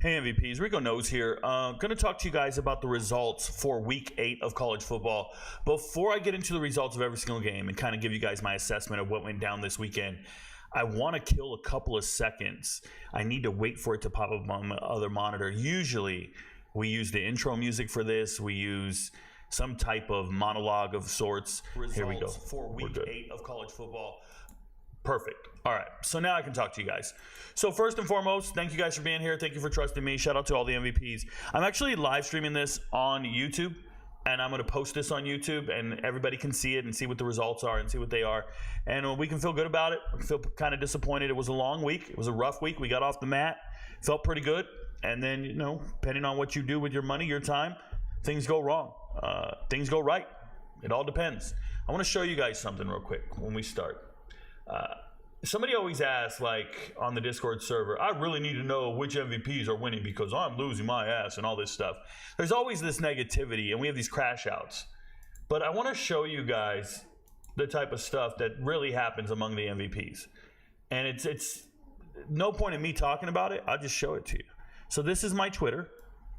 Hey MVPs, RicoKnows here. Going to talk to you guys about the results for Week 8 of college football. Before I get into the results of every single game and kind of give you guys my assessment of what went down this weekend, I want to kill a couple of seconds. I need to wait for it to pop up on my other monitor. Usually, we use the intro music for this. We use some type of monologue of sorts. Here we go. For Week 8 of college football. Perfect. All right. So now I can talk to you guys. So first and foremost, thank you guys for being here. Thank you for trusting me. Shout out to all the MVPs. I'm actually live streaming this on YouTube, and I'm going to post this on YouTube, and everybody can see it and see what the results are and see what they are. And we can feel good about it. We feel kind of disappointed. It was a long week. It was a rough week. We got off the mat. Felt pretty good. And then, you know, depending on what you do with your money, your time, things go wrong. Things go right. It all depends. I want to show you guys something real quick when we start. Somebody always asks, like, on the Discord server, I really need to know which MVPs are winning because I'm losing my ass and all this stuff. There's always this negativity, and we have these crash outs. But I want to show you guys the type of stuff that really happens among the MVPs. And it's no point in me talking about it. I'll just show it to you. So this is my Twitter.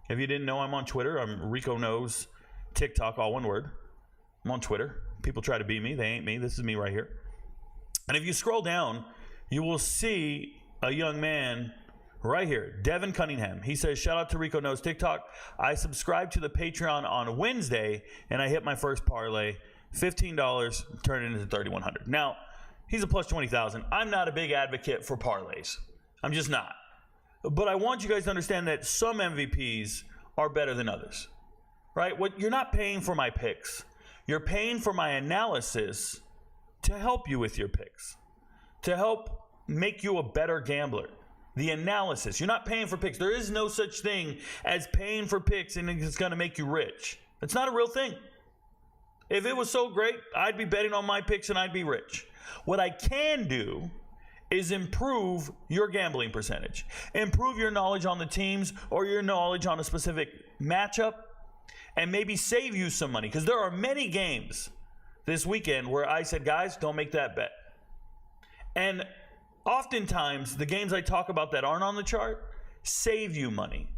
If you didn't know, I'm on Twitter. I'm RicoKnows, TikTok, all one word. I'm on Twitter. People try to be me. They ain't me. This is me right here. And if you scroll down, you will see a young man right here, Devin Cunningham. He says, shout out to RicoKnows TikTok. I subscribed to the Patreon on Wednesday, and I hit my first parlay, $15, turned it into $3,100. Now, he's a plus 20,000. I'm not a big advocate for parlays. I'm just not. But I want you guys to understand that some MVPs are better than others, right? You're not paying for my picks. You're paying for my analysis to help you with your picks, to help make you a better gambler. The analysis. You're not paying for picks. There is no such thing as paying for picks and it's going to make you rich. It's not a real thing. If it was so great, I'd be betting on my picks and I'd be rich. What I can do is improve your gambling percentage, improve your knowledge on the teams or your knowledge on a specific matchup, and maybe save you some money. Because there are many games this weekend where I said, guys, don't make that bet. And oftentimes, the games I talk about that aren't on the chart save you money.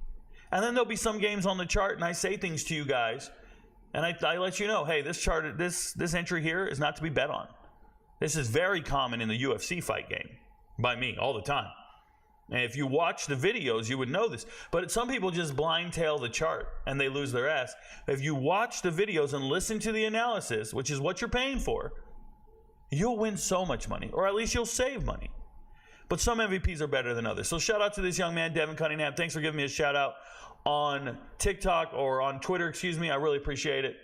And then there'll be some games on the chart, and I say things to you guys, and I let you know, hey, this chart, this entry here is not to be bet on. This is very common in the UFC fight game by me all the time. And if you watch the videos, you would know this. But some people just blind tail the chart and they lose their ass. If you watch the videos and listen to the analysis, which is what you're paying for, you'll win so much money, or at least you'll save money. But some MVPs are better than others. So shout out to this young man, Devin Cunningham. Thanks for giving me a shout out on TikTok or on Twitter, excuse me. I really appreciate it.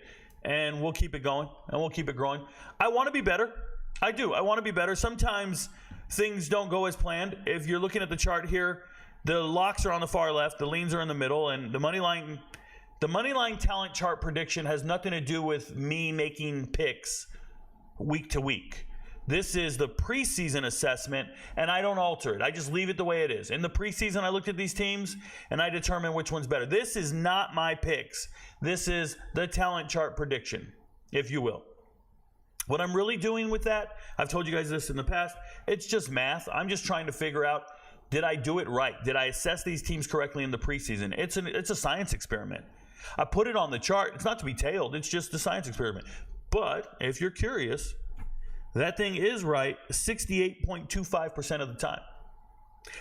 And we'll keep it going and we'll keep it growing. I want to be better. I do. I want to be better. Sometimes things don't go as planned. If you're looking at the chart here, the locks are on the far left, the leans are in the middle, and the money line talent chart prediction has nothing to do with me making picks week to week. This is the preseason assessment, and I don't alter it. I just leave it the way it is. In the preseason, I looked at these teams, and I determined which one's better. This is not my picks. This is the talent chart prediction, if you will. What I'm really doing with that, I've told you guys this in the past, it's just math. I'm just trying to figure out, did I do it right? Did I assess these teams correctly in the preseason? It's a science experiment. I put it on the chart. It's not to be tailed. It's just a science experiment. But if you're curious, that thing is right 68.25% of the time.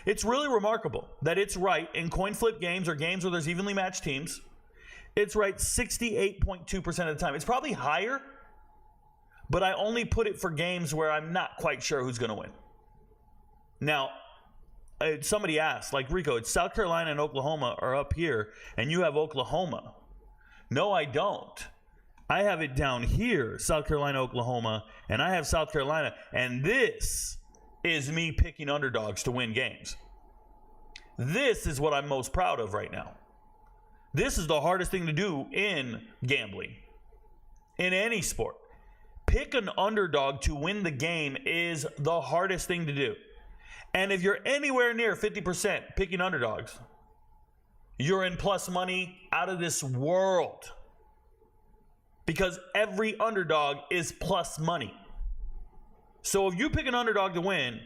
It's really remarkable that it's right in coin flip games or games where there's evenly matched teams. It's right 68.2% of the time. It's probably higher, but I only put it for games where I'm not quite sure who's going to win. Now, somebody asked, like, Rico, it's South Carolina and Oklahoma are up here, and you have Oklahoma. No, I don't. I have it down here, South Carolina, Oklahoma, and I have South Carolina, and this is me picking underdogs to win games. This is what I'm most proud of right now. This is the hardest thing to do in gambling, in any sport. Pick an underdog to win the game is the hardest thing to do. And if you're anywhere near 50% picking underdogs, you're in plus money out of this world. Because every underdog is plus money. So if you pick an underdog to win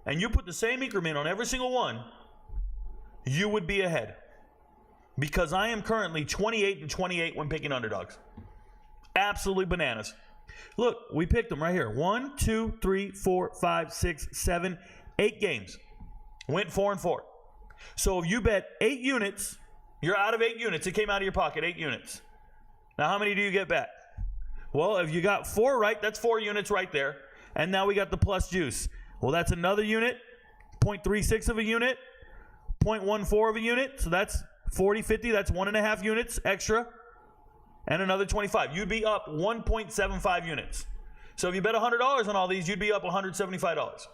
and you put the same increment on every single one, you would be ahead. Because I am currently 28-28 when picking underdogs. Absolutely bananas. Look, we picked them right here. 1, 2, 3, 4, 5, 6, 7, 8 games. Went 4-4. So if you bet 8 units, you're out of 8 units. It came out of your pocket, 8 units. Now how many do you get back? Well, if you got 4 right, that's 4 units right there. And now we got the plus juice. Well, that's another unit, 0.36 of a unit, 0.14 of a unit. So that's 40, 50, that's 1.5 units extra, and another 25. You'd be up 1.75 units. So if you bet $100 on all these, you'd be up $175.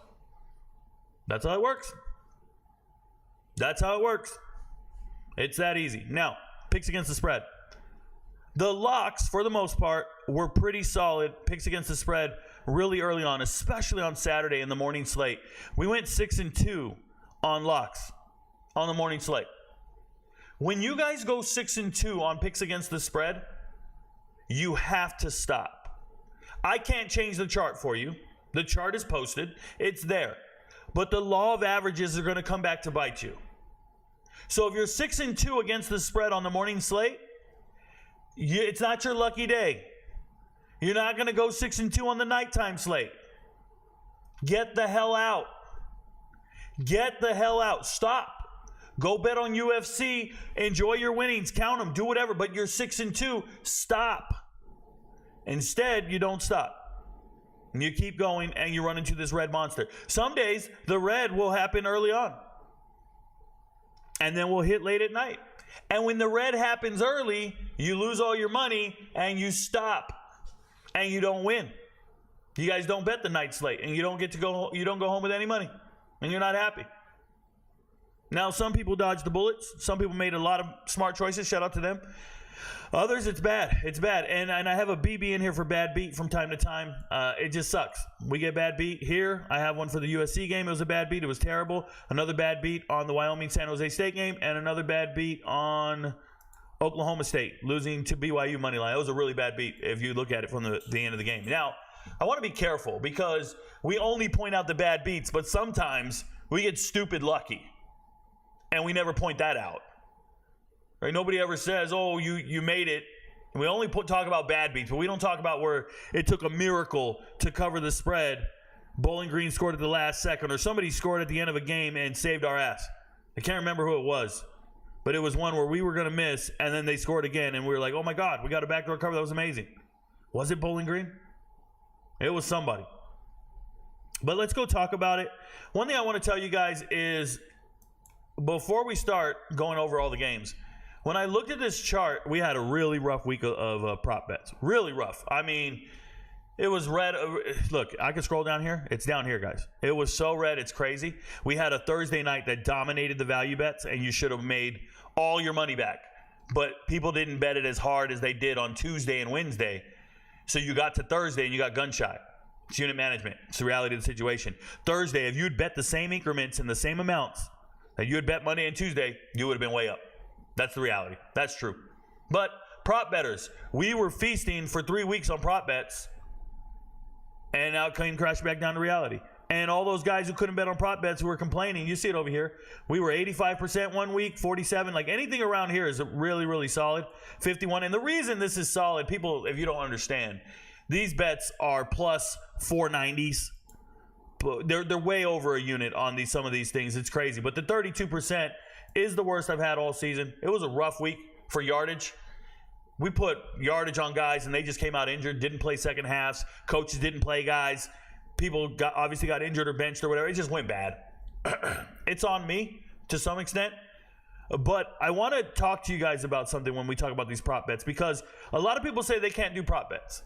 That's how it works. That's how it works. It's that easy. Now, picks against the spread. The locks, for the most part, were pretty solid. Picks against the spread really early on, especially on Saturday in the morning slate. We went 6-2 on locks on the morning slate. When you guys go 6-2 on picks against the spread, you have to stop. I can't change the chart for you. The chart is posted. It's there. But the law of averages are going to come back to bite you. So if you're 6-2 against the spread on the morning slate, it's not your lucky day. You're not going to go 6-2 on the nighttime slate. Get the hell out. Get the hell out. Stop. Go bet on UFC, enjoy your winnings, count them, do whatever, but you're 6-2, stop. Instead, you don't stop. And you keep going and you run into this red monster. Some days, the red will happen early on. And then we'll hit late at night. And when the red happens early, you lose all your money and you stop. And you don't win. You guys don't bet the night slate and you don't go home with any money. And you're not happy. Now, some people dodged the bullets. Some people made a lot of smart choices. Shout out to them. Others, it's bad. It's bad. And I have a BB in here for bad beat from time to time. It just sucks. We get bad beat here. I have one for the USC game. It was a bad beat. It was terrible. Another bad beat on the Wyoming-San Jose State game. And another bad beat on Oklahoma State, losing to BYU money line. That was a really bad beat if you look at it from the end of the game. Now, I want to be careful because we only point out the bad beats, but sometimes we get stupid lucky. And we never point that out. Right? Nobody ever says, oh, you made it. We only talk about bad beats, but we don't talk about where it took a miracle to cover the spread. Bowling Green scored at the last second, or somebody scored at the end of a game and saved our ass. I can't remember who it was, but it was one where we were going to miss, and then they scored again, and we were like, oh my God, we got a backdoor cover. That was amazing. Was it Bowling Green? It was somebody. But let's go talk about it. One thing I want to tell you guys is, before we start going over all the games, when I looked at this chart, we had a really rough week of prop bets. Really rough. I mean, it was red. Look, I can scroll down here. It's down here, guys. It was so red, it's crazy. We had a Thursday night that dominated the value bets, and you should have made all your money back. But people didn't bet it as hard as they did on Tuesday and Wednesday. So you got to Thursday, and you got gun shy. It's unit management. It's the reality of the situation. Thursday, if you'd bet the same increments and the same amounts that you had bet Monday and Tuesday, you would have been way up. That's the reality. That's true. But prop bettors, we were feasting for 3 weeks on prop bets, and now it came crashing back down to reality. And all those guys who couldn't bet on prop bets who were complaining, you see it over here. We were 85% 1 week, 47. Like anything around here is really, really solid. 51. And the reason this is solid, people, if you don't understand, these bets are plus 490s. They're way over a unit on some of these things. It's crazy. But the 32% is the worst I've had all season. It was a rough week for yardage. We put yardage on guys, and they just came out injured, didn't play second halves. Coaches didn't play guys. People obviously got injured or benched or whatever. It just went bad. It's on me to some extent. But I want to talk to you guys about something when we talk about these prop bets, because a lot of people say they can't do prop bets.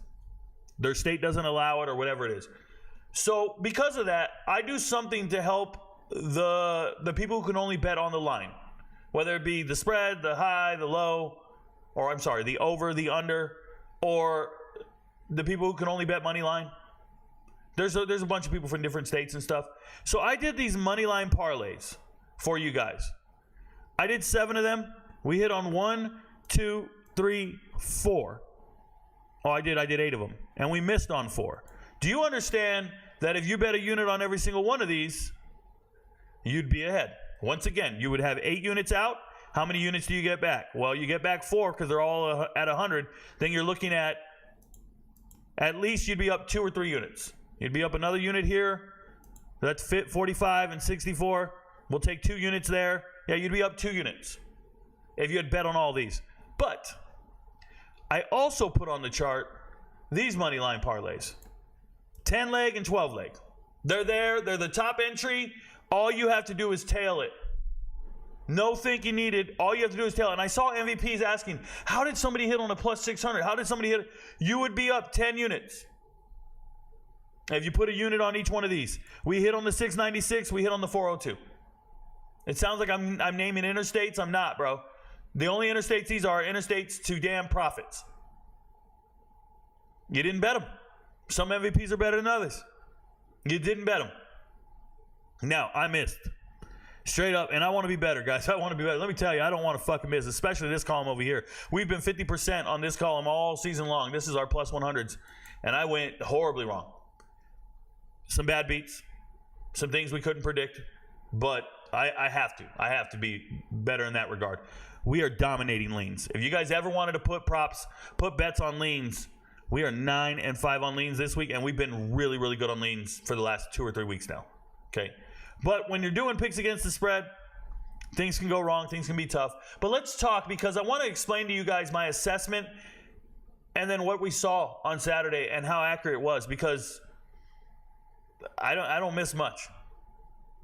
Their state doesn't allow it or whatever it is. So because of that, I do something to help the people who can only bet on the line, whether it be the spread, the high, the low, or I'm sorry, the over, the under, or the people who can only bet money line. There's a bunch of people from different states and stuff. So I did these money line parlays for you guys. I did 7 of them. We hit on 1, 2, 3, 4. Oh, I did 8 of them. And we missed on 4. Do you understand that if you bet a unit on every single one of these, you'd be ahead? Once again, you would have 8 units out. How many units do you get back? Well, you get back 4 because they're all at 100. Then you're looking at least you'd be up 2 or 3 units. You'd be up another unit here. That's 45 and 64. We'll take 2 units there. Yeah, you'd be up 2 units if you had bet on all these. But I also put on the chart these money line parlays. 10 leg and 12 leg. They're there. They're the top entry. All you have to do is tail it. No thinking needed. All you have to do is tail it. And I saw MVPs asking, how did somebody hit on a plus 600? How did somebody hit? You would be up 10 units. If you put a unit on each one of these. We hit on the 696. We hit on the 402. It sounds like I'm naming interstates. I'm not, bro. The only interstates these are interstates to damn profits. You didn't bet them. Some MVPs are better than others. You didn't bet them. Now, I missed. Straight up, and I want to be better, guys. I want to be better. Let me tell you, I don't want to fucking miss, especially this column over here. We've been 50% on this column all season long. This is our plus 100s, and I went horribly wrong. Some bad beats, some things we couldn't predict, but I have to. I have to be better in that regard. We are dominating leans. If you guys ever wanted to put props, put bets on leans, we are 9-5 on leans this week, and we've been really, really good on leans for the last 2 or 3 weeks now. Okay. But when you're doing picks against the spread, things can go wrong. Things can be tough. But let's talk, because I want to explain to you guys my assessment and then what we saw on Saturday and how accurate it was, because I don't miss much.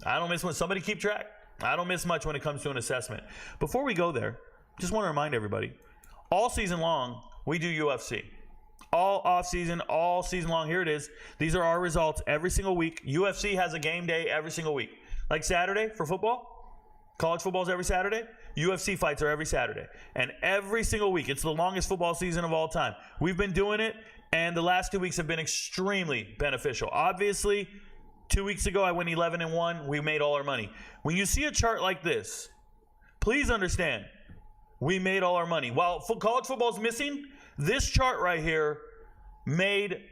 I don't miss much. Somebody keep track. I don't miss much when it comes to an assessment. Before we go there, just want to remind everybody, all season long, we do UFC. All off-season, all season long. Here it is. These are our results every single week. UFC has a game day every single week. Like Saturday for football, college football is every Saturday. UFC fights are every Saturday. And every single week, it's the longest football season of all time. We've been doing it, and the last 2 weeks have been extremely beneficial. Obviously, 2 weeks ago, I went 11-1. We made all our money. When you see a chart like this, please understand, we made all our money. While college football is missing, this chart right here made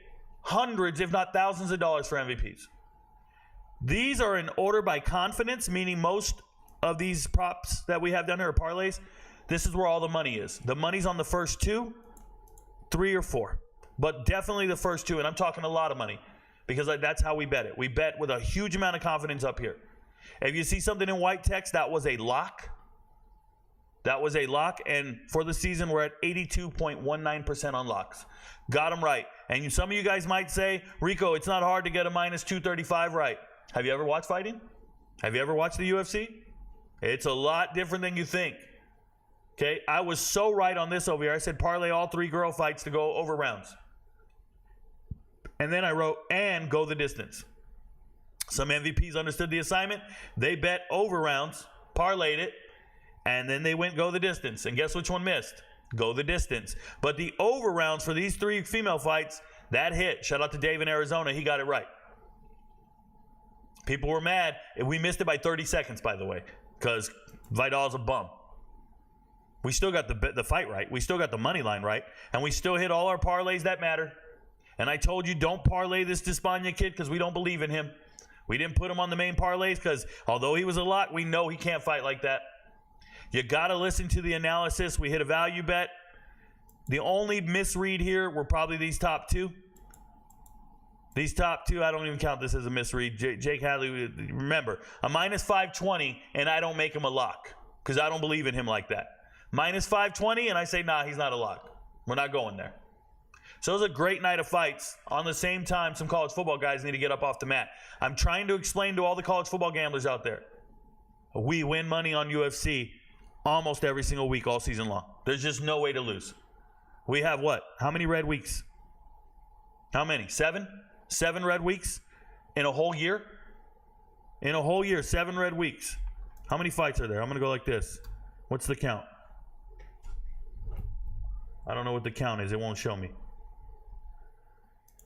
hundreds, if not thousands of dollars for MVPs. These are in order by confidence, meaning most of these props that we have down here are parlays. This is where all the money is. The money's on the first 2, 3, or 4. But definitely the first 2, and I'm talking a lot of money, because that's how we bet it. We bet with a huge amount of confidence up here. If you see something in white text, that was a lock. That was a lock, and for the season, we're at 82.19% on locks. Got them right. And some of you guys might say, Rico, it's not hard to get a minus 235 right. Have you ever watched fighting? Have you ever watched the UFC? It's a lot different than you think. Okay, I was so right on this over here. I said parlay all 3 girl fights to go over rounds. And then I wrote, and go the distance. Some MVPs understood the assignment. They bet over rounds, parlayed it, and then they went go the distance. And guess which one missed? Go the distance. But the over rounds for these 3 female fights, that hit. Shout out to Dave in Arizona. He got it right. People were mad. We missed it by 30 seconds, by the way, because Vidal's a bum. We still got the fight right. We still got the money line right. And we still hit all our parlays that matter. And I told you, don't parlay this Despaigne kid, because we don't believe in him. We didn't put him on the main parlays because although he was a lock, we know he can't fight like that. You got to listen to the analysis. We hit a value bet. The only misread here were probably these top 2. These top 2, I don't even count this as a misread. Jake Hadley, remember, a minus 520, and I don't make him a lock because I don't believe in him like that. Minus 520, and I say, nah, he's not a lock. We're not going there. So it was a great night of fights. On the same time, some college football guys need to get up off the mat. I'm trying to explain to all the college football gamblers out there, we win money on UFC almost every single week all season long. There's just no way to lose. We have what? How many red weeks? How many? 7? 7 red weeks in a whole year? In a whole year, 7 red weeks. How many fights are there? I'm going to go like this. What's the count? I don't know what the count is. It won't show me.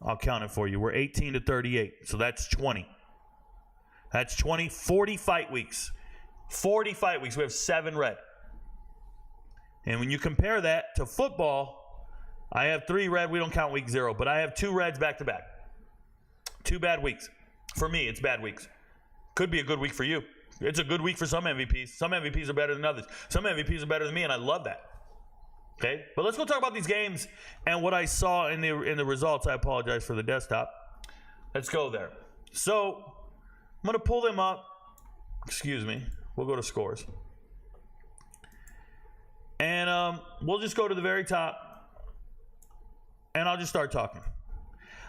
I'll count it for you. We're 18 to 38, so that's 20. That's 20, 40 fight weeks. 40 fight weeks. We have 7 red. And when you compare that to football, I have 3 red. We don't count week 0, but I have 2 reds back to back. 2 bad weeks. For me, it's bad weeks. Could be a good week for you. It's a good week for some MVPs. Some MVPs are better than others. Some MVPs are better than me, and I love that. Okay, but let's go talk about these games and what I saw in the results. I apologize for the desktop. Let's go there. So I'm going to pull them up. Excuse me. We'll go to scores. And we'll just go to the very top. And I'll just start talking.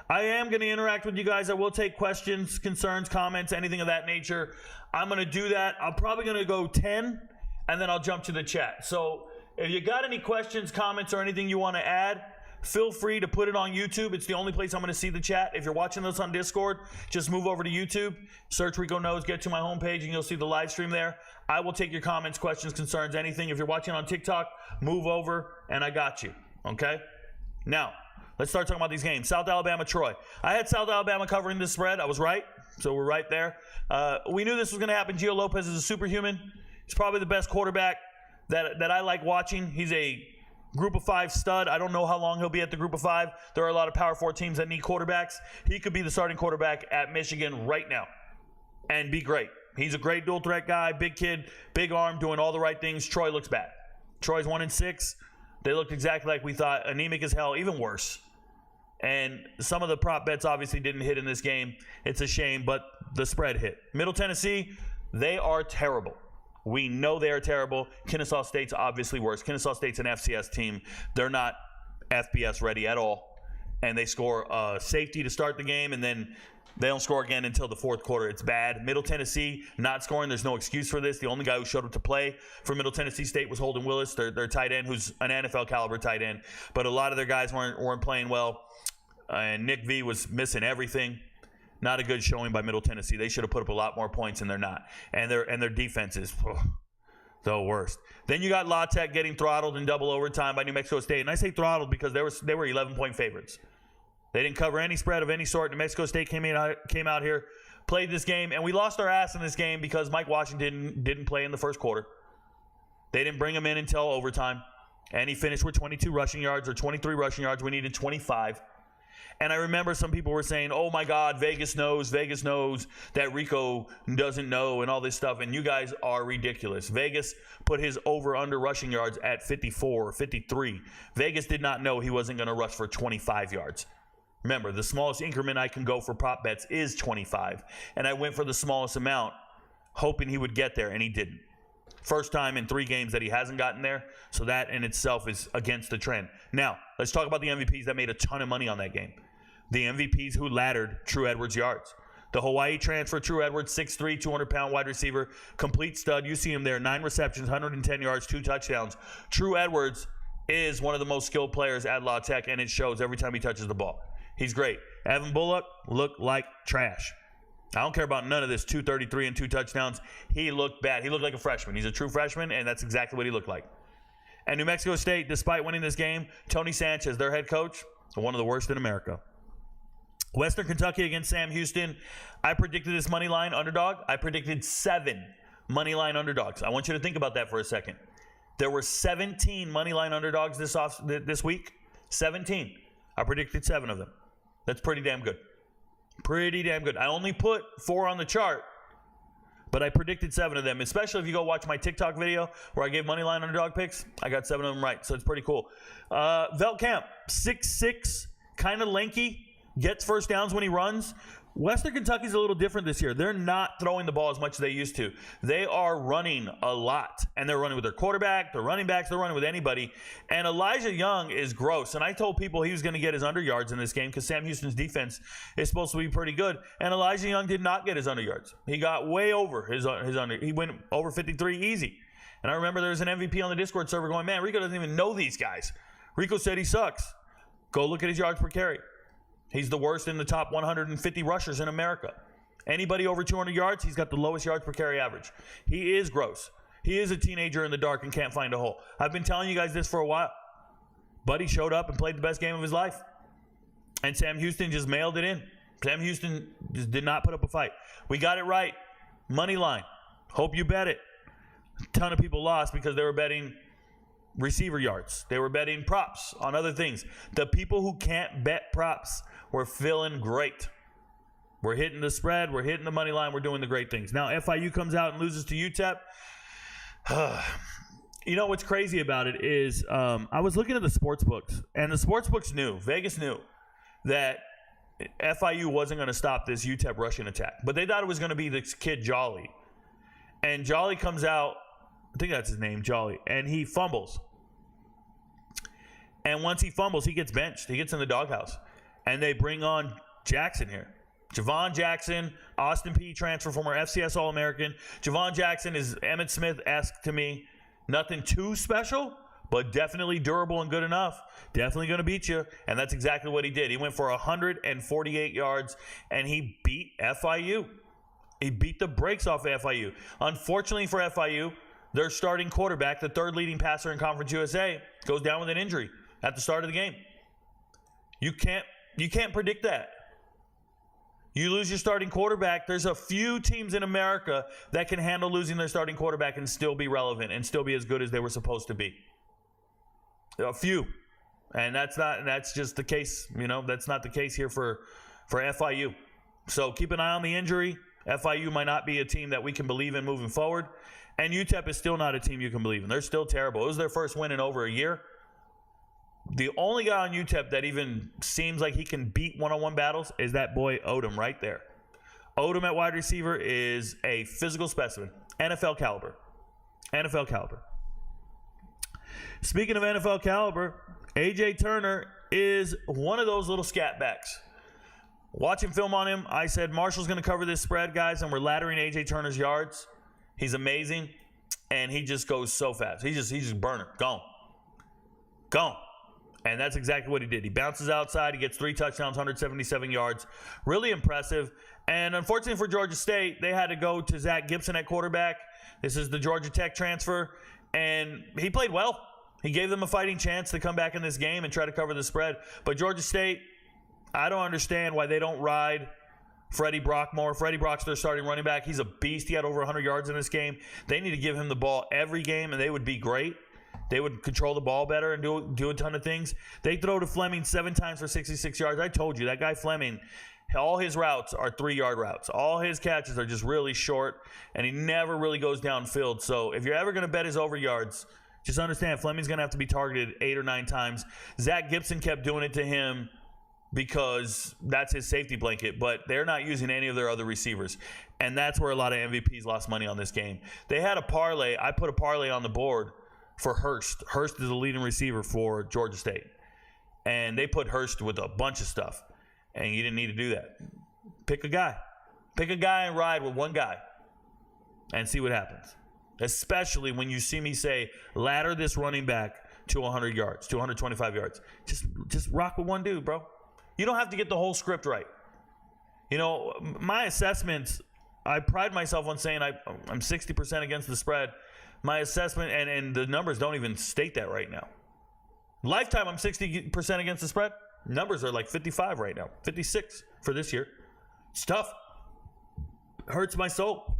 I am going to interact with you guys. I will take questions, concerns, comments, anything of that nature. I'm going to do that. I'm probably going to go 10, and then I'll jump to the chat. So if you got any questions, comments, or anything you want to add, feel free to put it on YouTube. It's the only place I'm going to see the chat. If you're watching this on Discord, just move over to YouTube, search RicoKnows, get to my homepage, and you'll see the live stream there. I will take your comments, questions, concerns, anything. If you're watching on TikTok, move over, and I got you. Okay? Now, let's start talking about these games. South Alabama, Troy. I had South Alabama covering this spread. I was right, so we're right there. We knew this was going to happen. Gio Lopez is a superhuman. He's probably the best quarterback that I like watching. He's a Group of 5 stud. I don't know how long he'll be at the Group of 5. There are a lot of Power 4 teams that need quarterbacks. He could be the starting quarterback at Michigan right now and be great. He's a great dual threat guy, big kid, big arm, doing all the right things. Troy looks bad. Troy's 1-6. They looked exactly like we thought. Anemic as hell, even worse. And some of the prop bets obviously didn't hit in this game. It's a shame, but the spread hit. Middle Tennessee, they are terrible. We know they are terrible. Kennesaw State's obviously worse. Kennesaw State's an FCS team. They're not FBS ready at all. And they score safety to start the game, and then they don't score again until the fourth quarter. It's bad. Middle Tennessee not scoring. There's no excuse for this. The only guy who showed up to play for Middle Tennessee State was Holden Willis, their tight end, who's an NFL caliber tight end. But a lot of their guys weren't playing well. And Nick V was missing everything. Not a good showing by Middle Tennessee. They should have put up a lot more points, and they're not. And their defense is the worst. Then you got La Tech getting throttled in double overtime by New Mexico State. And I say throttled because they were 11-point favorites. They didn't cover any spread of any sort. New Mexico State came out here, played this game, and we lost our ass in this game because Mike Washington didn't play in the first quarter. They didn't bring him in until overtime. And he finished with 22 rushing yards or 23 rushing yards. We needed 25. And I remember some people were saying, oh, my God, Vegas knows that Rico doesn't know and all this stuff. And you guys are ridiculous. Vegas put his over-under rushing yards at 54 or 53. Vegas did not know he wasn't going to rush for 25 yards. Remember, the smallest increment I can go for prop bets is 25. And I went for the smallest amount, hoping he would get there, and he didn't. First time in 3 games that he hasn't gotten there. So that in itself is against the trend. Now, let's talk about the MVPs that made a ton of money on that game. The MVPs who laddered True Edwards yards. The Hawaii transfer, True Edwards, 6'3", 200-pound wide receiver, complete stud. You see him there, 9 receptions, 110 yards, 2 touchdowns. True Edwards is one of the most skilled players at La Tech, and it shows every time he touches the ball. He's great. Evan Bullock looked like trash. I don't care about none of this 233 and 2 touchdowns. He looked bad. He looked like a freshman. He's a true freshman, and that's exactly what he looked like. And New Mexico State, despite winning this game, Tony Sanchez, their head coach, one of the worst in America. Western Kentucky against Sam Houston. I predicted this money line underdog. I predicted 7 money line underdogs. I want you to think about that for a second. There were 17 money line underdogs this week. 17. I predicted 7 of them. That's pretty damn good. Pretty damn good. I only put 4 on the chart, but I predicted 7 of them, especially if you go watch my TikTok video where I gave money line underdog picks. I got 7 of them right, so it's pretty cool. Veltkamp, 6'6", kind of lanky. Gets first downs when he runs. Western Kentucky's a little different this year. They're not throwing the ball as much as they used to. They are running a lot. And they're running with their quarterback, their running backs, they're running with anybody. And Elijah Young is gross. And I told people he was going to get his under yards in this game because Sam Houston's defense is supposed to be pretty good. And Elijah Young did not get his under yards. He got way over his under. He went over 53 easy. And I remember there was an MVP on the Discord server going, man, Rico doesn't even know these guys. Rico said he sucks. Go look at his yards per carry. He's the worst in the top 150 rushers in America. Anybody over 200 yards, he's got the lowest yards per carry average. He is gross. He is a teenager in the dark and can't find a hole. I've been telling you guys this for a while. Buddy showed up and played the best game of his life. And Sam Houston just mailed it in. Sam Houston just did not put up a fight. We got it right. Money line. Hope you bet it. A ton of people lost because they were betting receiver yards. They were betting props on other things. The people who can't bet props were feeling great. We're hitting the spread. We're hitting the money line. We're doing the great things. Now, FIU comes out and loses to UTEP. You know what's crazy about it is I was looking at the sports books, and the sports books knew, Vegas knew, that FIU wasn't going to stop this UTEP rushing attack. But they thought it was going to be this kid Jolly. And Jolly comes out, I think that's his name, Jolly, and he fumbles. And once he fumbles, he gets benched. He gets in the doghouse. And they bring on Jackson here. Javon Jackson, Austin Peay transfer, former FCS All-American. Javon Jackson is Emmitt Smith-esque to me. Nothing too special, but definitely durable and good enough. Definitely going to beat you. And that's exactly what he did. He went for 148 yards, and he beat FIU. He beat the brakes off of FIU. Unfortunately for FIU, their starting quarterback, the third leading passer in Conference USA, goes down with an injury at the start of the game. You can't predict that. You lose your starting quarterback. There's a few teams in America that can handle losing their starting quarterback and still be relevant and still be as good as they were supposed to be. A few. And that's just the case, that's not the case here for FIU. So keep an eye on the injury. FIU might not be a team that we can believe in moving forward. And UTEP is still not a team you can believe in. They're still terrible. It was their first win in over a year. The only guy on UTEP that even seems like he can beat one-on-one battles is that boy Odom right there. Odom at wide receiver is a physical specimen. NFL caliber. NFL caliber. Speaking of NFL caliber, A.J. Turner is one of those little scat backs. Watching film on him, I said Marshall's going to cover this spread, guys, and we're laddering A.J. Turner's yards. He's amazing, and he just goes so fast. He's just burner. Gone. And that's exactly what he did. He bounces outside. He gets 3 touchdowns, 177 yards. Really impressive. And unfortunately for Georgia State, they had to go to Zach Gibson at quarterback. This is the Georgia Tech transfer. And he played well. He gave them a fighting chance to come back in this game and try to cover the spread. But Georgia State, I don't understand why they don't ride Freddie Brock more. Freddie Brock's their starting running back. He's a beast. He had over 100 yards in this game. They need to give him the ball every game, and they would be great. They would control the ball better and do a ton of things. They throw to Fleming 7 times for 66 yards. I told you, that guy Fleming, all his routes are 3-yard routes. All his catches are just really short, and he never really goes downfield. So if you're ever going to bet his over yards, just understand Fleming's going to have to be targeted 8 or 9 times. Zach Gibson kept doing it to him because that's his safety blanket, but they're not using any of their other receivers. And that's where a lot of MVPs lost money on this game. They had a parlay. I put a parlay on the board for Hurst. Hurst is the leading receiver for Georgia State. And they put Hurst with a bunch of stuff. And you didn't need to do that. Pick a guy. Pick a guy and ride with one guy. And see what happens. Especially when you see me say, ladder this running back to 100 yards, to 125 yards. Just rock with one dude, bro. You don't have to get the whole script right. My assessments, I pride myself on saying I'm 60% against the spread. My assessment, and the numbers don't even state that right now. Lifetime, I'm 60% against the spread. Numbers are like 55 right now, 56 for this year. It's tough. It hurts my soul.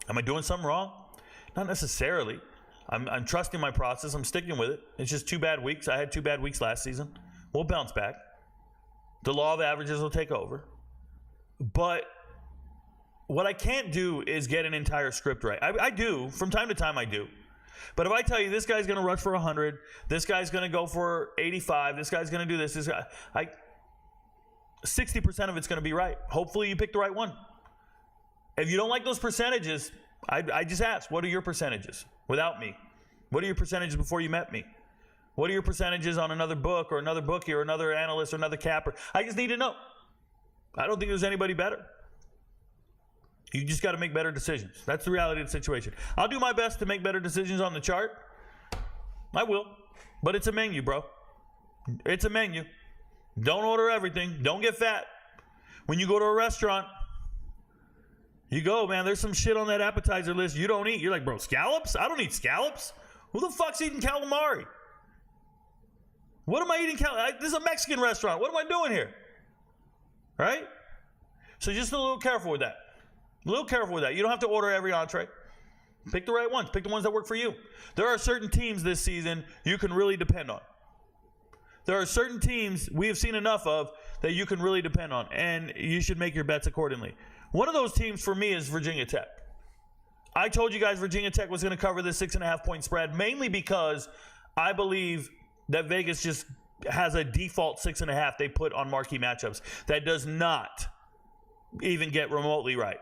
Am I doing something wrong? Not necessarily. I'm trusting my process. I'm sticking with it. It's just 2 bad weeks. I had 2 bad weeks last season. We'll bounce back. The law of averages will take over. But what I can't do is get an entire script right. I do. From time to time, I do. But if I tell you this guy's going to rush for 100, this guy's going to go for 85, this guy's going to do this, 60% of it's going to be right. Hopefully you pick the right one. If you don't like those percentages, I just ask, what are your percentages without me? What are your percentages before you met me? What are your percentages on another book or another bookie or another analyst or another capper? I just need to know. I don't think there's anybody better. You just got to make better decisions. That's the reality of the situation. I'll do my best to make better decisions on the chart. I will. But it's a menu, bro. It's a menu. Don't order everything. Don't get fat. When you go to a restaurant, you go, man, there's some shit on that appetizer list you don't eat. You're like, bro, scallops? I don't eat scallops. Who the fuck's eating calamari? What am I eating? This is a Mexican restaurant. What am I doing here? Right? So just a little careful with that. A little careful with that. You don't have to order every entree. Pick the right ones. Pick the ones that work for you. There are certain teams this season you can really depend on. There are certain teams we have seen enough of that you can really depend on, and you should make your bets accordingly. One of those teams for me is Virginia Tech. I told you guys Virginia Tech was going to cover this 6.5-point spread, mainly because I believe that Vegas just has a default 6.5 they put on marquee matchups that does not even get remotely right.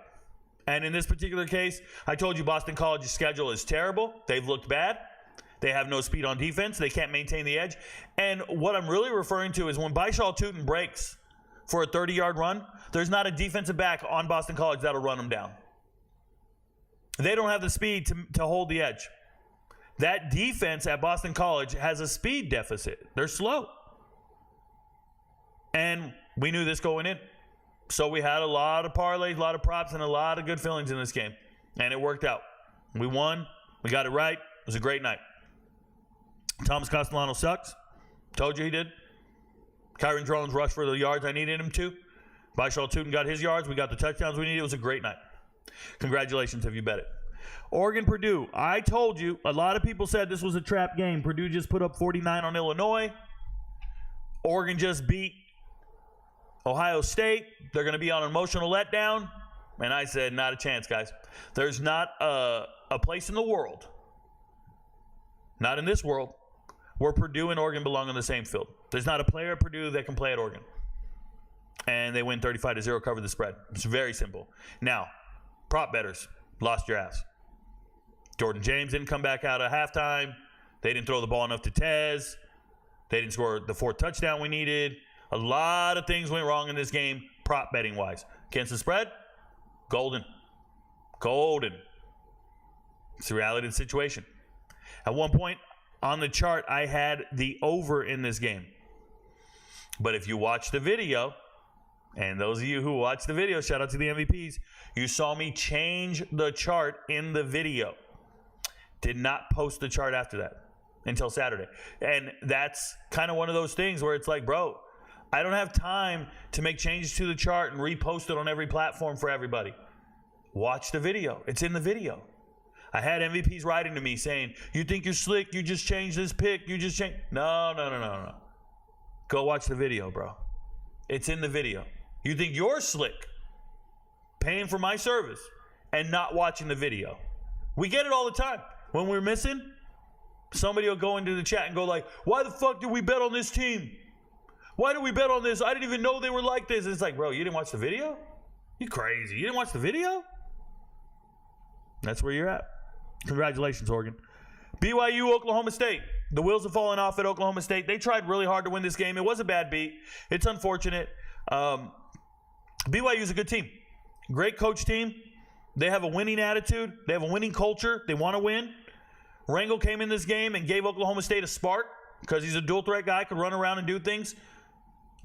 And in this particular case, I told you Boston College's schedule is terrible. They've looked bad. They have no speed on defense. They can't maintain the edge. And what I'm really referring to is when Baishal Tootin breaks for a 30-yard run, there's not a defensive back on Boston College that'll run him down. They don't have the speed to hold the edge. That defense at Boston College has a speed deficit. They're slow. And we knew this going in. So we had a lot of parlays, a lot of props, and a lot of good feelings in this game. And it worked out. We won. We got it right. It was a great night. Thomas Castellano sucks. Told you he did. Kyron Drones rushed for the yards I needed him to. Baishal Tootin got his yards. We got the touchdowns we needed. It was a great night. Congratulations if you bet it. Oregon, Purdue. I told you, a lot of people said this was a trap game. Purdue just put up 49 on Illinois. Oregon just beat Ohio State. They're going to be on an emotional letdown. And I said, not a chance, guys. There's not a place in the world, not in this world, where Purdue and Oregon belong on the same field. There's not a player at Purdue that can play at Oregon. And they win 35-0, cover the spread. It's very simple. Now, prop bettors lost your ass. Jordan James didn't come back out at halftime. They didn't throw the ball enough to Tez. They didn't score the 4th touchdown we needed. A lot of things went wrong in this game, prop betting wise. Against the spread, golden. Golden. It's the reality of the situation. At one point on the chart, I had the over in this game. But if you watch the video, and those of you who watch the video, shout out to the MVPs, you saw me change the chart in the video. Did not post the chart after that until Saturday. And that's kind of one of those things where it's like, bro, I don't have time to make changes to the chart and repost it on every platform for everybody. Watch the video. It's in the video. I had MVPs writing to me saying, you think you're slick, you just changed this pick, you just changed. No. Go watch the video, bro. It's in the video. You think you're slick, paying for my service and not watching the video. We get it all the time. When we're missing, somebody will go into the chat and go like, why the fuck did we bet on this team? Why did we bet on this? I didn't even know they were like this. And it's like, bro, you didn't watch the video? You crazy. You didn't watch the video? That's where you're at. Congratulations, Oregon. BYU, Oklahoma State. The wheels have fallen off at Oklahoma State. They tried really hard to win this game. It was a bad beat. It's unfortunate. BYU is a good team. Great coach team. They have a winning attitude. They have a winning culture. They want to win. Rangel came in this game and gave Oklahoma State a spark because he's a dual threat guy, could run around and do things.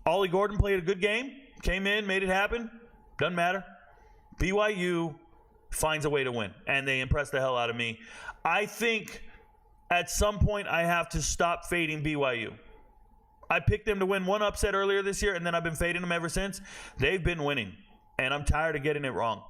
Ollie Gordon played a good game. Came in, made it happen. Doesn't matter. BYU finds a way to win, and they impress the hell out of me. I think at some point I have to stop fading BYU. I picked them to win one upset earlier this year, and then I've been fading them ever since. They've been winning, and I'm tired of getting it wrong.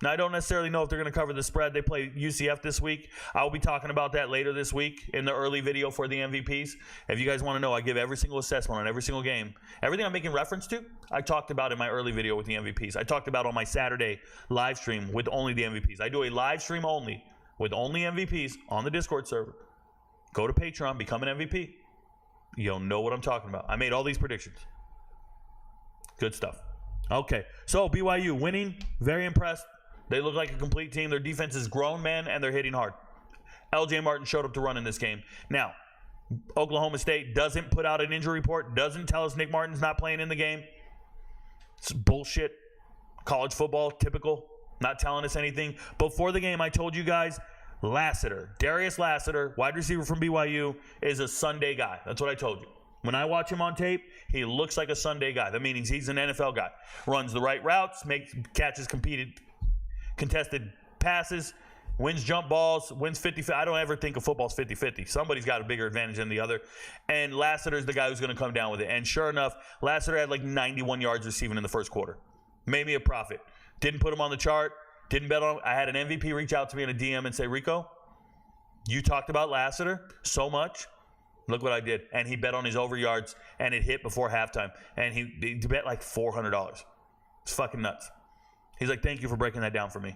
Now, I don't necessarily know if they're going to cover the spread. They play UCF this week. I'll be talking about that later this week in the early video for the MVPs. If you guys want to know, I give every single assessment on every single game. Everything I'm making reference to, I talked about in my early video with the MVPs. I talked about on my Saturday live stream with only the MVPs. I do a live stream only with only MVPs on the Discord server. Go to Patreon, become an MVP. You'll know what I'm talking about. I made all these predictions. Good stuff. Okay, so BYU winning. Very impressed. They look like a complete team. Their defense is grown, man, and they're hitting hard. LJ Martin showed up to run in this game. Now, Oklahoma State doesn't put out an injury report, doesn't tell us Nick Martin's not playing in the game. It's bullshit. College football, typical, not telling us anything. Before the game, I told you guys, Darius Lassiter, wide receiver from BYU, is a Sunday guy. That's what I told you. When I watch him on tape, he looks like a Sunday guy. That means he's an NFL guy. Runs the right routes, catches contested passes, wins jump balls, wins 50. I don't ever think of football's 50-50. Somebody's got a bigger advantage than the other. And Lassiter's the guy who's going to come down with it. And sure enough, Lassiter had like 91 yards receiving in the first quarter. Made me a profit. Didn't put him on the chart. Didn't bet on him. I had an MVP reach out to me in a DM and say, Rico, you talked about Lassiter so much. Look what I did. And he bet on his over yards, and it hit before halftime. And he bet like $400. It's fucking nuts. He's like, thank you for breaking that down for me.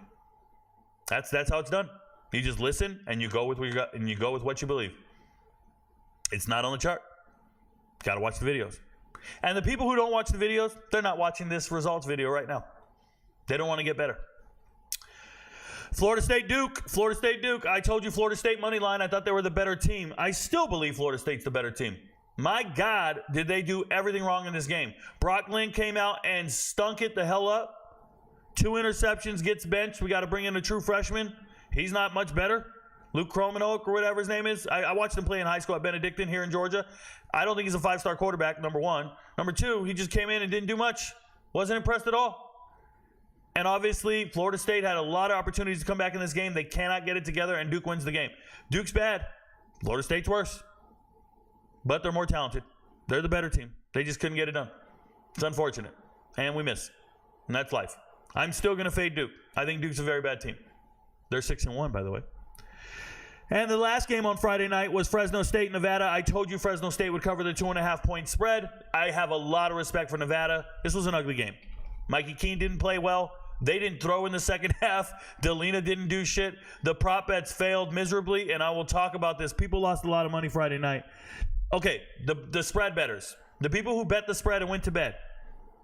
That's how it's done. You just listen, and you go with what you got, and you go with what you believe. It's not on the chart. Got to watch the videos. And the people who don't watch the videos, they're not watching this results video right now. They don't want to get better. Florida State Duke. Florida State Duke. I told you Florida State money line. I thought they were the better team. I still believe Florida State's the better team. My God, did they do everything wrong in this game. Brock Lynn came out and stunk it the hell up. 2 interceptions, gets benched. We got to bring in a true freshman. He's not much better. Luke Kromenoak or whatever his name is. I watched him play in high school at Benedictine here in Georgia. I don't think he's a 5-star quarterback, number one. Number two, he just came in and didn't do much. Wasn't impressed at all. And obviously, Florida State had a lot of opportunities to come back in this game. They cannot get it together, and Duke wins the game. Duke's bad. Florida State's worse. But they're more talented. They're the better team. They just couldn't get it done. It's unfortunate. And we miss. And that's life. I'm still going to fade Duke. I think Duke's a very bad team. They're 6-1, by the way. And the last game on Friday night was Fresno State, Nevada. I told you Fresno State would cover the 2.5-point spread. I have a lot of respect for Nevada. This was an ugly game. Mikey Keene didn't play well. They didn't throw in the second half. Delina didn't do shit. The prop bets failed miserably, and I will talk about this. People lost a lot of money Friday night. Okay, the spread bettors. The people who bet the spread and went to bed.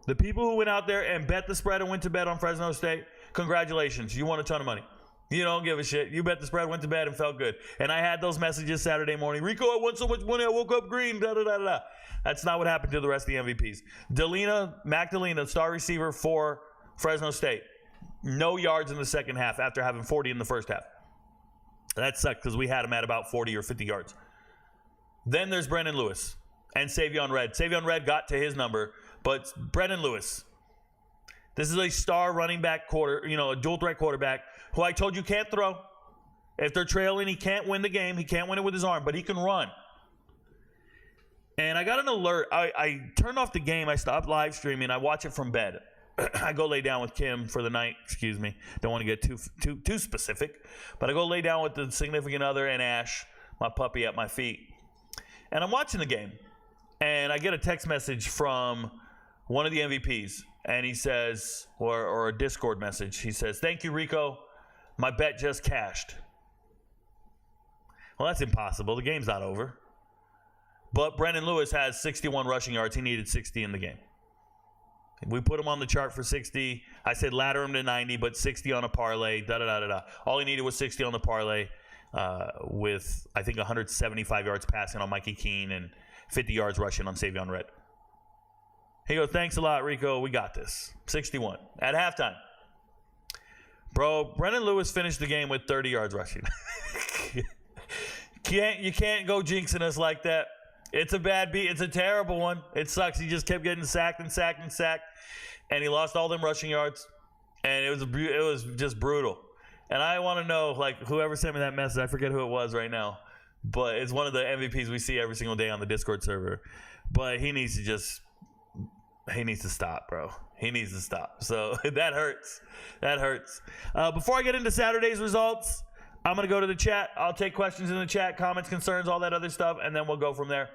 The people who went out there and bet the spread and went to bed on Fresno State, congratulations. You won a ton of money. You don't give a shit. You bet the spread, went to bed, and felt good. And I had those messages Saturday morning. Rico, I won so much money, I woke up green, da-da-da-da. That's not what happened to the rest of the MVPs. Mac Delina, star receiver for Fresno State. No yards in the second half after having 40 in the first half. That sucked because we had him at about 40 or 50 yards. Then there's Brendan Lewis and Savion Red. Savion Red got to his number, but Brendan Lewis. This is a star running back a dual threat quarterback who I told you can't throw. If they're trailing, he can't win the game. He can't win it with his arm, but he can run. And I got an alert. I turned off the game. I stopped live streaming. I watch it from bed. I go lay down with Kim for the night. Excuse me. Don't want to get too specific. But I go lay down with the significant other and Ash, my puppy, at my feet. And I'm watching the game. And I get a text message from one of the MVPs. And he says, or a Discord message, he says, thank you, Rico. My bet just cashed. Well, that's impossible. The game's not over. But Brendan Lewis has 61 rushing yards. He needed 60 in the game. We put him on the chart for 60. I said ladder him to 90, but 60 on a parlay, da-da-da-da-da. All he needed was 60 on the parlay with, I think, 175 yards passing on Mikey Keene and 50 yards rushing on Savion Red. He goes, thanks a lot, Rico. We got this. 61 at halftime. Bro, Brendan Lewis finished the game with 30 yards rushing. You can't go jinxing us like that. It's a bad beat. It's a terrible one. It sucks. He just kept getting sacked and sacked and sacked. And he lost all them rushing yards. And it was just brutal. And I want to know, like, whoever sent me that message, I forget who it was right now. But it's one of the MVPs we see every single day on the Discord server. But he needs to stop, bro. He needs to stop. So that hurts. That hurts. Before I get into Saturday's results, I'm going to go to the chat. I'll take questions in the chat, comments, concerns, all that other stuff, and then we'll go from there.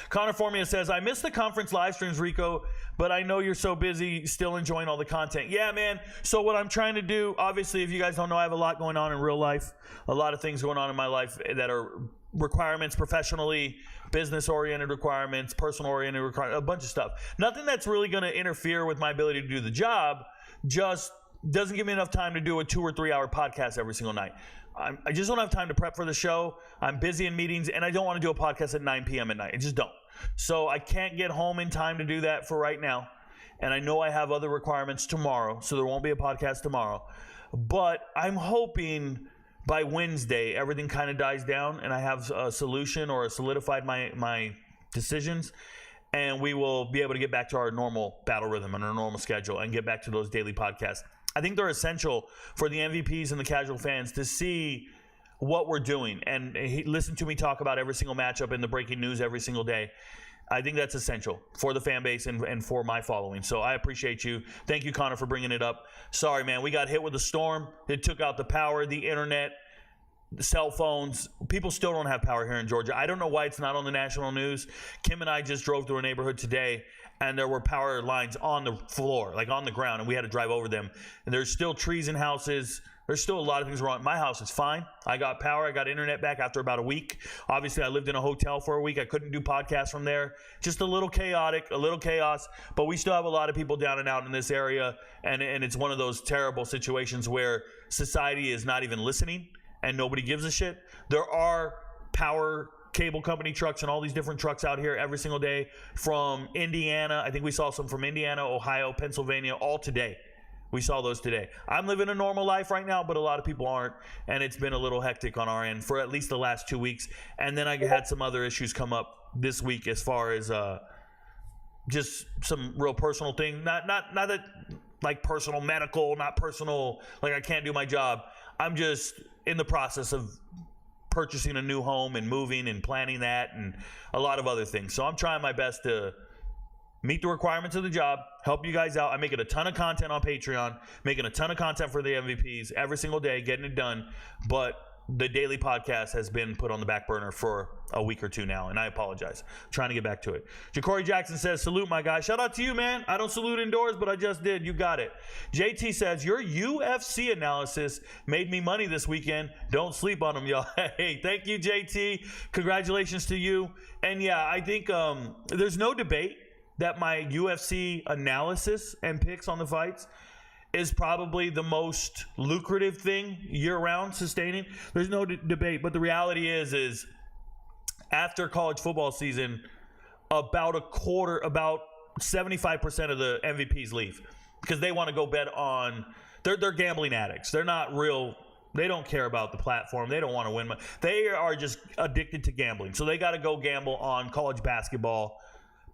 Connor Formia says, I missed the conference live streams, Rico, but I know you're so busy still enjoying all the content. Yeah, man. So what I'm trying to do, obviously, if you guys don't know, I have a lot going on in real life, a lot of things going on in my life that are requirements professionally, business-oriented requirements, personal-oriented requirements, a bunch of stuff. Nothing that's really going to interfere with my ability to do the job, just doesn't give me enough time to do a 2 or 3 hour podcast every single night. I just don't have time to prep for the show. I'm busy in meetings, and I don't want to do a podcast at 9 p.m. at night. I just don't. So I can't get home in time to do that for right now. And I know I have other requirements tomorrow, so there won't be a podcast tomorrow. But I'm hoping by Wednesday everything kind of dies down and I have a solution or solidified my decisions, and we will be able to get back to our normal battle rhythm and our normal schedule and get back to those daily podcasts. I think they're essential for the MVPs and the casual fans to see what we're doing and listen to me talk about every single matchup and the breaking news every single day. I think that's essential for the fan base and for my following. So I appreciate you. Thank you, Connor, for bringing it up. Sorry, man. We got hit with a storm. It took out the power, the internet. cell phones. People still don't have power here in Georgia. I don't know why it's not on the national news. Kim and I just drove through a neighborhood today, and there were power lines on the floor, like on the ground, and we had to drive over them. And there's still trees in houses. There's still a lot of things wrong. My house is fine. I got power. I got internet back after about a week. Obviously, I lived in a hotel for a week. I couldn't do podcasts from there. Just a little chaotic, a little chaos. But we still have a lot of people down and out in this area. And it's one of those terrible situations where society is not even listening and nobody gives a shit. There are power cable company trucks and all these different trucks out here every single day from Indiana. I think we saw some from Indiana, Ohio, Pennsylvania, all today. We saw those today. I'm living a normal life right now, but a lot of people aren't, and it's been a little hectic on our end for at least the last 2 weeks. And then I had some other issues come up this week as far as just some real personal thing. Not that like personal medical, not personal like I can't do my job. I'm just in the process of purchasing a new home and moving and planning that and a lot of other things. So I'm trying my best to meet the requirements of the job, help you guys out. I'm making a ton of content on Patreon, making a ton of content for the MVPs every single day, getting it done. But the daily podcast has been put on the back burner for a week or two now, and I apologize. I'm trying to get back to it. Ja'Cory Jackson says, salute, my guy. Shout out to you, man. I don't salute indoors, but I just did. You got it. JT says, your UFC analysis made me money this weekend. Don't sleep on them, y'all. Hey, thank you, JT. Congratulations to you. And, yeah, I think there's no debate that my UFC analysis and picks on the fights is probably the most lucrative thing year-round sustaining. There's no debate, but the reality is after college football season, about 75% of the MVPs leave because they want to go bet on. They're gambling addicts. They're not real. They don't care about the platform. They don't want to win money. They are just addicted to gambling. So they got to go gamble on college basketball,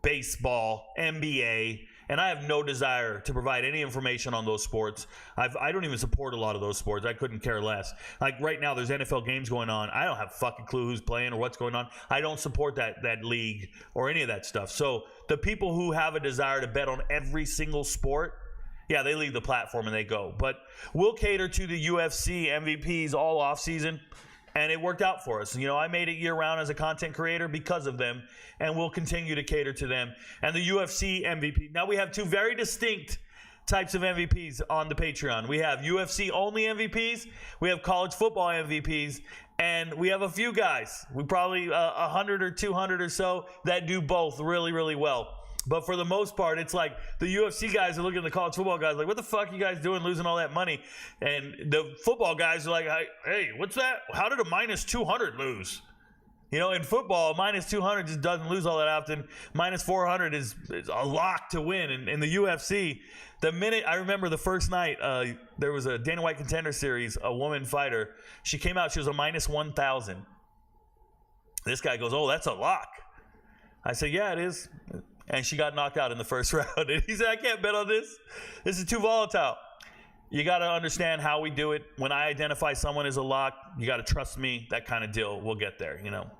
baseball, NBA, and I have no desire to provide any information on those sports. I don't even support a lot of those sports. I couldn't care less. Like right now, there's NFL games going on. I don't have a fucking clue who's playing or what's going on. I don't support that league or any of that stuff. So the people who have a desire to bet on every single sport, yeah, they leave the platform and they go. But we'll cater to the UFC MVPs all off season. And it worked out for us. You know, I made it year-round as a content creator because of them, and we'll continue to cater to them. And the UFC MVP. Now, we have two very distinct types of MVPs on the Patreon. We have UFC-only MVPs. We have college football MVPs. And we have a few guys. We probably 100 or 200 or so that do both really, really well. But for the most part, it's like the UFC guys are looking at the college football guys like, what the fuck are you guys doing losing all that money? And the football guys are like, hey, what's that? How did a minus 200 lose? You know, in football, minus 200 just doesn't lose all that often. Minus 400 is a lock to win. And in the UFC, the minute I remember the first night, there was a Dana White Contender Series, a woman fighter. She came out, she was a minus 1,000. This guy goes, oh, that's a lock. I said, yeah, it is. And she got knocked out in the first round. And he said, I can't bet on this. This is too volatile. You got to understand how we do it. When I identify someone as a lock, you got to trust me, that kind of deal. We'll get there, you know.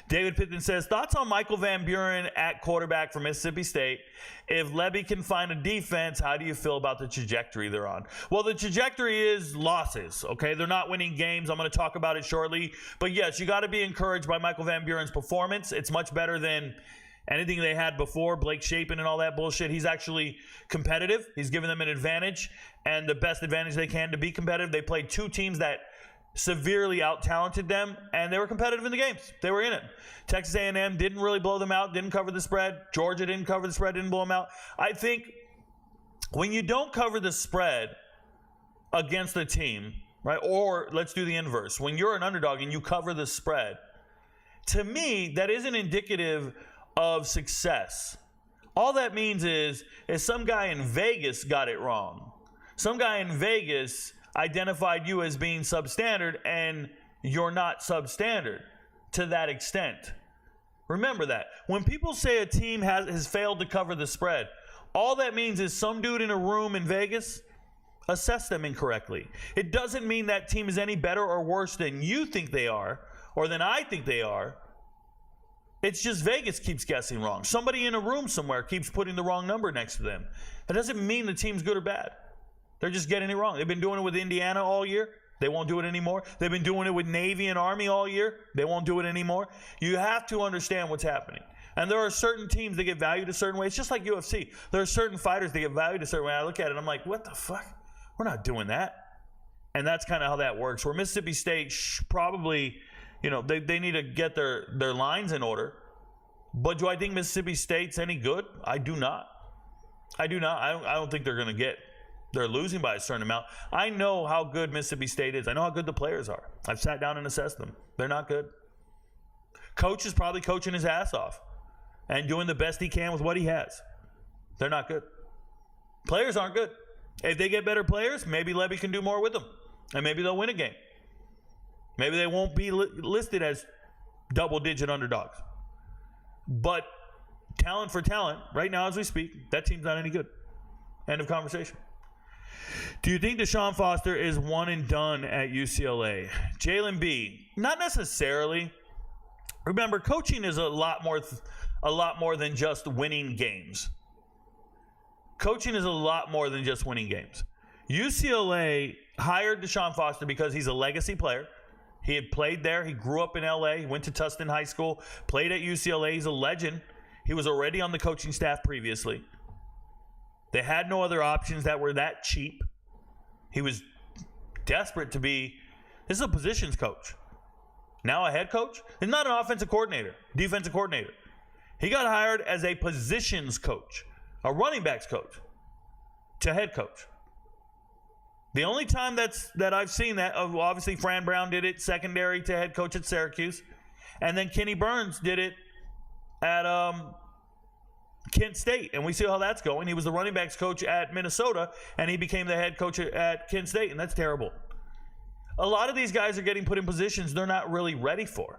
David Pittman says, thoughts on Michael Van Buren at quarterback for Mississippi State? If Levy can find a defense, how do you feel about the trajectory they're on? Well, the trajectory is losses, okay? They're not winning games. I'm going to talk about it shortly. But, yes, you got to be encouraged by Michael Van Buren's performance. It's much better than anything they had before, Blake Shapen and all that bullshit. He's actually competitive. He's giving them an advantage, and the best advantage they can to be competitive. They played two teams that severely out-talented them, and they were competitive in the games. They were in it. Texas A&M didn't really blow them out, didn't cover the spread. Georgia didn't cover the spread, didn't blow them out. I think when you don't cover the spread against a team, right, or let's do the inverse. When you're an underdog and you cover the spread, to me, that isn't indicative of success. All that means is some guy in Vegas got it wrong. Some guy in Vegas identified you as being substandard, and you're not substandard to that extent. Remember that. When people say a team has failed to cover the spread, all that means is some dude in a room in Vegas assessed them incorrectly. It doesn't mean that team is any better or worse than you think they are or than I think they are. It's just Vegas keeps guessing wrong. Somebody in a room somewhere keeps putting the wrong number next to them. That doesn't mean the team's good or bad. They're just getting it wrong. They've been doing it with Indiana all year. They won't do it anymore. They've been doing it with Navy and Army all year. They won't do it anymore. You have to understand what's happening. And there are certain teams that get valued a certain way. It's just like UFC. There are certain fighters that get valued a certain way. I look at it and I'm like, what the fuck? We're not doing that. And that's kind of how that works. Where Mississippi State probably, they need to get their lines in order. But do I think Mississippi State's any good? I do not. I don't think they're going to get. They're losing by a certain amount. I know how good Mississippi State is. I know how good the players are. I've sat down and assessed them. They're not good. Coach is probably coaching his ass off and doing the best he can with what he has. They're not good. Players aren't good. If they get better players, maybe Levy can do more with them. And maybe they'll win a game. Maybe they won't be listed as double-digit underdogs. But talent for talent, right now as we speak, that team's not any good. End of conversation. Do you think Deshaun Foster is one and done at UCLA? Jalen B, not necessarily. Remember, coaching is a lot more than just winning games. Coaching is a lot more than just winning games. UCLA hired Deshaun Foster because he's a legacy player. He had played there. He grew up in LA. He went to Tustin High School, played at UCLA. He's a legend. He was already on the coaching staff previously. They had no other options that were that cheap. He was desperate to be, this is a positions coach. Now a head coach? He's not an offensive coordinator, defensive coordinator. He got hired as a positions coach, a running backs coach, to head coach. The only time that I've seen that, obviously Fran Brown did it, secondary to head coach at Syracuse. And then Kenny Burns did it at Kent State, and we see how that's going. He was the running backs coach at Minnesota, and he became the head coach at Kent State, and that's terrible. A lot of these guys are getting put in positions they're not really ready for.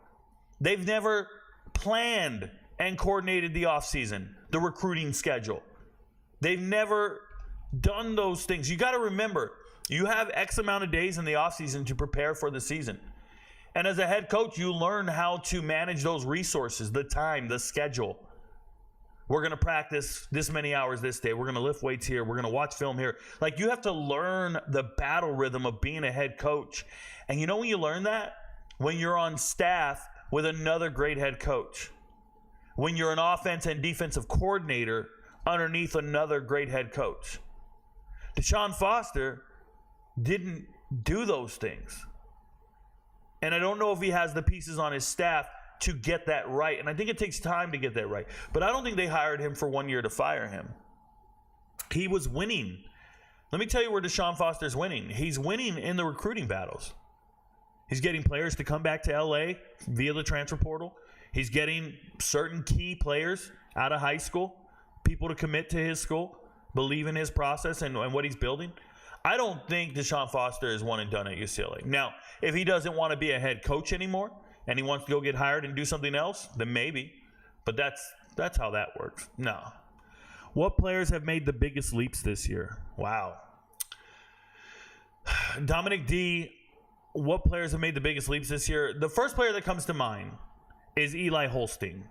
They've never planned and coordinated the offseason, the recruiting schedule. They've never done those things. You got to remember, you have X amount of days in the offseason to prepare for the season. And as a head coach, you learn how to manage those resources, the time, the schedule. We're going to practice this many hours this day. We're going to lift weights here. We're going to watch film here. Like, you have to learn the battle rhythm of being a head coach. And you know when you learn that? When you're on staff with another great head coach. When you're an offense and defensive coordinator underneath another great head coach. Deshaun Foster didn't do those things. And I don't know if he has the pieces on his staff to get that right. And I think it takes time to get that right. But I don't think they hired him for 1 year to fire him. He was winning. Let me tell you where Deshaun Foster's winning. He's winning in the recruiting battles. He's getting players to come back to LA via the transfer portal. He's getting certain key players out of high school, people to commit to his school, believe in his process and what he's building. I don't think Deshaun Foster is one and done at UCLA. Now, if he doesn't want to be a head coach anymore and he wants to go get hired and do something else, then maybe. But that's how that works. No. What players have made the biggest leaps this year? Wow. Dominic D, what players have made the biggest leaps this year? The first player that comes to mind is Eli Holstein.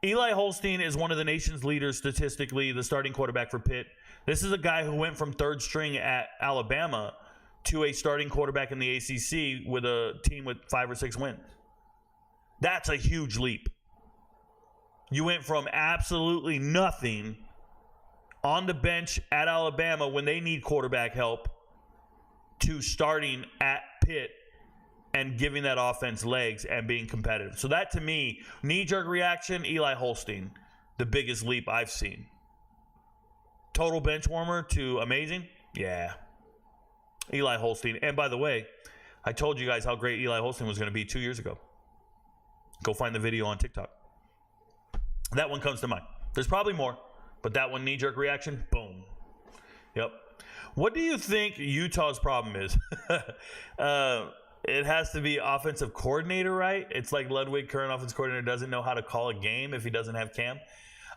Eli Holstein is one of the nation's leaders statistically, the starting quarterback for Pitt. This is a guy who went from third string at Alabama to a starting quarterback in the ACC with a team with 5 or 6 wins. That's a huge leap. You went from absolutely nothing on the bench at Alabama when they need quarterback help to starting at Pitt and giving that offense legs and being competitive. So that, to me, knee-jerk reaction, Eli Holstein, the biggest leap I've seen. Total bench warmer to amazing? Yeah. Eli Holstein. And by the way, I told you guys how great Eli Holstein was going to be 2 years ago. Go find the video on TikTok. That one comes to mind. There's probably more, but that one, knee-jerk reaction, boom. Yep. What do you think Utah's problem is? It has to be offensive coordinator, right? It's like Ludwig, current offensive coordinator, doesn't know how to call a game if he doesn't have Cam.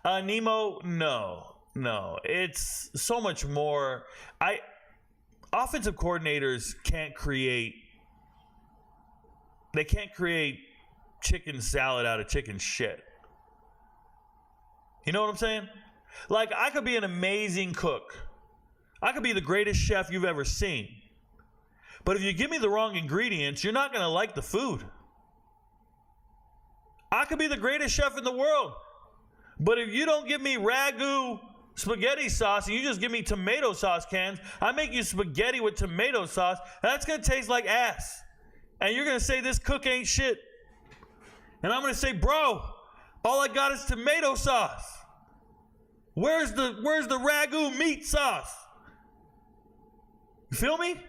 Nemo, no. It's so much more. Offensive coordinators can't create chicken salad out of chicken shit. You know what I'm saying? Like, I could be an amazing cook. I could be the greatest chef you've ever seen. But if you give me the wrong ingredients, you're not going to like the food. I could be the greatest chef in the world, but if you don't give me ragu spaghetti sauce and you just give me tomato sauce cans, I make you spaghetti with tomato sauce, that's going to taste like ass. And you're going to say this cook ain't shit. And I'm going to say, bro, all I got is tomato sauce. Where's the ragu meat sauce? You feel me?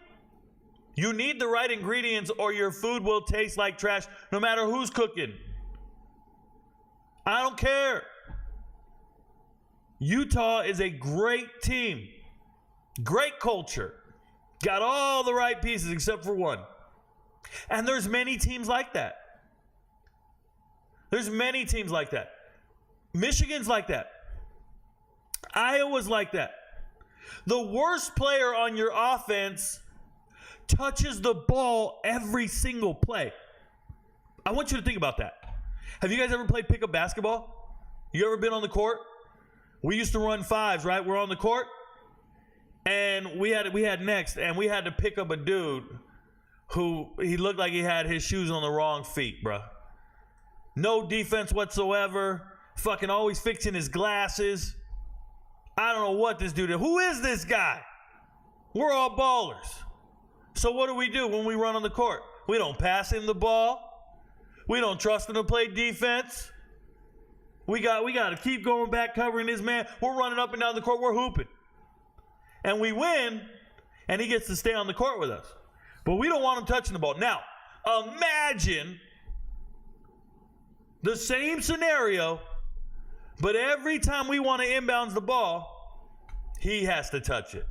You need the right ingredients or your food will taste like trash no matter who's cooking. I don't care. Utah is a great team. Great culture. Got all the right pieces except for one. And there's many teams like that. There's many teams like that. Michigan's like that. Iowa's like that. The worst player on your offense touches the ball every single play. I want you to think about that. Have you guys ever played pickup basketball? You ever been on the court? We used to run fives, right? We're on the court, and we had next, and we had to pick up a dude who he looked like he had his shoes on the wrong feet, bro. No defense whatsoever. Fucking always fixing his glasses. I don't know what this dude is. Who is this guy? We're all ballers. So what do we do when we run on the court? We don't pass him the ball. We don't trust him to play defense. We got to keep going back covering his man. We're running up and down the court. We're hooping. And we win, and he gets to stay on the court with us. But we don't want him touching the ball. Now, imagine the same scenario, but every time we want to inbounds the ball, he has to touch it.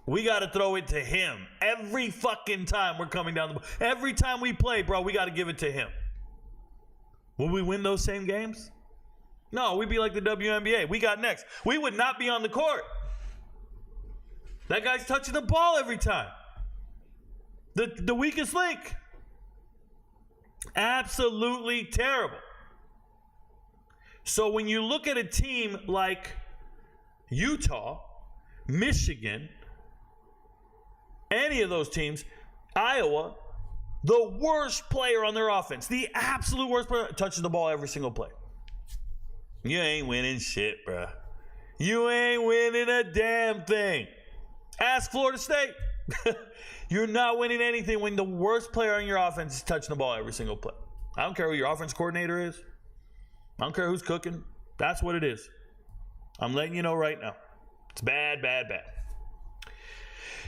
We got to throw it to him. Every fucking time we're coming down the ball. Every time we play, bro, we got to give it to him. Will we win those same games? No, we'd be like the WNBA. We got next. We would not be on the court. That guy's touching the ball every time. The weakest link. Absolutely terrible. So when you look at a team like Utah, Michigan, any of those teams, Iowa, the worst player on their offense, the absolute worst player, touches the ball every single play. You ain't winning shit, bro. You ain't winning a damn thing. Ask Florida State. You're not winning anything when the worst player on your offense is touching the ball every single play. I don't care who your offense coordinator is. I don't care who's cooking. That's what it is. I'm letting you know right now. It's bad, bad, bad.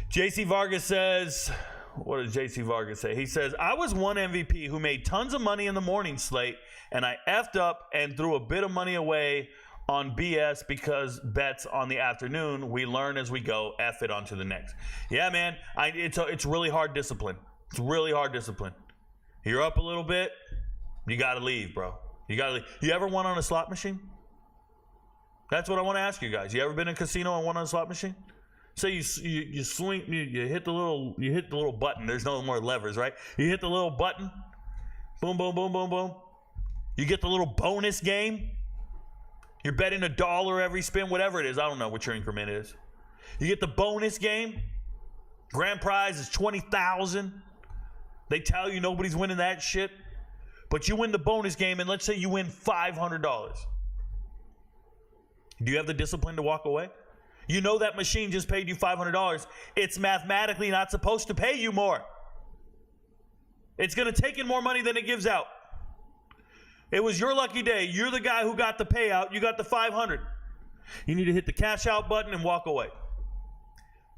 JC Vargas says, what does JC Vargas say? He says, I was one MVP who made tons of money in the morning slate, and I effed up and threw a bit of money away on BS because bets on the afternoon. We learn as we go. F it on to the next. Yeah, man. It's really hard discipline. It's really hard discipline. You're up a little bit. You got to leave, bro. You got to leave. You ever won on a slot machine? That's what I want to ask you guys. You ever been in a casino and won on a slot machine? Say you swing, you hit the little button. There's no more levers, right? You hit the little button. Boom, boom, boom, boom, boom. You get the little bonus game. You're betting $1 every spin, whatever it is. I don't know what your increment is. You get the bonus game. Grand prize is $20,000. They tell you nobody's winning that shit. But you win the bonus game, and let's say you win $500. Do you have the discipline to walk away? You know that machine just paid you $500. It's mathematically not supposed to pay you more. It's going to take in more money than it gives out. It was your lucky day. You're the guy who got the payout. You got the $500. You need to hit the cash out button and walk away.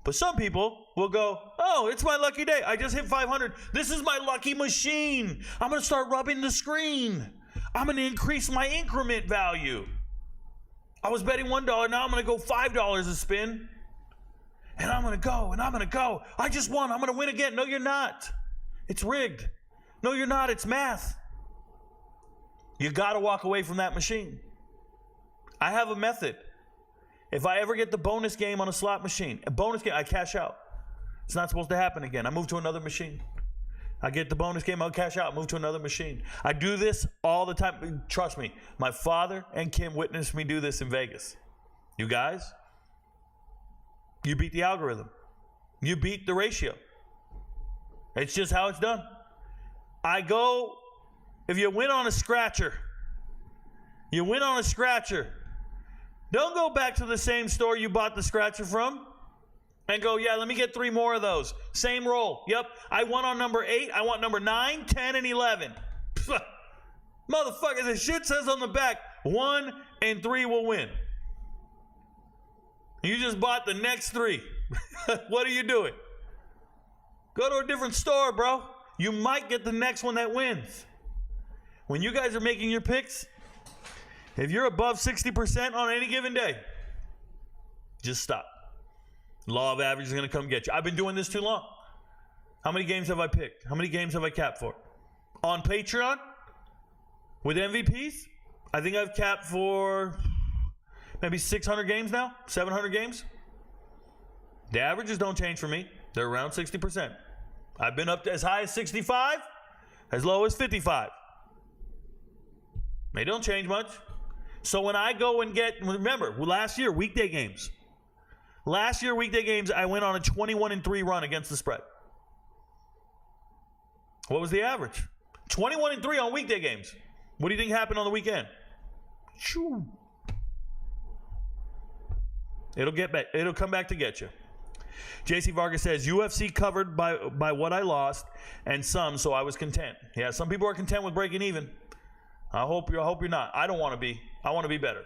But some people will go, oh, it's my lucky day. I just hit $500. This is my lucky machine. I'm going to start rubbing the screen. I'm going to increase my increment value. I was betting $1. Now I'm going to go $5 a spin. And I'm going to go, and I'm going to go. I just won. I'm going to win again. No, you're not. It's rigged. No, you're not. It's math. You got to walk away from that machine. I have a method. If I ever get the bonus game on a slot machine, a bonus game, I cash out. It's not supposed to happen again. I move to another machine. I get the bonus game, I'll cash out, move to another machine. I do this all the time. Trust me, my father and Kim witnessed me do this in Vegas. You guys, you beat the algorithm. You beat the ratio. It's just how it's done. If you win on a scratcher, don't go back to the same store you bought the scratcher from and go, yeah, let me get 3 more of those. Same roll. Yep, I won on number 8. I want number 9, 10, and 11. Motherfucker, the shit says on the back, 1 and 3 will win. You just bought the next 3. What are you doing? Go to a different store, bro. You might get the next one that wins. When you guys are making your picks, if you're above 60% on any given day, just stop. Law of average is going to come get you. I've been doing this too long. How many games have I picked? How many games have I capped for? On Patreon, with MVPs, I think I've capped for maybe 600 games now, 700 games. The averages don't change for me. They're around 60%. I've been up to as high as 65, as low as 55. They don't change much. So when I go and remember, last year, weekday games. I went on a 21-3 run against the spread. What was the average? 21-3 on weekday games. What do you think happened on the weekend? Shoo. It'll come back to get you. JC Vargas says, UFC covered by what I lost and some, so I was content. Yeah, some people are content with breaking even. I hope you're not. I don't want to be. I want to be better.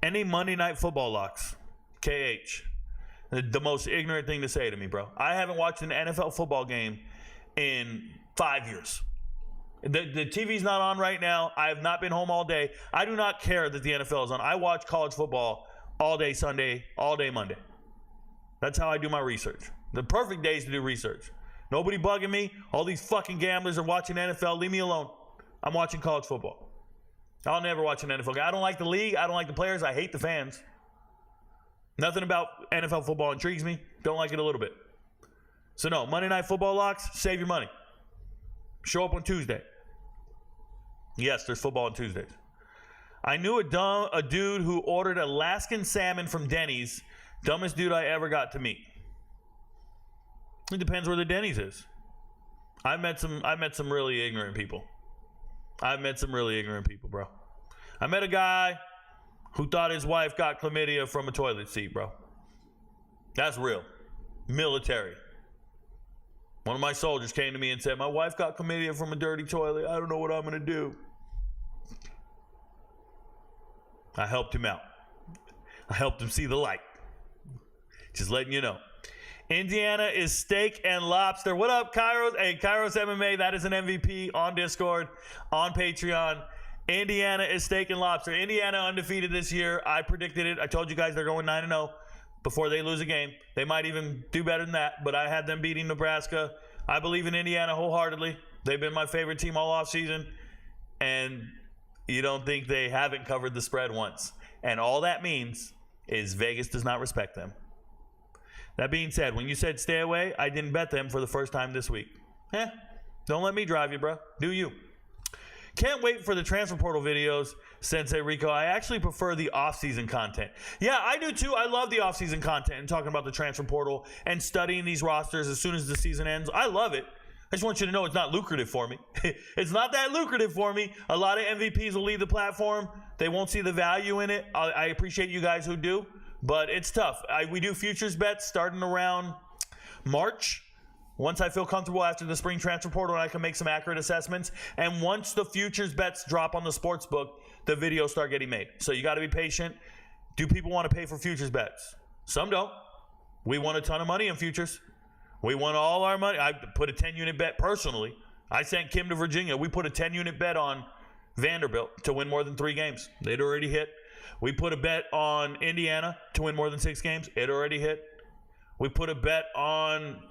Any Monday Night Football locks? KH. The most ignorant thing to say to me, bro. I haven't watched an NFL football game in 5 years. The TV's not on right now. I have not been home all day. I do not care that the NFL is on. I watch college football all day Sunday, all day Monday. That's how I do my research. The perfect days to do research. Nobody bugging me. All these fucking gamblers are watching NFL. Leave me alone. I'm watching college football. I'll never watch an NFL game. I don't like the league. I don't like the players. I hate the fans. Nothing about NFL football intrigues me. Don't like it a little bit. So no, Monday Night Football locks, save your money. Show up on Tuesday. Yes, there's football on Tuesdays. I knew a dude who ordered Alaskan salmon from Denny's. Dumbest dude I ever got to meet. It depends where the Denny's is. I've met some really ignorant people. Bro. I met a guy who thought his wife got chlamydia from a toilet seat, bro. That's real. Military. One of my soldiers came to me and said, my wife got chlamydia from a dirty toilet. I don't know what I'm going to do. I helped him out. I helped him see the light. Just letting you know. Indiana is steak and lobster. What up, Kairos? Hey, Kairos MMA, that is an MVP on Discord, on Patreon. Indiana is steak and lobster. Indiana undefeated this year. I predicted it. I told you guys they're going 9-0 before they lose a game. They might even do better than that, but I had them beating Nebraska. I believe in Indiana wholeheartedly. They've been my favorite team all offseason, and you don't think they haven't covered the spread once. And all that means is Vegas does not respect them. That being said, when you said stay away, I didn't bet them for the first time this week. Don't let me drive you, bro. Do you? Can't wait for the transfer portal videos, Sensei Rico. I actually prefer the off-season content. Yeah, I do too. I love the off-season content and talking about the transfer portal and studying these rosters as soon as the season ends. I love it. I just want you to know it's not lucrative for me. It's not that lucrative for me. A lot of MVPs will leave the platform. They won't see the value in it. I appreciate you guys who do, but it's tough. We do futures bets starting around March. Once I feel comfortable after the spring transfer portal and I can make some accurate assessments. And once the futures bets drop on the sports book, the videos start getting made. So you got to be patient. Do people want to pay for futures bets? Some don't. We won a ton of money in futures. We won all our money. I put a 10-unit bet personally. I sent Kim to Virginia. We put a 10-unit bet on Vanderbilt to win more than 3 games. They'd already hit. We put a bet on Indiana to win more than 6 games. It already hit. We put a bet on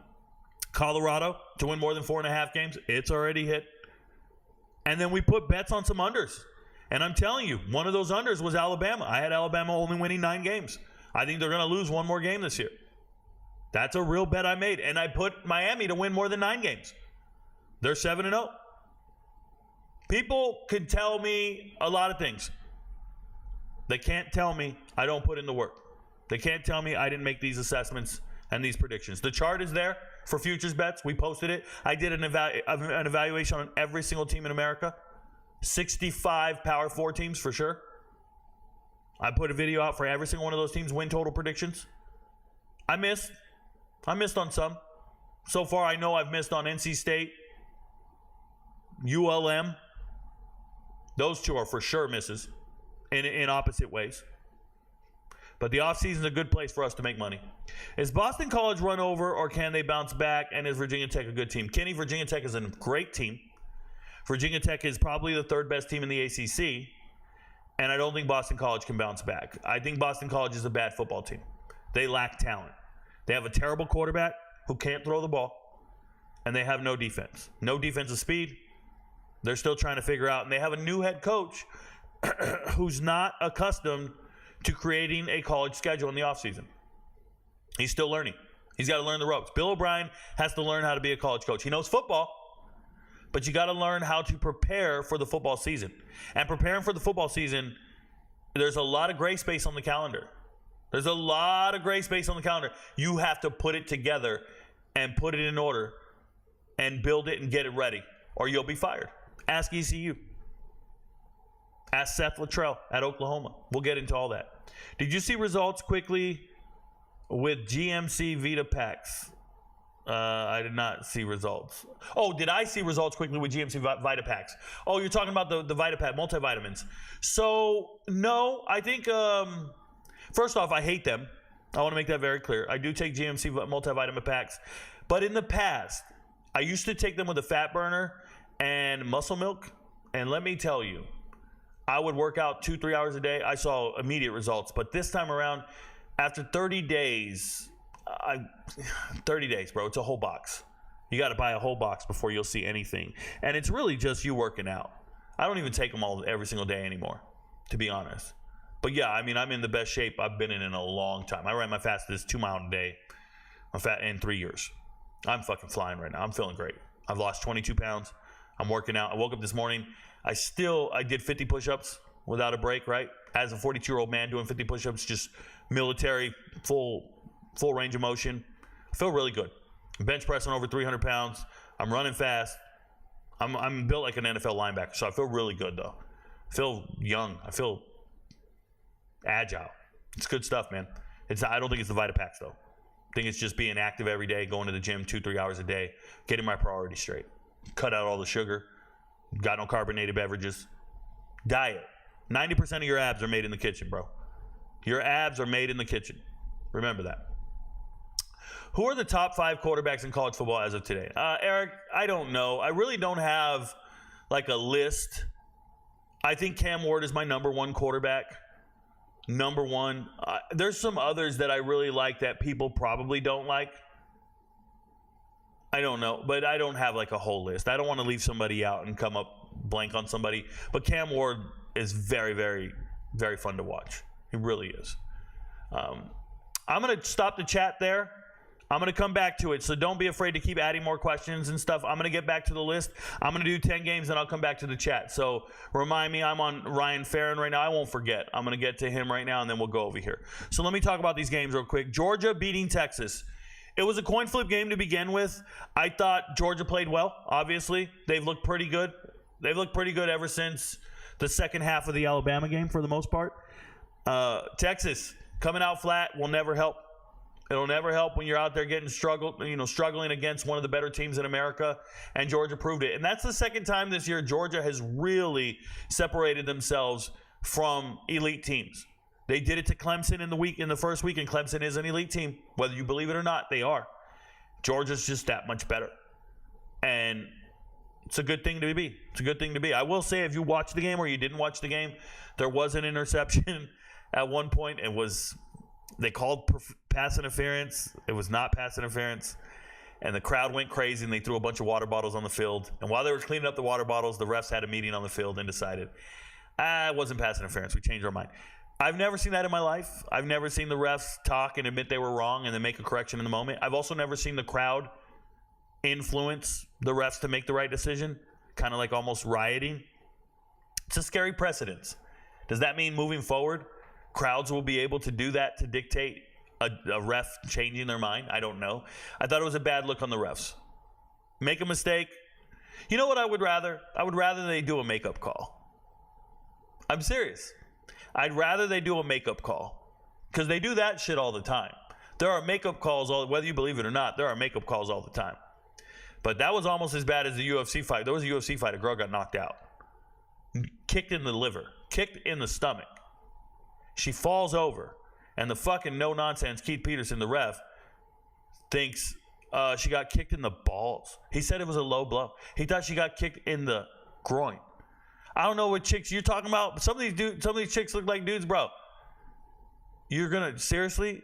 Colorado to win more than 4.5 games. It's already hit. And then we put bets on some unders. And I'm telling you, one of those unders was Alabama. I had Alabama only winning 9 games. I think they're going to lose 1 more game this year. That's a real bet I made. And I put Miami to win more than 9 games. They're 7-0. People can tell me a lot of things. They can't tell me I don't put in the work. They can't tell me I didn't make these assessments and these predictions. The chart is there. for futures bets. We posted it. I did an evaluation on every single team in America. 65 Power 4 teams for sure. I put a video out for every single one of those teams' win total predictions. I missed on some. So far, I know I've missed on NC State, ULM. Those two are for sure misses in opposite ways. But the offseason is a good place for us to make money. Is Boston College run over, or can they bounce back? And is Virginia Tech a good team? Kenny, Virginia Tech is a great team. Virginia Tech is probably the third best team in the ACC. And I don't think Boston College can bounce back. I think Boston College is a bad football team. They lack talent. They have a terrible quarterback who can't throw the ball. And they have no defense. No defensive speed. They're still trying to figure out. And they have a new head coach who's not accustomed to creating a college schedule in the offseason. He's still learning. He's got to learn the ropes. Bill O'Brien has to learn how to be a college coach. He knows football, but you got to learn how to prepare for the football season. And preparing for the football season, there's a lot of gray space on the calendar. There's a lot of gray space on the calendar. You have to put it together and put it in order and build it and get it ready, or you'll be fired. Ask ECU. Ask Seth Luttrell at Oklahoma. We'll get into all that. Did you see results quickly with GMC Vita Packs? I did not see results. Oh, did I see results quickly with GMC Vita Packs? Oh, you're talking about the Vita Pack, multivitamins. So, no, I think, first off, I hate them. I want to make that very clear. I do take GMC multivitamin packs. But in the past, I used to take them with a fat burner and muscle milk. And let me tell you, I would work out 2-3 hours a day. I saw immediate results. But this time around, after 30 days, 30 days, bro, it's a whole box. You got to buy a whole box before you'll see anything. And it's really just you working out. I don't even take them every single day anymore, to be honest. But yeah, I mean, I'm in the best shape I've been in a long time. I ran my fastest 2 mile a day in 3 years. I'm fucking flying right now. I'm feeling great. I've lost 22 pounds. I'm working out. I woke up this morning. I did 50 push-ups without a break, right? As a 42-year-old man doing 50 push-ups, just military, full range of motion. I feel really good. I'm bench pressing over 300 pounds. I'm running fast. I'm built like an NFL linebacker, so I feel really good, though. I feel young. I feel agile. It's good stuff, man. I don't think it's the Vita Packs, though. I think it's just being active every day, going to the gym 2-3 hours a day, getting my priorities straight. Cut out all the sugar. Got no carbonated beverages. Diet. 90% of your abs are made in the kitchen, bro. Your abs are made in the kitchen. Remember that. Who are the top 5 quarterbacks in college football as of today? Eric, I don't know. I really don't have like a list. I think Cam Ward is my number 1 quarterback. Number 1. There's some others that I really like that people probably don't like. I don't know, but I don't have like a whole list. I don't want to leave somebody out and come up blank on somebody. But Cam Ward is very, very, very fun to watch. He really is. I'm going to stop the chat there. I'm going to come back to it, so don't be afraid to keep adding more questions and stuff. I'm going to get back to the list. I'm going to do 10 games, and I'll come back to the chat. So remind me, I'm on Ryan Farron right now. I won't forget. I'm going to get to him right now, and then we'll go over here. So let me talk about these games real quick. Georgia beating Texas. It was a coin flip game to begin with. I thought Georgia played well, obviously. They've looked pretty good. They've looked pretty good ever since the second half of the Alabama game for the most part. Texas coming out flat will never help. It'll never help when you're out there struggling against one of the better teams in America, and Georgia proved it. And that's the second time this year Georgia has really separated themselves from elite teams. They did it to Clemson in the first week, and Clemson is an elite team. Whether you believe it or not, they are. Georgia's just that much better. And it's a good thing to be. It's a good thing to be. I will say, if you watched the game or you didn't watch the game, there was an interception at one point. They called pass interference. It was not pass interference. And the crowd went crazy, and they threw a bunch of water bottles on the field. And while they were cleaning up the water bottles, the refs had a meeting on the field and decided, it wasn't pass interference. We changed our mind. I've never seen that in my life. I've never seen the refs talk and admit they were wrong and then make a correction in the moment. I've also never seen the crowd influence the refs to make the right decision, kind of like almost rioting. It's a scary precedent. Does that mean moving forward, crowds will be able to do that to dictate a ref changing their mind. I don't know. I thought it was a bad look on the refs. Make a mistake. You know what I would rather? I would rather they do a makeup call. I'm serious. I'd rather they do a makeup call because they do that shit all the time. There are makeup calls, whether you believe it or not, there are makeup calls all the time. But that was almost as bad as the UFC fight. There was a UFC fight. A girl got knocked out. Kicked in the liver. Kicked in the stomach. She falls over. And the fucking no-nonsense Keith Peterson, the ref, thinks she got kicked in the balls. He said it was a low blow. He thought she got kicked in the groin. I don't know what chicks you're talking about. Some of these chicks look like dudes, bro. You're going to seriously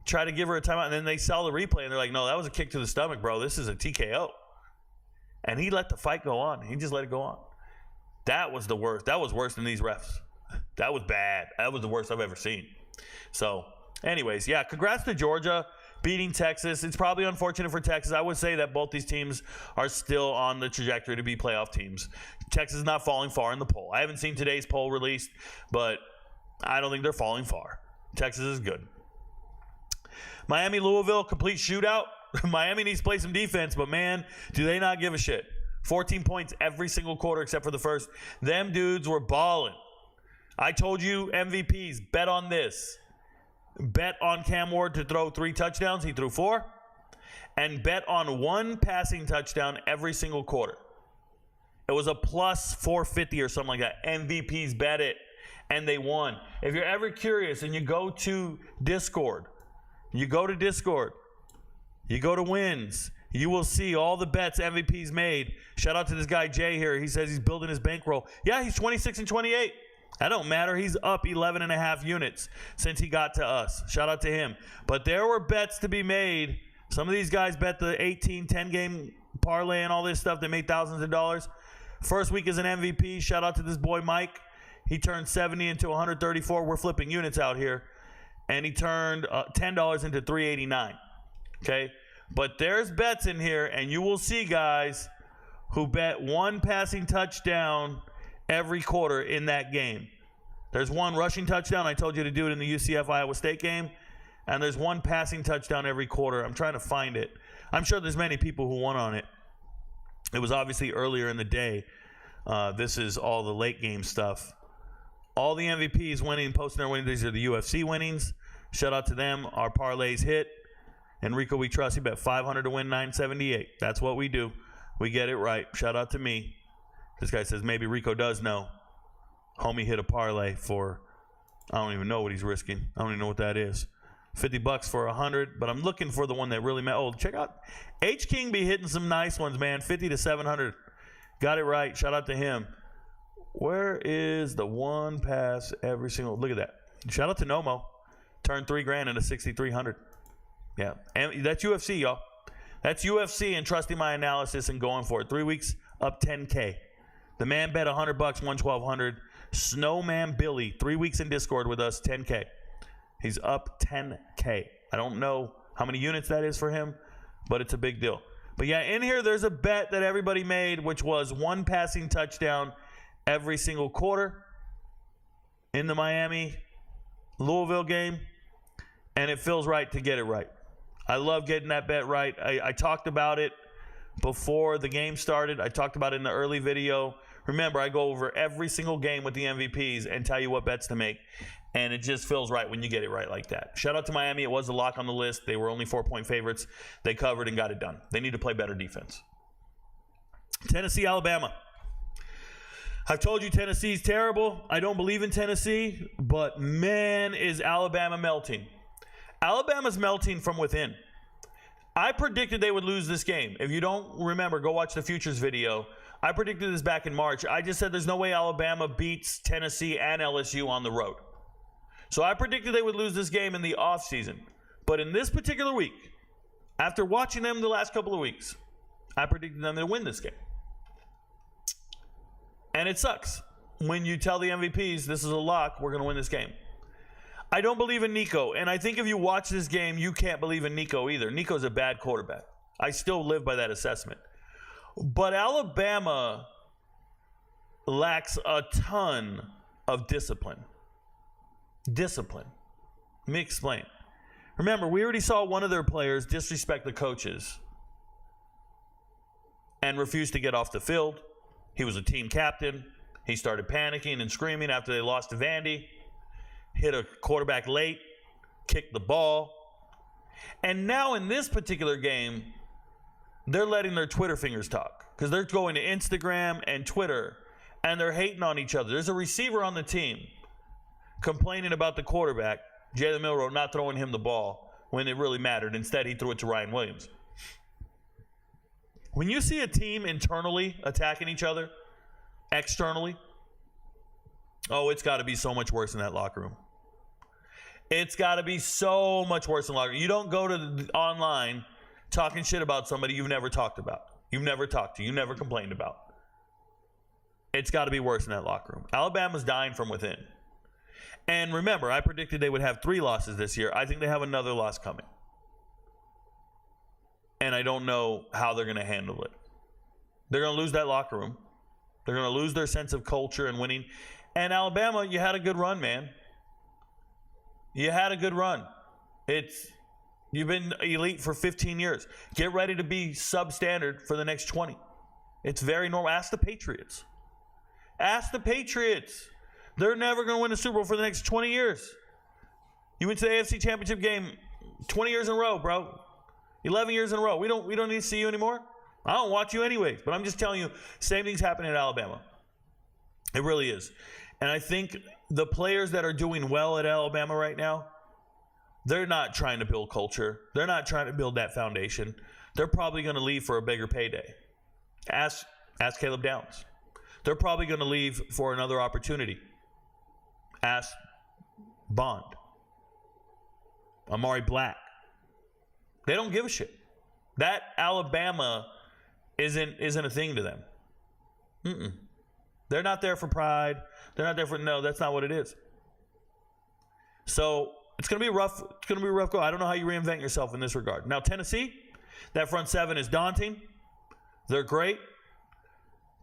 try to give her a timeout, and then they saw the replay, and they're like, no, that was a kick to the stomach, bro. This is a TKO. And he let the fight go on. He just let it go on. That was the worst. That was worse than these refs. That was bad. That was the worst I've ever seen. So, anyways, yeah, congrats to Georgia beating Texas. It's probably unfortunate for Texas. I would say that both these teams are still on the trajectory to be playoff teams. Texas is not falling far in the poll. I haven't seen today's poll released, but I don't think they're falling far. Texas is good. Miami, Louisville, complete shootout. Miami needs to play some defense, but man, do they not give a shit. 14 points every single quarter except for the first. Them dudes were balling. I told you MVPs, bet on this. Bet on Cam Ward to throw 3 touchdowns. He threw 4. And bet on 1 passing touchdown every single quarter. It was a plus 450 or something like that. MVPs bet it. And they won. If you're ever curious and you go to Discord, you go to wins, you will see all the bets MVPs made. Shout out to this guy Jay here. He says he's building his bankroll. Yeah, he's 26 and 28. That don't matter. He's up 11 and a half units since he got to us. Shout out to him. But there were bets to be made. Some of these guys bet the 18, 10-game parlay and all this stuff. They made thousands of dollars. First week as an MVP. Shout out to this boy Mike. He turned 70 into 134. We're flipping units out here. And he turned $10 into $389. Okay? But there's bets in here, and you will see guys who bet 1 passing touchdown every quarter in that game. There's 1 rushing touchdown. I told you to do it in the UCF Iowa State game. And there's 1 passing touchdown every quarter. I'm trying to find it. I'm sure there's many people who won on it. It was obviously earlier in the day. This is all the late game stuff. All the MVPs winning, posting their winnings. These are the UFC winnings. Shout out to them. Our parlays hit. And Rico, we trust. He bet 500 to win 978. That's what we do. We get it right. Shout out to me. This guy says maybe Rico does know. Homie hit a parlay for, I don't even know what he's risking. I don't even know what that is. $50 for 100, but I'm looking for the one that really matters. Oh, check out H King be hitting some nice ones, man. 50 to 700. Got it right. Shout out to him. Where is the 1 pass every single? Look at that. Shout out to Nomo. Turned $3,000 into 6,300. Yeah, and that's UFC, y'all. That's UFC and trusting my analysis and going for it. 3 weeks up 10K. The man bet $100, won 1,200. Snowman Billy, 3 weeks in Discord with us, 10K. He's up 10K. I don't know how many units that is for him, but it's a big deal. But yeah, in here there's a bet that everybody made, which was 1 passing touchdown every single quarter in the Miami-Louisville game, and it feels right to get it right. I love getting that bet right. I talked about it before the game started. I talked about it in the early video. Remember, I go over every single game with the MVPs and tell you what bets to make, and it just feels right when you get it right like that. Shout out to Miami. It was a lock on the list. They were only 4-point favorites. They covered and got it done. They need to play better defense. Tennessee, Alabama. I've told you Tennessee's terrible. I don't believe in Tennessee, but man, is Alabama melting. Alabama's melting from within. I predicted they would lose this game. If you don't remember, go watch the Futures video. I predicted this back in March. I just said there's no way Alabama beats Tennessee and LSU on the road. So I predicted they would lose this game in the offseason. But in this particular week, after watching them the last couple of weeks, I predicted them to win this game. And it sucks when you tell the MVPs, this is a lock, we're going to win this game. I don't believe in Nico, and I think if you watch this game, you can't believe in Nico either. Nico's a bad quarterback. I still live by that assessment. But Alabama lacks a ton of discipline. Discipline. Let me explain. Remember, we already saw one of their players disrespect the coaches and refused to get off the field. He was a team captain. He started panicking and screaming after they lost to Vandy, hit a quarterback late, kicked the ball. And now in this particular game, they're letting their Twitter fingers talk because they're going to Instagram and Twitter, and they're hating on each other. There's a receiver on the team complaining about the quarterback, Jalen Milroe, not throwing him the ball when it really mattered. Instead, he threw it to Ryan Williams. When you see a team internally attacking each other, externally, oh, it's got to be so much worse in that locker room. It's got to be so much worse in the locker room. You don't go to online talking shit about somebody you've never talked about. You've never talked to. You never complained about. It's got to be worse in that locker room. Alabama's dying from within. And remember, I predicted they would have 3 losses this year. I think they have another loss coming. And I don't know how they're going to handle it. They're going to lose that locker room. They're going to lose their sense of culture and winning. And Alabama, you had a good run, man. You had a good run. You've been elite for 15 years. Get ready to be substandard for the next 20. It's very normal. Ask the Patriots. Ask the Patriots. They're never going to win a Super Bowl for the next 20 years. You went to the AFC Championship game 20 years in a row, bro. 11 years in a row. We don't need to see you anymore. I don't watch you anyways. But I'm just telling you, same thing's happening at Alabama. It really is. And I think the players that are doing well at Alabama right now, they're not trying to build culture. They're not trying to build that foundation. They're probably going to leave for a bigger payday. Ask Caleb Downs. They're probably going to leave for another opportunity. Ask Bond. Amari Black. They don't give a shit. That Alabama isn't a thing to them. They're not there for pride. They're not there for, no, that's not what it is. So it's going to be rough. It's going to be a rough go. I don't know how you reinvent yourself in this regard. Now, Tennessee, that front seven is daunting. They're great.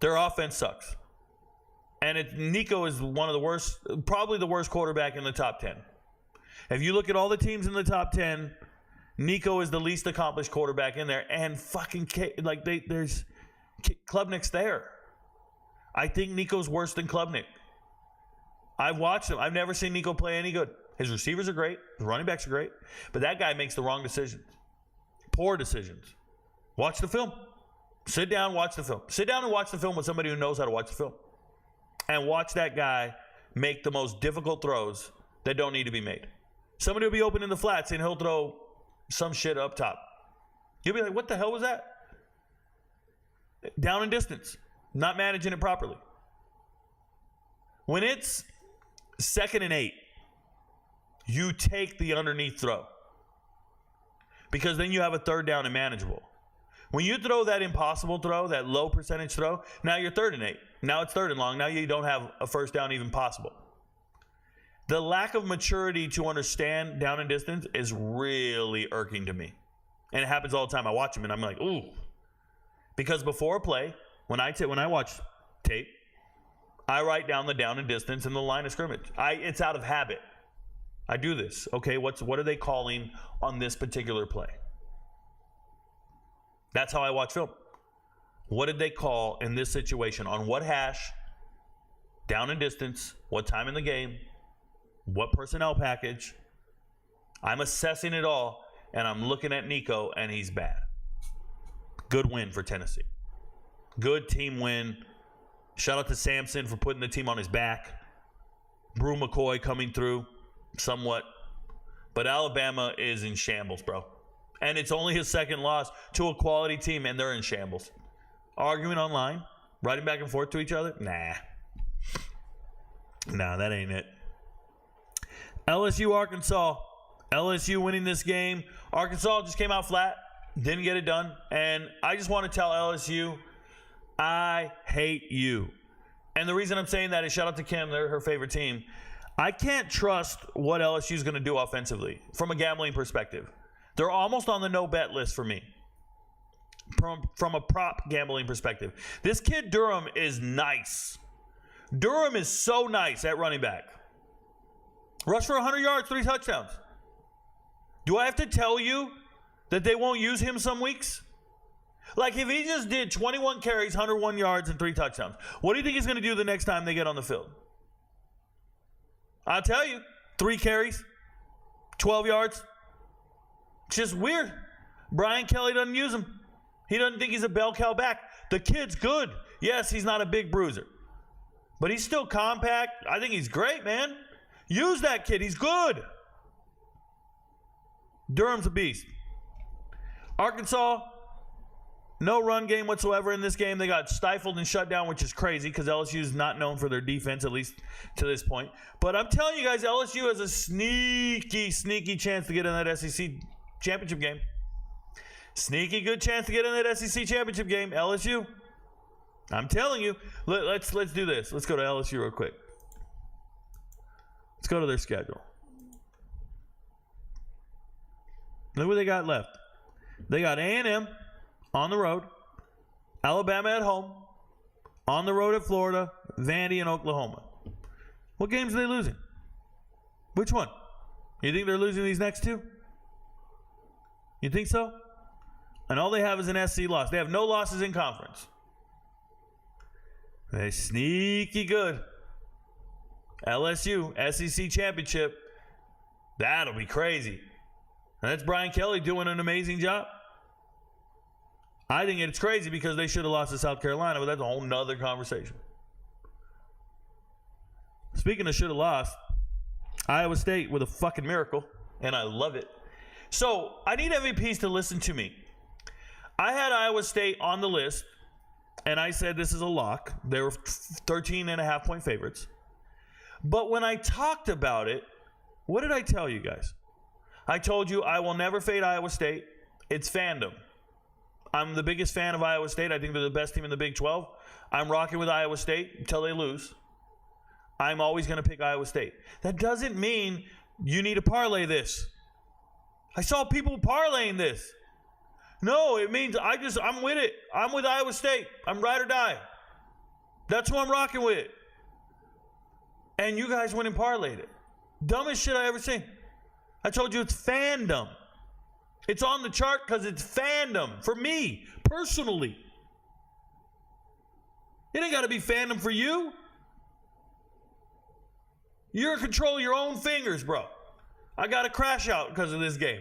Their offense sucks. And Nico is one of the worst, probably the worst quarterback in the top 10. If you look at all the teams in the top 10, Nico is the least accomplished quarterback in there. And fucking, there's Klubnik's there. I think Nico's worse than Klubnik. I've watched him. I've never seen Nico play any good. His receivers are great. His running backs are great. But that guy makes the wrong decisions. Poor decisions. Watch the film. Sit down, watch the film. Sit down and watch the film with somebody who knows how to watch the film. And watch that guy make the most difficult throws that don't need to be made. Somebody will be open in the flats and he'll throw some shit up top. You'll be like, what the hell was that? Down and distance. Not managing it properly. When it's 2nd and 8, you take the underneath throw. Because then you have a 3rd down and manageable. When you throw that impossible throw, that low percentage throw, now you're 3rd and 8. Now it's 3rd and long. Now you don't have a 1st down even possible. The lack of maturity to understand down and distance is really irking to me. And it happens all the time. I watch them and I'm like, ooh. Because before a play, when I watch tape, I write down the down and distance and the line of scrimmage. It's out of habit. I do this. Okay, what are they calling on this particular play? That's how I watch film. What did they call in this situation? On what hash, down and distance, what time in the game, what personnel package? I'm assessing it all, and I'm looking at Nico, and he's bad. Good win for Tennessee. Good team win. Shout out to Sampson for putting the team on his back. Brew McCoy coming through somewhat. But Alabama is in shambles, bro. And it's only his 2nd loss to a quality team, and they're in shambles. Arguing online, writing back and forth to each other? Nah, that ain't it. LSU, Arkansas. LSU winning this game. Arkansas just came out flat. Didn't get it done. And I just want to tell LSU, I hate you. And the reason I'm saying that is shout out to Kim. They're her favorite team. I can't trust what LSU is going to do offensively from a gambling perspective. They're almost on the no-bet list for me from a prop gambling perspective. This kid Durham is nice. Durham is so nice at running back. Rushed for 100 yards, 3 touchdowns. Do I have to tell you that they won't use him some weeks? Like, if he just did 21 carries, 101 yards, and 3 touchdowns, what do you think he's going to do the next time they get on the field? I'll tell you, 3 carries, 12 yards. It's just weird. Brian Kelly doesn't use him. He doesn't think he's a bell cow back. The kid's good. Yes, he's not a big bruiser, but he's still compact. I think he's great, man. Use that kid. He's good. Durham's a beast. Arkansas, no run game whatsoever in this game. They got stifled and shut down, which is crazy because LSU is not known for their defense, at least to this point. But I'm telling you guys, LSU has a sneaky chance to get in that SEC championship game. Sneaky good chance to get in that SEC championship game, LSU. I'm telling you. Let's do this. Let's go to LSU real quick. Let's go to their schedule. Look what they got left. They got A&M on the road, Alabama at home, on the road at Florida, Vandy, and Oklahoma. What games are they losing? Which one? You think they're losing these next 2? You think so? And all they have is an SC loss. They have no losses in conference. They're sneaky good. LSU, SEC championship. That'll be crazy. And that's Brian Kelly doing an amazing job. I think it's crazy because they should have lost to South Carolina, but that's a whole nother conversation. Speaking of should have lost, Iowa State with a fucking miracle, and I love it. So I need MVPs to listen to me. I had Iowa State on the list, and I said this is a lock. They were 13.5-point favorites. But when I talked about it, what did I tell you guys? I told you I will never fade Iowa State. It's fandom. I'm the biggest fan of Iowa State. I think they're the best team in the Big 12. I'm rocking with Iowa State until they lose. I'm always going to pick Iowa State. That doesn't mean you need to parlay this. I saw people parlaying this. No, it means I'm with it. I'm with Iowa State. I'm ride or die. That's who I'm rocking with. And you guys went and parlayed it. Dumbest shit I ever seen. I told you it's fandom. It's on the chart because it's fandom for me, personally. It ain't got to be fandom for you. You're in control of your own fingers, bro. I got a crash out because of this game.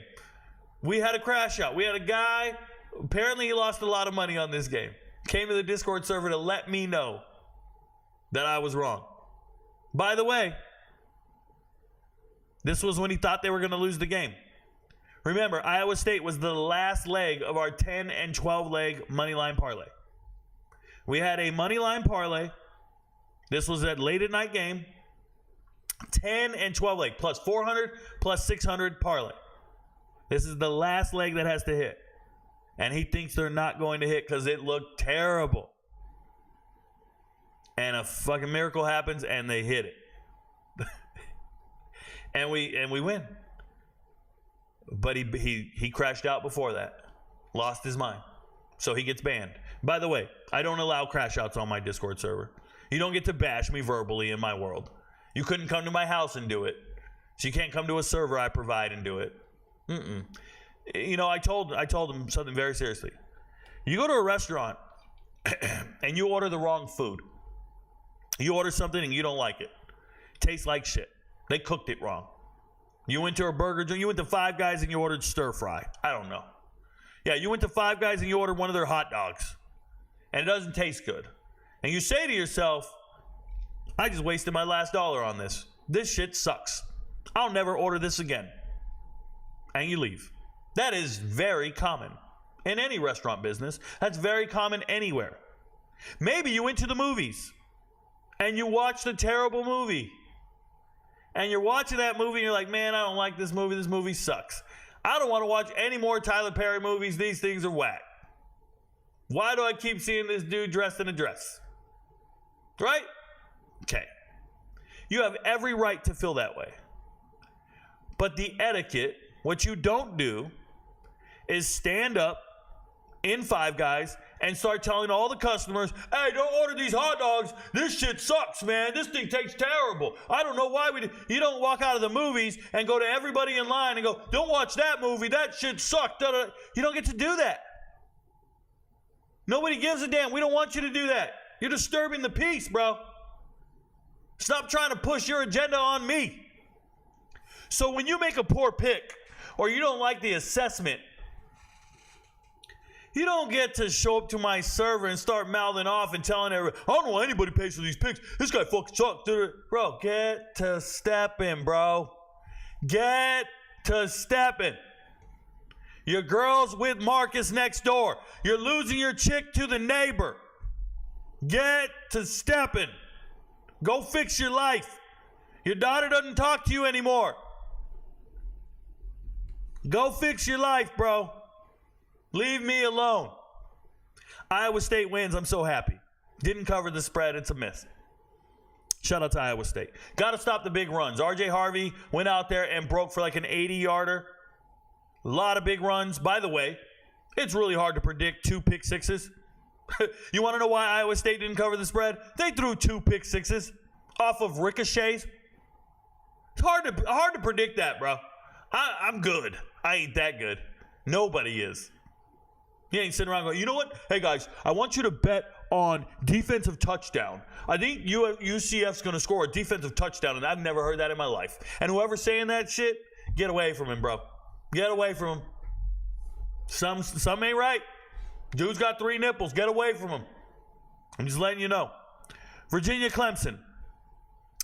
We had a crash out. We had a guy, apparently he lost a lot of money on this game. Came to the Discord server to let me know that I was wrong. By the way, this was when he thought they were going to lose the game. Remember, Iowa State was the last leg of our 10 and 12 leg money line parlay. We had a money line parlay. This was a late at night game. 10 and 12 leg plus 400 plus 600 parlay. This is the last leg that has to hit. And he thinks they're not going to hit because it looked terrible. And a fucking miracle happens and they hit it. and we win. But he crashed out before that. Lost his mind. So he gets banned. By the way, I don't allow crash outs on my Discord server. You don't get to bash me verbally in my world. You couldn't come to my house and do it. So you can't come to a server I provide and do it. You know, I told him something very seriously. You go to a restaurant and you order the wrong food. You order something and you don't like it. Tastes like shit. They cooked it wrong. You went to a burger joint. You went to Five Guys and you ordered stir fry. I don't know. Yeah, you went to Five Guys and you ordered one of their hot dogs. And it doesn't taste good. And you say to yourself, I just wasted my last dollar on this. This shit sucks. I'll never order this again. And you leave. That is very common in any restaurant business. That's very common anywhere. Maybe you went to the movies and you watched a terrible movie. And you're watching that movie and you're like, man, I don't like this movie. This movie sucks. I don't want to watch any more Tyler Perry movies. These things are whack. Why do I keep seeing this dude dressed in a dress? Right? Okay. You have every right to feel that way. But the etiquette, what you don't do, is stand up in Five Guys and start telling all the customers, hey, don't order these hot dogs. This shit sucks, man. This thing tastes terrible. I don't know why you don't walk out of the movies and go to everybody in line and go, don't watch that movie. That shit sucked. You don't get to do that. Nobody gives a damn. We don't want you to do that. You're disturbing the peace, bro. Stop trying to push your agenda on me. So when you make a poor pick or you don't like the assessment, you don't get to show up to my server and start mouthing off and telling everybody, I don't know why anybody pays for these picks. This guy fucking sucks. Bro, get to stepping, bro. Get to stepping. Your girl's with Marcus next door. You're losing your chick to the neighbor. Get to stepping. Go fix your life. Your daughter doesn't talk to you anymore. Go fix your life, bro. Leave me alone. Iowa State wins. I'm so happy. Didn't cover the spread. It's a miss. Shout out to Iowa State. Got to stop the big runs. RJ Harvey went out there and broke for like an 80-yarder. A lot of big runs. By the way, it's really hard to predict 2 pick sixes. You want to know why Iowa State didn't cover the spread? They threw 2 pick sixes off of ricochets. It's hard to predict that, bro. I'm good. I ain't that good. Nobody is. You ain't sitting around going, you know what? Hey, guys, I want you to bet on defensive touchdown. I think UCF's going to score a defensive touchdown, and I've never heard that in my life. And whoever's saying that shit, get away from him, bro. Get away from him. Some ain't right. Dude's got 3 nipples. Get away from him. I'm just letting you know. Virginia Clemson.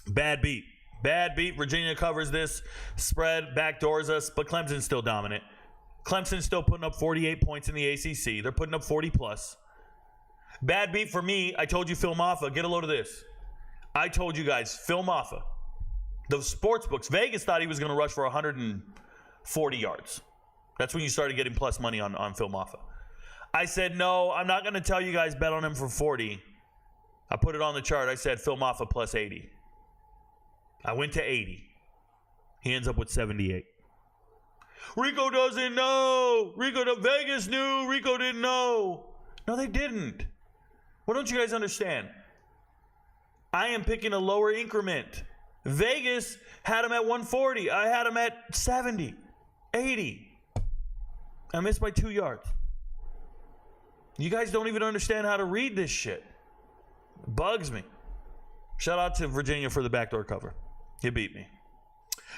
Bad beat. Bad beat. Virginia covers this spread, backdoors us, but Clemson's still dominant. Clemson's still putting up 48 points in the ACC. They're putting up 40 plus. Bad beat for me. I told you Phil Maffa. Get a load of this. I told you guys, Phil Maffa. The sports books. Vegas thought he was going to rush for 140 yards. That's when you started getting plus money on Phil Maffa. I said, no, I'm not going to tell you guys bet on him for 40. I put it on the chart. I said Phil Maffa plus 80. I went to 80. He ends up with 78. Rico doesn't know. Vegas knew. Rico didn't know. No, they didn't. What don't you guys understand? I am picking a lower increment. Vegas had him at 140. I had him at 70, 80. I missed by 2 yards. You guys don't even understand how to read this shit. It bugs me. Shout out to Virginia for the backdoor cover. You beat me.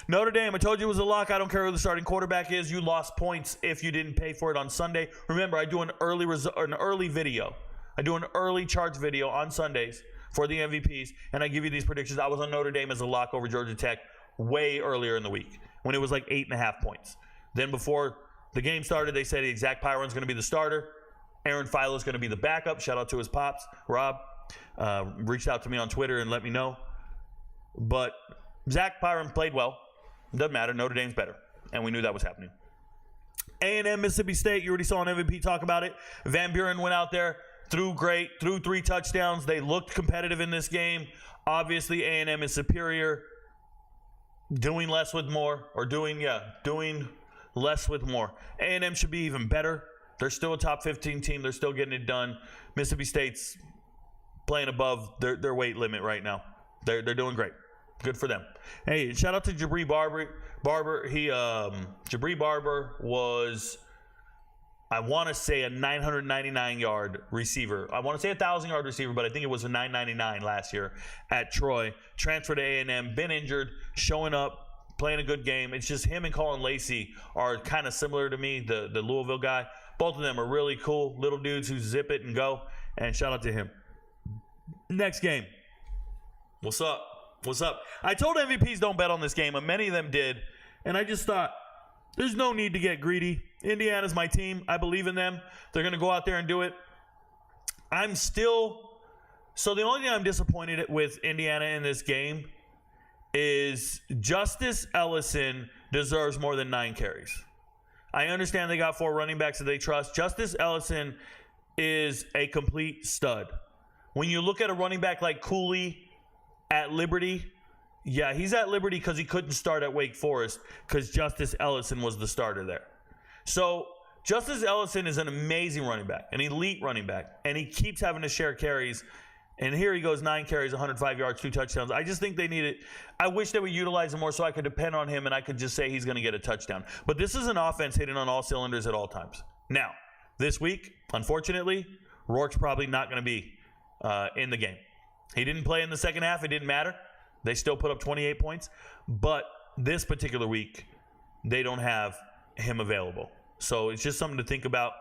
Notre Dame, I told you it was a lock. I don't care who the starting quarterback is. You lost points if you didn't pay for it on Sunday. Remember, I do an early video. I do an early charts video on Sundays for the MVPs, and I give you these predictions. I was on Notre Dame as a lock over Georgia Tech way earlier in the week when it was like 8.5 points. Then before the game started, they said Zach Pyron's going to be the starter. Aaron Philo's going to be the backup. Shout out to his pops, Rob. Reached out to me on Twitter and let me know. But Zach Pyron played well. Doesn't matter. Notre Dame's better. And we knew that was happening. A&M, Mississippi State. You already saw an MVP talk about it. Van Buren went out there, threw great, threw 3 touchdowns. They looked competitive in this game. Obviously, A&M is superior. Doing less with more. Doing less with more. A&M should be even better. They're still a top 15 team. They're still getting it done. Mississippi State's playing above their weight limit right now. They're doing great. Good for them. Hey, shout out to Jabri Barber. Jabri Barber was, I want to say, a 999-yard receiver. I want to say a 1,000-yard receiver, but I think it was a 999 last year at Troy. Transferred to A&M, been injured, showing up, playing a good game. It's just him and Colin Lacey are kind of similar to me, the Louisville guy. Both of them are really cool little dudes who zip it and go. And shout out to him. Next game. What's up? I told MVPs don't bet on this game, and many of them did. And I just thought, there's no need to get greedy. Indiana's my team. I believe in them. They're going to go out there and do it. So the only thing I'm disappointed with Indiana in this game is Justice Ellison deserves more than 9 carries. I understand they got 4 running backs that they trust. Justice Ellison is a complete stud. When you look at a running back like Cooley at Liberty, yeah, he's at Liberty because he couldn't start at Wake Forest because Justice Ellison was the starter there. So Justice Ellison is an amazing running back, an elite running back, and he keeps having to share carries. And here he goes, 9 carries, 105 yards, 2 touchdowns. I just think they need it. I wish they would utilize him more so I could depend on him and I could just say he's going to get a touchdown. But this is an offense hitting on all cylinders at all times. Now, this week, unfortunately, Rourke's probably not going to be in the game. He didn't play in the second half. It didn't matter. They still put up 28 points. But this particular week, they don't have him available. So it's just something to think about.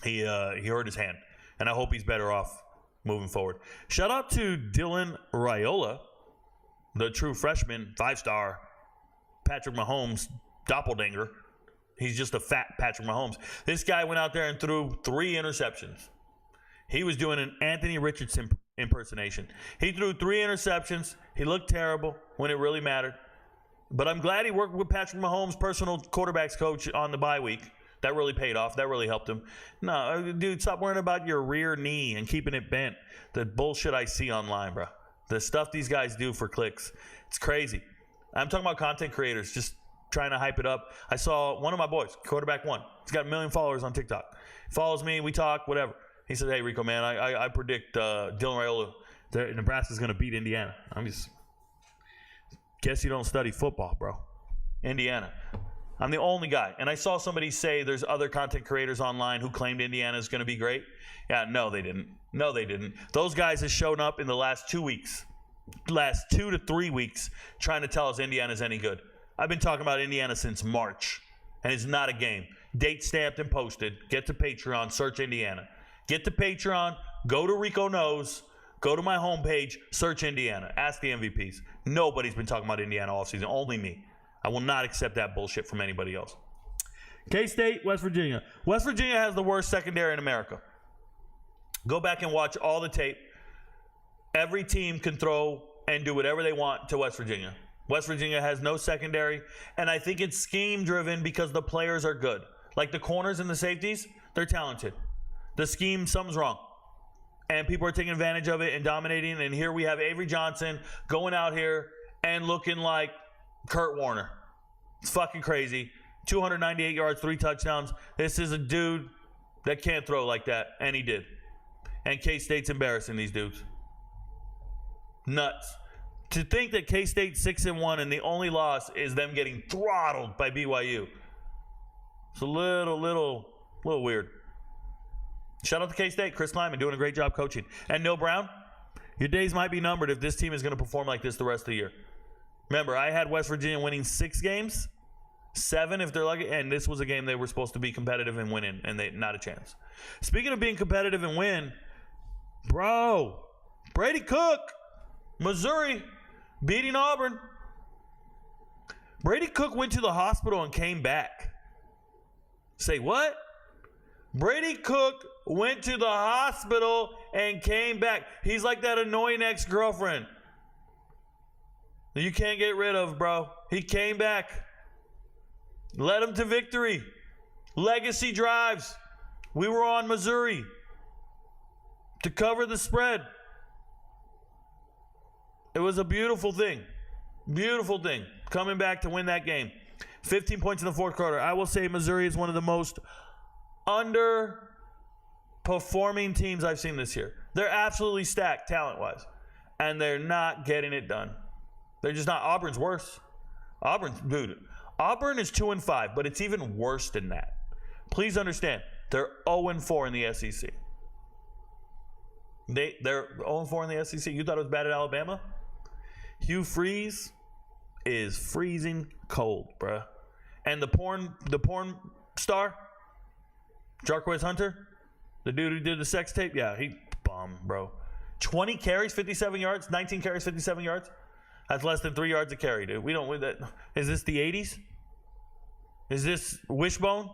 He hurt his hand, and I hope he's better off moving forward. Shout out to Dylan Raiola, the true freshman, 5-star Patrick Mahomes doppelganger. He's just a fat Patrick Mahomes. This guy went out there and threw 3 interceptions. He was doing an Anthony Richardson impersonation. He threw 3 interceptions. He looked terrible when it really mattered. But I'm glad he worked with Patrick Mahomes, personal quarterbacks coach, on the bye week. That really paid off. That really helped him. No, dude, stop worrying about your rear knee and keeping it bent. The bullshit I see online, bro. The stuff these guys do for clicks. It's crazy. I'm talking about content creators just trying to hype it up. I saw one of my boys, quarterback 1. He's got 1 million followers on TikTok. He follows me. We talk, whatever. He said, hey, Rico, man, I predict Dylan Raiola, Nebraska's going to beat Indiana. I'm just... Guess you don't study football, bro. Indiana. I'm the only guy. And I saw somebody say there's other content creators online who claimed Indiana is going to be great. Yeah, no, they didn't. No, they didn't. Those guys have shown up in the last 2 weeks, last 2 to 3 weeks, trying to tell us Indiana's any good. I've been talking about Indiana since March, and it's not a game. Date stamped and posted. Get to Patreon. Search Indiana. Get to Patreon. Go to RicoKnows. Go to my homepage, search Indiana. Ask the MVPs. Nobody's been talking about Indiana all season. Only me. I will not accept that bullshit from anybody else. K-State, West Virginia. West Virginia has the worst secondary in America. Go back and watch all the tape. Every team can throw and do whatever they want to West Virginia. West Virginia has no secondary, and I think it's scheme-driven because the players are good. Like the corners and the safeties, they're talented. The scheme, something's wrong. And people are taking advantage of it and dominating. And here we have Avery Johnson going out here and looking like Kurt Warner. It's fucking crazy. 298 yards, 3 touchdowns. This is a dude that can't throw like that. And he did. And K-State's embarrassing these dudes. Nuts. To think that K-State's 6-1 and the only loss is them getting throttled by BYU. It's a little weird. Shout out to K-State, Chris Kleiman doing a great job coaching. And Neil Brown, your days might be numbered if this team is going to perform like this the rest of the year. Remember, I had West Virginia winning 6 games, 7 if they're lucky, and this was a game they were supposed to be competitive and winning, and they not a chance. Speaking of being competitive and win, bro, Brady Cook, Missouri, beating Auburn. Brady Cook went to the hospital and came back. Say what? Brady Cook went to the hospital and came back. He's like that annoying ex-girlfriend that you can't get rid of, bro. He came back. Led him to victory. Legacy drives. We were on Missouri to cover the spread. It was a beautiful thing. Beautiful thing. Coming back to win that game. 15 points in the fourth quarter. I will say Missouri is one of the most underperforming teams I've seen this year. They're absolutely stacked talent-wise, and they're not getting it done. They're just not. Auburn's worse. Auburn is 2-5, but it's even worse than that. Please understand, they're 0-4 in the SEC. They're 0-4 in the SEC. You thought it was bad at Alabama? Hugh Freeze is freezing cold, bruh. And the porn star, Jarquez Hunter, the dude who did the sex tape, yeah, he bum, bro. 20 carries, 57 yards, 19 carries, 57 yards. That's less than 3 yards a carry, dude. We don't win that. Is this the 80s? Is this wishbone?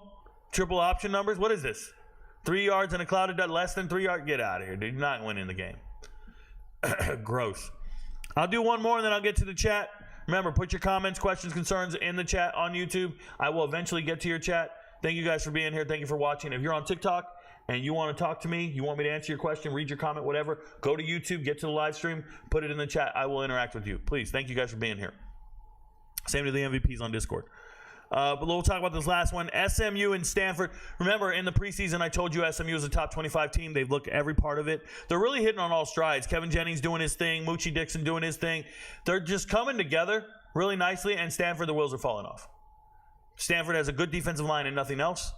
Triple option numbers? What is this? 3 yards and a cloud of less than 3 yards? Get out of here, dude. You're not winning the game. Gross. I'll do one more and then I'll get to the chat. Remember, put your comments, questions, concerns in the chat on YouTube. I will eventually get to your chat. Thank you guys for being here. Thank you for watching. If you're on TikTok and you want to talk to me, you want me to answer your question, read your comment, whatever, go to YouTube, get to the live stream, put it in the chat. I will interact with you. Please, thank you guys for being here. Same to the MVPs on Discord. But we'll talk about this last one. SMU and Stanford. Remember, in the preseason, I told you SMU was a top 25 team. They've looked every part of it. They're really hitting on all strides. Kevin Jennings doing his thing. Moochie Dixon doing his thing. They're just coming together really nicely, and Stanford, the wheels are falling off. Stanford has a good defensive line and nothing else.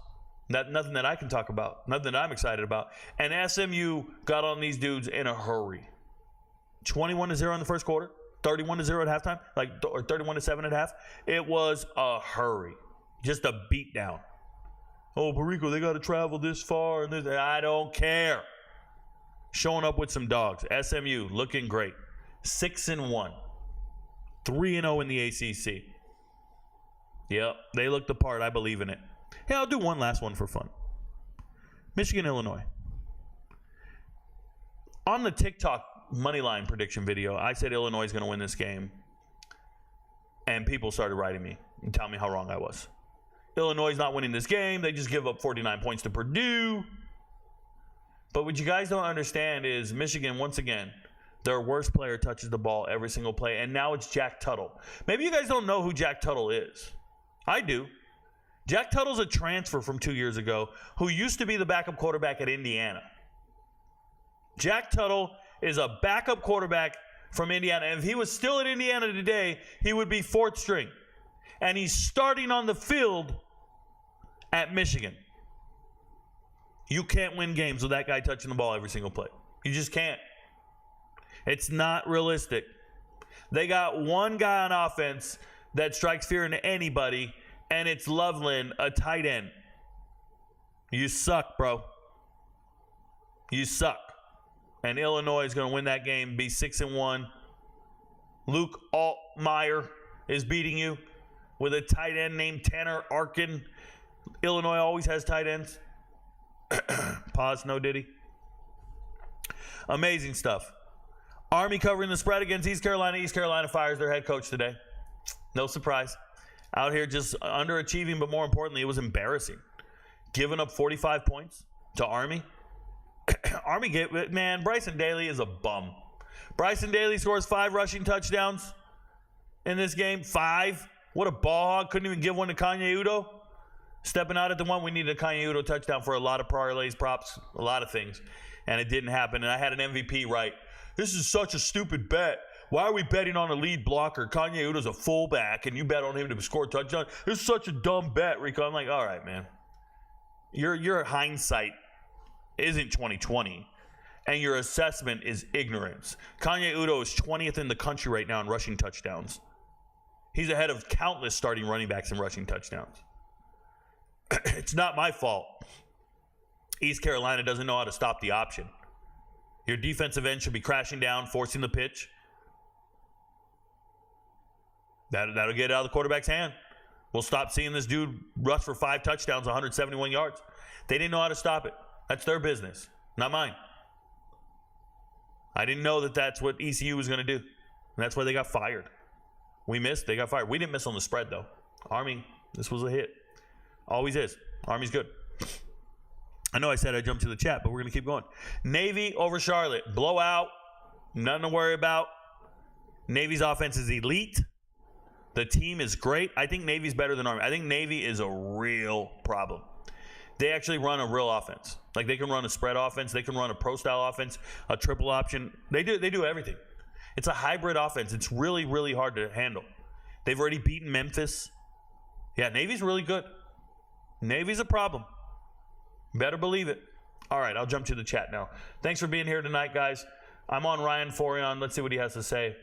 Nothing that I can talk about. Nothing that I'm excited about. And SMU got on these dudes in a hurry. 21-0 in the first quarter. 31-0 at halftime, or 31-7 at half. It was a hurry, just a beatdown. Oh, Rico, they got to travel this far, and this. I don't care. Showing up with some dogs. SMU looking great, 6-1, 3-0 in the ACC. Yep, they look the part. I believe in it. Hey, I'll do one last one for fun. Michigan, Illinois. On the TikTok moneyline prediction video, I said Illinois is going to win this game, and people started writing me and telling me how wrong I was. Illinois is not winning this game. They just give up 49 points to Purdue. But what you guys don't understand is Michigan, once again, their worst player touches the ball every single play, and now it's Jack Tuttle. Maybe you guys don't know who Jack Tuttle is. I do. Jack Tuttle's a transfer from 2 years ago who used to be the backup quarterback at Indiana. Jack Tuttle is a backup quarterback from Indiana. And if he was still at Indiana today, he would be fourth string. And he's starting on the field at Michigan. You can't win games with that guy touching the ball every single play. You just can't. It's not realistic. They got one guy on offense that strikes fear into anybody, and it's Loveland, a tight end. You suck, bro. You suck. And Illinois is going to win that game, be 6-1. Luke Altmaier is beating you with a tight end named Tanner Arkin. Illinois always has tight ends. Pause, no diddy. Amazing stuff. Army covering the spread against East Carolina. East Carolina fires their head coach today. No surprise. Out here just underachieving, but more importantly, it was embarrassing. Giving up 45 points to Army. Man, Bryson Daly is a bum. Bryson Daly scores 5 rushing touchdowns in this game. 5. What a ball hog. Couldn't even give one to Kanye Udo. Stepping out at the one, we needed a Kanye Udo touchdown for a lot of parlays, props, a lot of things. And it didn't happen. And I had an MVP right. This is such a stupid bet. Why are we betting on a lead blocker? Kanye Udo's a fullback, and you bet on him to score a touchdown. This is such a dumb bet, Rico. I'm like, all right, man. Your hindsight isn't 2020, and your assessment is ignorance. Kanye Udo is 20th in the country right now in rushing touchdowns. He's ahead of countless starting running backs in rushing touchdowns. It's not my fault. East Carolina doesn't know how to stop the option. Your defensive end should be crashing down, forcing the pitch. That'll get it out of the quarterback's hand. We'll stop seeing this dude rush for 5 touchdowns, 171 yards. They didn't know how to stop it. That's their business, not mine. I didn't know that that's what ECU was going to do. And that's why they got fired. We missed, they got fired. We didn't miss on the spread, though. Army, this was a hit. Always is. Army's good. I know I said I jumped to the chat, but we're going to keep going. Navy over Charlotte. Blowout. Nothing to worry about. Navy's offense is elite. The team is great. I think Navy's better than Army. I think Navy is a real problem. They actually run a real offense. Like, they can run a spread offense. They can run a pro-style offense, a triple option. They do everything. It's a hybrid offense. It's really, really hard to handle. They've already beaten Memphis. Yeah, Navy's really good. Navy's a problem. Better believe it. All right, I'll jump to the chat now. Thanks for being here tonight, guys. I'm on Ryan Forion. Let's see what he has to say.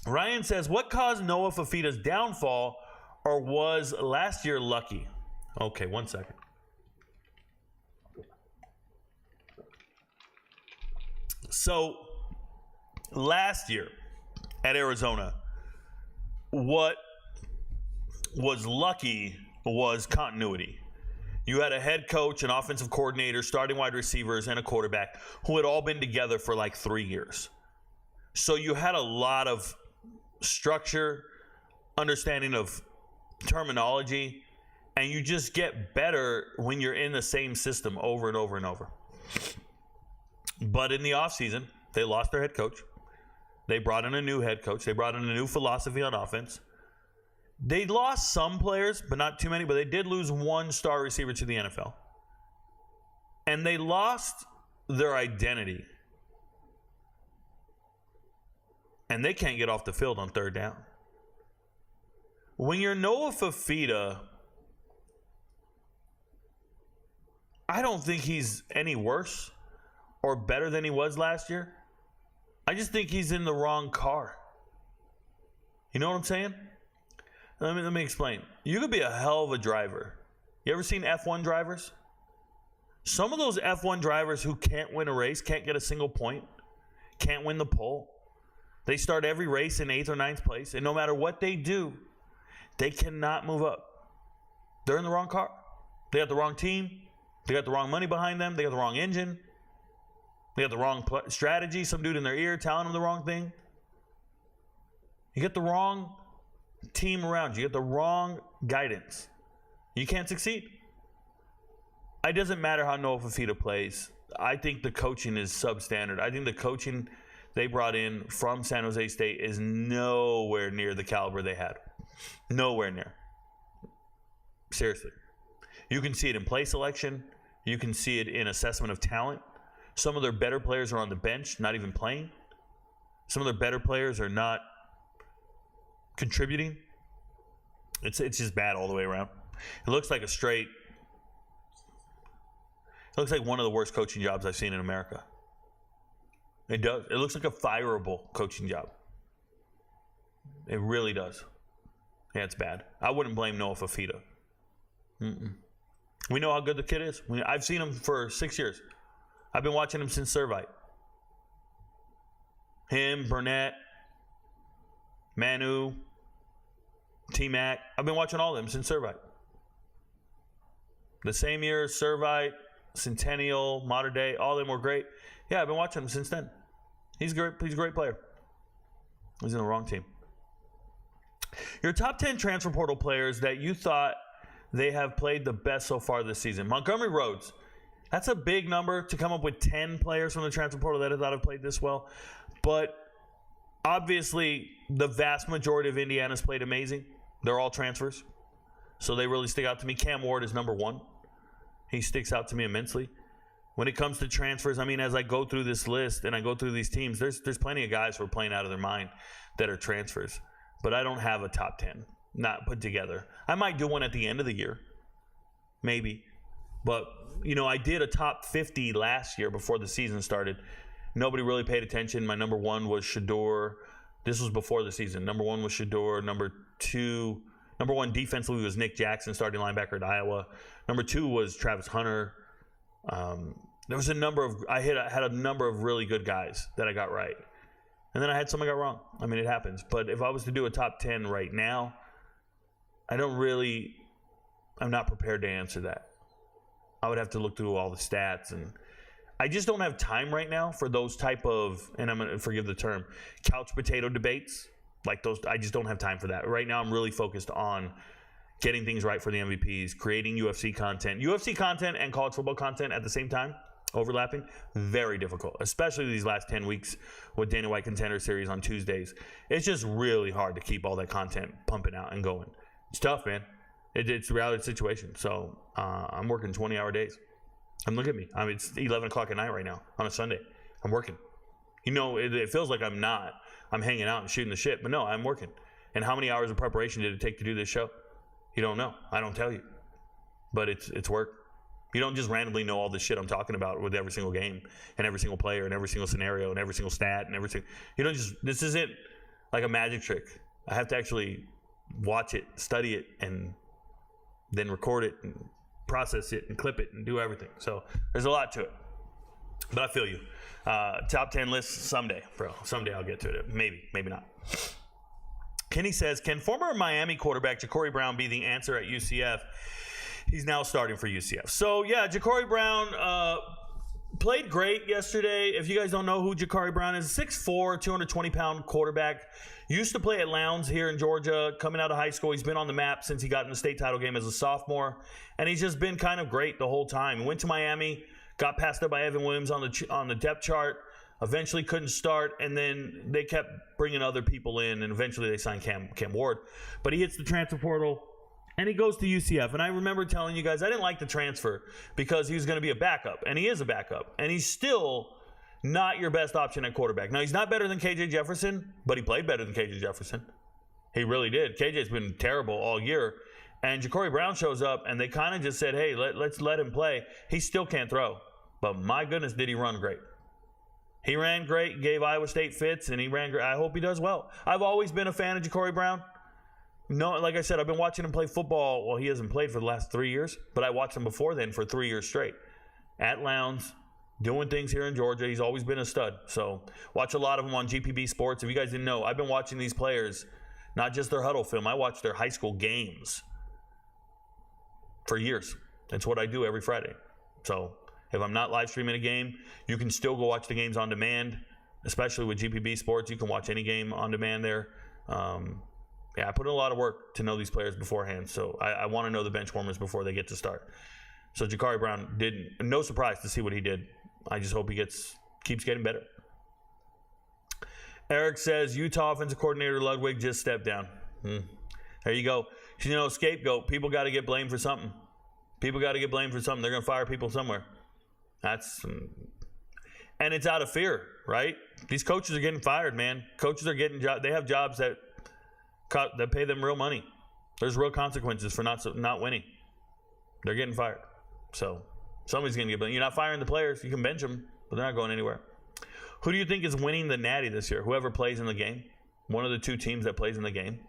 Ryan says, what caused Noah Fafita's downfall, or was last year lucky? Okay, 1 second. So, last year at Arizona, what was lucky was continuity. You had a head coach, an offensive coordinator, starting wide receivers, and a quarterback who had all been together for like 3 years. So you had a lot of structure, understanding of terminology, and you just get better when you're in the same system over and over and over. But in the offseason, they lost their head coach. They brought in a new head coach. They brought in a new philosophy on offense. They lost some players, but not too many. But they did lose one star receiver to the NFL. And they lost their identity. And they can't get off the field on third down. When you're Noah Fafita, I don't think he's any worse or better than he was last year. I just think he's in the wrong car. You know what I'm saying? Let me explain. You could be a hell of a driver. You ever seen F1 drivers? Some of those F1 drivers who can't win a race, can't get a single point, can't win the pole. They start every race in 8th or 9th place, and no matter what they do, they cannot move up. They're in the wrong car. They got the wrong team. They got the wrong money behind them. They got the wrong engine. They got the wrong strategy. Some dude in their ear telling them the wrong thing. You get the wrong team around you. You get the wrong guidance. You can't succeed. It doesn't matter how Noah Fafita plays. I think the coaching is substandard. I think the coaching they brought in from San Jose State is nowhere near the caliber they had. Nowhere near. Seriously. You can see it in play selection. You can see it in assessment of talent. Some of their better players are on the bench, not even playing. Some of their better players are not contributing. It's just bad all the way around. It looks like it looks like one of the worst coaching jobs I've seen in America. It does. It looks like a fireable coaching job. It really does. Yeah, it's bad. I wouldn't blame Noah Fafita. We know how good the kid is. I've seen him for 6 years. I've been watching him since Servite. Him, Burnett, Manu, T-Mac. I've been watching all of them since Servite. The same year, Servite, Centennial, Modern Day, all of them were great. Yeah, I've been watching him since then. He's great. He's a great player. He's in the wrong team. Your top 10 transfer portal players that you thought they have played the best so far this season. Montgomery Rhodes. That's a big number to come up with 10 players from the transfer portal that I thought have played this well. But obviously, the vast majority of Indiana's played amazing. They're all transfers. So they really stick out to me. Cam Ward is number one. He sticks out to me immensely. When it comes to transfers, I mean, as I go through this list and I go through these teams, there's plenty of guys who are playing out of their mind that are transfers. But I don't have a top 10, not put together. I might do one at the end of the year, maybe. But, you know, I did a top 50 last year before the season started. Nobody really paid attention. My number one was Shador. This was before the season. Number one was Shador. Number one defensively was Nick Jackson, starting linebacker at Iowa. Number two was Travis Hunter. There was I had a number of really good guys that I got right. And then I had some I got wrong. I mean, it happens. But if I was to do a top 10 right now, I'm not prepared to answer that. I would have to look through all the stats, and I just don't have time right now for those type of, and I'm going to forgive the term, couch potato debates. Like those, I just don't have time for that. Right now, I'm really focused on getting things right for the MVPs, creating UFC content and college football content at the same time, overlapping, very difficult, especially these last 10 weeks with Dana White Contender Series on Tuesdays. It's just really hard to keep all that content pumping out and going. It's tough, man. It's a reality situation. So I'm working 20-hour days. And look at me. I mean, it's 11 o'clock at night right now on a Sunday. I'm working. You know, it feels like I'm not. I'm hanging out and shooting the shit. But no, I'm working. And how many hours of preparation did it take to do this show? You don't know. I don't tell you. But it's work. You don't just randomly know all the shit I'm talking about with every single game and every single player and every single scenario and every single stat and everything. You don't just, this isn't like a magic trick. I have to actually watch it, study it, and then record it and process it and clip it and do everything. So there's a lot to it. But I feel you. Top 10 list someday, bro. Someday I'll get to it. Maybe not. Kenny says, can former Miami quarterback Ja'Cory Brown be the answer at UCF? He's now starting for UCF. So, yeah, Ja'Cory Brown played great yesterday. If you guys don't know who Ja'Cory Brown is, 6'4", 220-pound quarterback. Used to play at Lowndes here in Georgia, coming out of high school. He's been on the map since he got in the state title game as a sophomore, and he's just been kind of great the whole time. He went to Miami, got passed up by Evan Williams on the depth chart. Eventually couldn't start, and then they kept bringing other people in, and eventually they signed Cam Ward. But he hits the transfer portal, and he goes to UCF. And I remember telling you guys I didn't like the transfer because he was going to be a backup, and he is a backup. And he's still not your best option at quarterback. Now, he's not better than KJ Jefferson, but he played better than KJ Jefferson. He really did. KJ's been terrible all year. And Ja'Cory Brown shows up, and they kind of just said, hey, let's let him play. He still can't throw. But my goodness, did he run great. He ran great, gave Iowa State fits, and he ran great. I hope he does well. I've always been a fan of Ja'Cory Brown. No, like I said, I've been watching him play football. Well, he hasn't played for the last 3 years, but I watched him before then for 3 years straight. At Lowndes, doing things here in Georgia. He's always been a stud. So watch a lot of them on GPB Sports. If you guys didn't know, I've been watching these players, not just their huddle film. I watch their high school games for years. That's what I do every Friday. So if I'm not live streaming a game, you can still go watch the games on demand, especially with GPB Sports. You can watch any game on demand there. I put in a lot of work to know these players beforehand, so I want to know the bench warmers before they get to start. So Ja'Cory Brown didn't. No surprise to see what he did. I just hope he keeps getting better. Eric says, Utah offensive coordinator Ludwig just stepped down. There you go. You know, scapegoat. People got to get blamed for something. They're going to fire people somewhere. And it's out of fear, right? These coaches are getting fired, man. Coaches are getting jobs. They have jobs that pay them real money. There's real consequences for not winning. They're getting fired. So somebody's going to get blamed. You're not firing the players. You can bench them, but they're not going anywhere. Who do you think is winning the Natty this year? Whoever plays in the game. One of the two teams that plays in the game.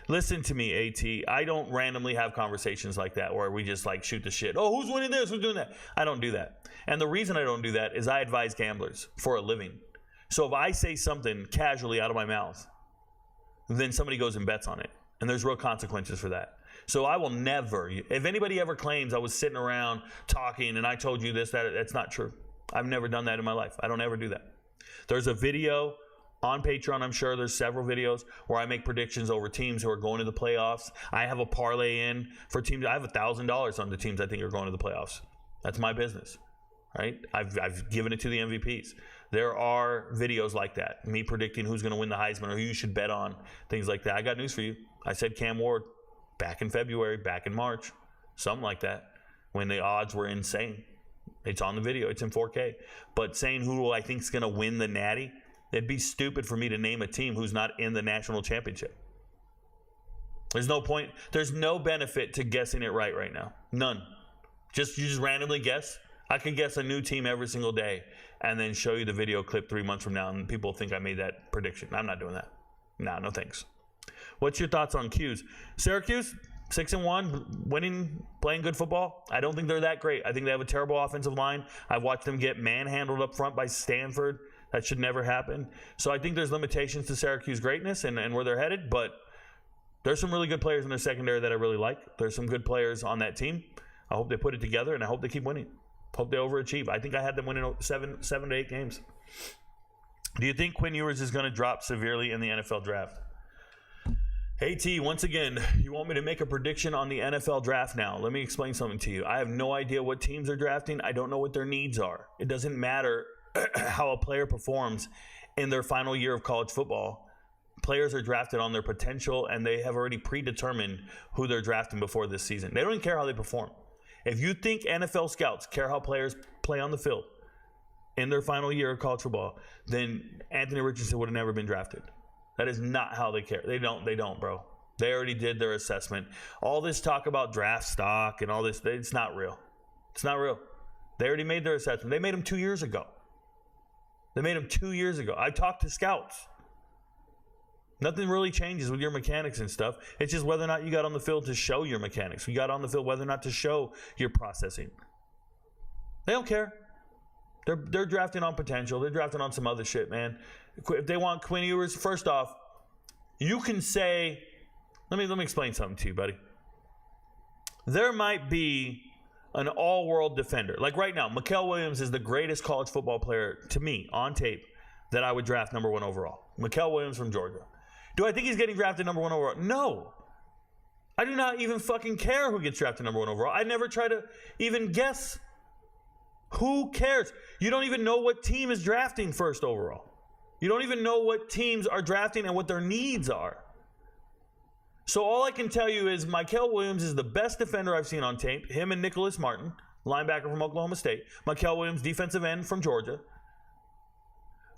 Listen to me, AT. I don't randomly have conversations like that where we just like shoot the shit. Oh, who's winning this? Who's doing that? I don't do that. And the reason I don't do that is I advise gamblers for a living. So if I say something casually out of my mouth, then somebody goes and bets on it. And there's real consequences for that. So I will never, if anybody ever claims I was sitting around talking and I told you this, that's not true. I've never done that in my life. I don't ever do that. There's a video on Patreon, I'm sure there's several videos where I make predictions over teams who are going to the playoffs. I have a parlay in for teams. I have $1,000 on the teams I think are going to the playoffs. That's my business, right? I've given it to the MVPs. There are videos like that. Me predicting who's going to win the Heisman or who you should bet on, things like that. I got news for you. I said Cam Ward back in February, back in March, something like that, when the odds were insane. It's on the video. It's in 4K. But saying who I think is going to win the Natty, it'd be stupid for me to name a team who's not in the national championship. There's no point. There's no benefit to guessing it right now. None. You just randomly guess. I could guess a new team every single day and then show you the video clip 3 months from now and people think I made that prediction. I'm not doing that. No thanks. What's your thoughts on Q's? Syracuse, 6-1, winning, playing good football. I don't think they're that great. I think they have a terrible offensive line. I've watched them get manhandled up front by Stanford. That should never happen. So I think there's limitations to Syracuse greatness and where they're headed, but there's some really good players in their secondary that I really like. There's some good players on that team. I hope they put it together, and I hope they keep winning. Hope they overachieve. I think I had them winning 7 to 8 games. Do you think Quinn Ewers is going to drop severely in the NFL draft? Hey, T, once again, you want me to make a prediction on the NFL draft now? Let me explain something to you. I have no idea what teams are drafting. I don't know what their needs are. It doesn't matter how a player performs in their final year of college football. Players are drafted on their potential, and they have already predetermined who they're drafting before this season. They don't even care how they perform. If you think NFL scouts care how players play on the field in their final year of college football, then Anthony Richardson would have never been drafted. That is not how they care. They don't, bro. They already did their assessment. All this talk about draft stock and all this, it's not real. It's not real. They already made their assessment. They made them 2 years ago. I talked to scouts. Nothing really changes with your mechanics and stuff. It's just whether or not you got on the field to show your mechanics. You got on the field whether or not to show your processing. They don't care. They're drafting on potential. They're drafting on some other shit, man. If they want Quinn Ewers, first off, you can say, let me explain something to you, buddy. There might be an all-world defender. Like right now, Mikael Williams is the greatest college football player, to me, on tape, that I would draft number 1 overall. Mikael Williams from Georgia. Do I think he's getting drafted number 1 overall? No. I do not even fucking care who gets drafted number 1 overall. I never try to even guess Who cares? You don't even know what team is drafting first overall. You don't even know what teams are drafting and what their needs are. So all I can tell you is Mykel Williams is the best defender I've seen on tape. Him and Nicholas Martin, linebacker from Oklahoma State. Mykel Williams, defensive end from Georgia.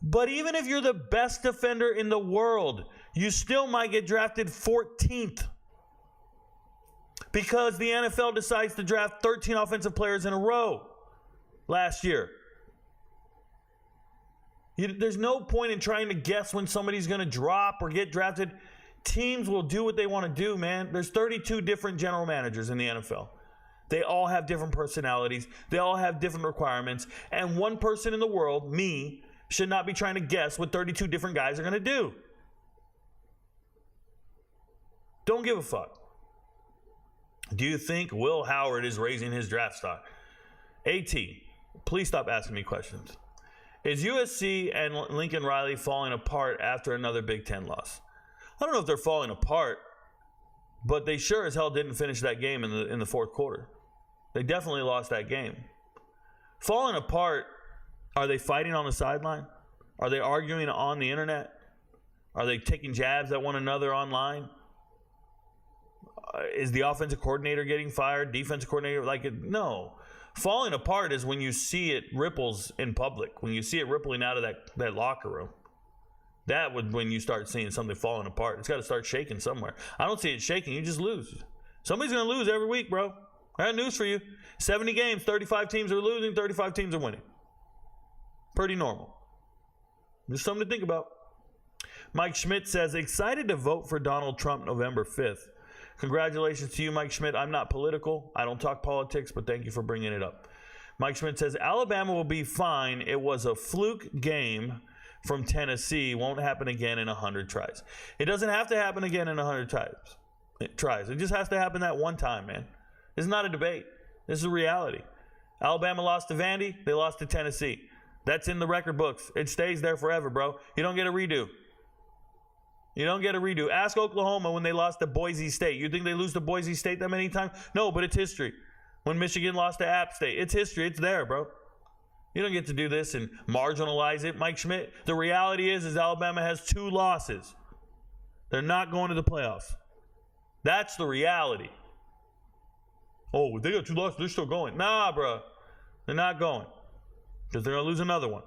But even if you're the best defender in the world, you still might get drafted 14th. Because the NFL decides to draft 13 offensive players in a row last year. There's no point in trying to guess when somebody's going to drop or get drafted. Teams will do what they want to do, man. There's 32 different general managers in the NFL. They all have different personalities. They all have different requirements. And one person in the world, me, should not be trying to guess what 32 different guys are going to do. Don't give a fuck. Do you think Will Howard is raising his draft stock? AT, please stop asking me questions. Is USC and Lincoln Riley falling apart after another Big Ten loss? I don't know if they're falling apart, but they sure as hell didn't finish that game in the fourth quarter. They definitely lost that game. Falling apart, are they fighting on the sideline? Are they arguing on the internet? Are they taking jabs at one another online? Is the offensive coordinator getting fired? Defensive coordinator? No. Falling apart is when you see it ripples in public, when you see it rippling out of that locker room. That would when you start seeing something falling apart. It's got to start shaking somewhere. I don't see it shaking. You just lose. Somebody's going to lose every week, bro. I got news for you. 70 games, 35 teams are losing, 35 teams are winning. Pretty normal. Just something to think about. Mike Schmidt says, excited to vote for Donald Trump November 5th. Congratulations to you, Mike Schmidt. I'm not political. I don't talk politics, but thank you for bringing it up. Mike Schmidt says, Alabama will be fine. It was a fluke game from Tennessee. Won't happen again in 100 tries. It doesn't have to happen again in 100 tries. It just has to happen that one time, man. This is not a debate. This is a reality. Alabama lost to Vandy. They lost to Tennessee. That's in the record books. It stays there forever, bro. You don't get a redo. You don't get a redo. Ask Oklahoma when they lost to Boise State. You think they lose to Boise State that many times? No, but it's history. When Michigan lost to App State, it's history. It's there, bro. You don't get to do this and marginalize it, Mike Schmidt. The reality is Alabama has 2 losses. They're not going to the playoffs. That's the reality. Oh, they got 2 losses. They're still going. Nah, bro. They're not going. Because they're going to lose another one.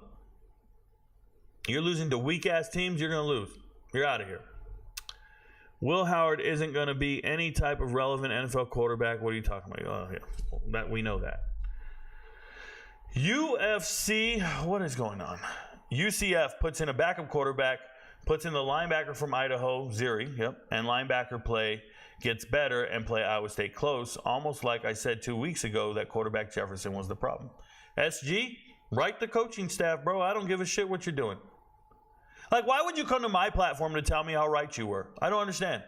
You're losing to weak-ass teams, you're going to lose. You're out of here. Will Howard isn't going to be any type of relevant NFL quarterback. What are you talking about? Oh, yeah. We know that. UFC, what is going on? UCF puts in a backup quarterback, puts in the linebacker from Idaho, Ziri, and linebacker play gets better and play Iowa State close, almost like I said 2 weeks ago that quarterback Jefferson was the problem. SG, write the coaching staff, bro. I don't give a shit what you're doing. Why would you come to my platform to tell me how right you were? I don't understand.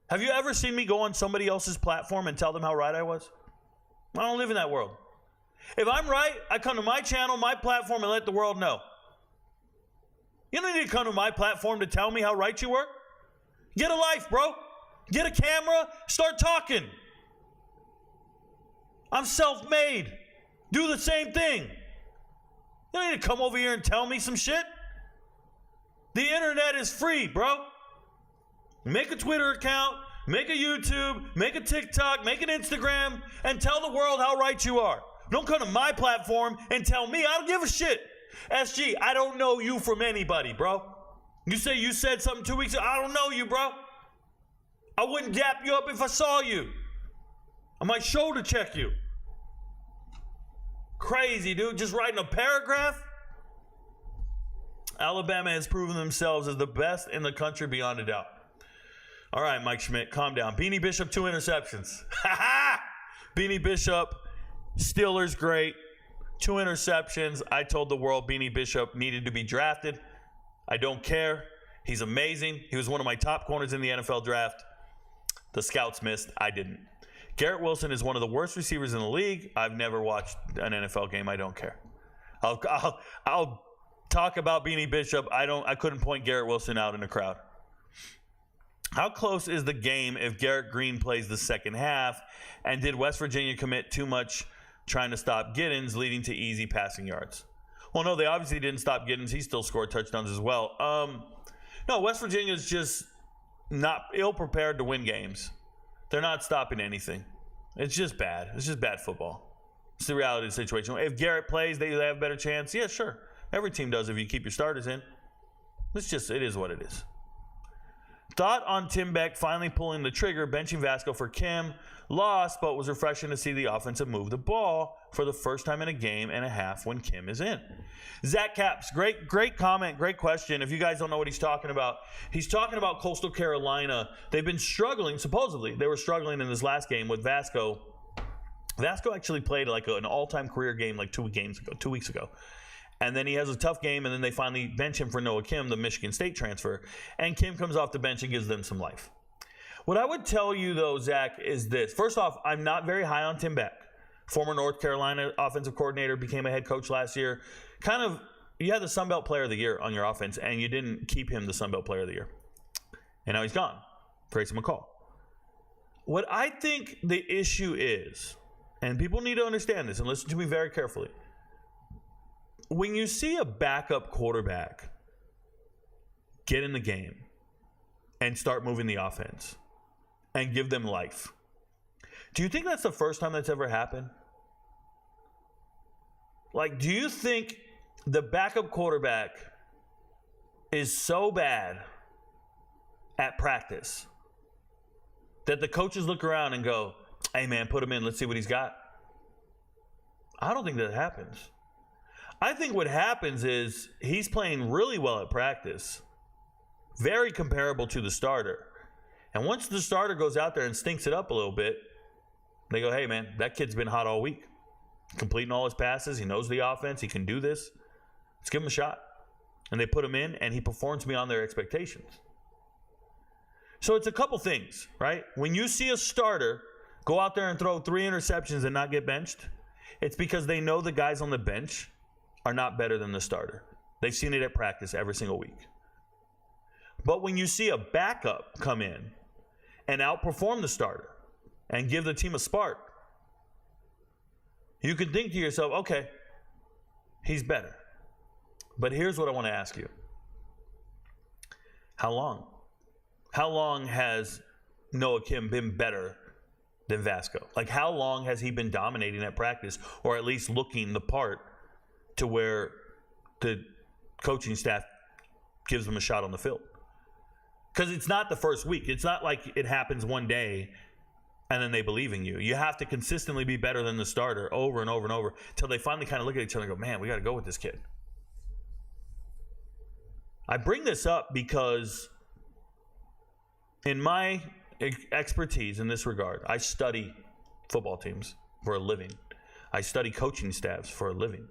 Have you ever seen me go on somebody else's platform and tell them how right I was? I don't live in that world. If I'm right, I come to my channel, my platform, and let the world know. You don't need to come to my platform to tell me how right you were. Get a life, bro. Get a camera. Start talking. I'm self-made. Do the same thing. You don't need to come over here and tell me some shit. The internet is free, bro. Make a Twitter account, make a YouTube, make a TikTok, make an Instagram, and tell the world how right you are. Don't come to my platform and tell me. I don't give a shit. SG, I don't know you from anybody, bro. You say you said something 2 weeks ago. I don't know you, bro. I wouldn't dap you up if I saw you. I might shoulder check you. Crazy, dude. Just writing a paragraph? Alabama has proven themselves as the best in the country beyond a doubt. All right, Mike Schmidt, calm down. Beanie Bishop, 2 interceptions. Ha-ha! Beanie Bishop, Steelers great. 2 interceptions. I told the world Beanie Bishop needed to be drafted. I don't care. He's amazing. He was one of my top corners in the NFL draft. The scouts missed. I didn't. Garrett Wilson is one of the worst receivers in the league. I've never watched an NFL game. I don't care. I'll talk about Beanie Bishop. I couldn't point Garrett Wilson out in a crowd. How close is the game if Garrett Green plays the second half? And did West Virginia commit too much trying to stop Giddens, leading to easy passing yards. Well, no, they obviously didn't stop Giddens. He still scored touchdowns as well. No, West Virginia is just not ill-prepared to win games. They're not stopping anything. It's just bad. It's just bad football. It's the reality of the situation. If Garrett plays, they have a better chance. Yeah, sure. Every team does if you keep your starters in. It is what it is. Thought on Tim Beck finally pulling the trigger, benching Vasco for Kim. Lost, but was refreshing to see the offensive move the ball for the first time in a game and a half when Kim is in. Zach Capps, great comment, great question. If you guys don't know what he's talking about Coastal Carolina. They've been struggling, supposedly. They were struggling in this last game with Vasco. Vasco actually played like an all-time career game like 2 weeks ago. And then he has a tough game, and then they finally bench him for Noah Kim, the Michigan State transfer. And Kim comes off the bench and gives them some life. What I would tell you, though, Zach, is this. First off, I'm not very high on Tim Beck. Former North Carolina offensive coordinator, became a head coach last year. You had the Sun Belt Player of the Year on your offense, and you didn't keep him the Sun Belt Player of the Year. And now he's gone. Grayson McCall. What I think the issue is, and people need to understand this and listen to me very carefully. When you see a backup quarterback get in the game and start moving the offense and give them life, do you think that's the first time that's ever happened? Like, do you think the backup quarterback is so bad at practice that the coaches look around and go, hey, man, put him in. Let's see what he's got? I don't think that happens. I think what happens is he's playing really well at practice, very comparable to the starter. And once the starter goes out there and stinks it up a little bit, they go, hey, man, that kid's been hot all week. Completing all his passes. He knows the offense. He can do this. Let's give him a shot. And they put him in, and he performs beyond their expectations. So it's a couple things, right? When you see a starter go out there and throw 3 interceptions and not get benched, it's because they know the guys on the bench are not better than the starter. They've seen it at practice every single week. But when you see a backup come in and outperform the starter and give the team a spark, you can think to yourself, okay, he's better. But here's what I want to ask you. How long? How long has Noah Kim been better than Vasco? Like, how long has he been dominating at practice, or at least looking the part to where the coaching staff gives them a shot on the field? Because it's not the first week. It's not like it happens one day and then they believe in you. You have to consistently be better than the starter over and over and over until they finally kind of look at each other and go, man, we got to go with this kid. I bring this up because in my expertise in this regard, I study football teams for a living. I study coaching staffs for a living.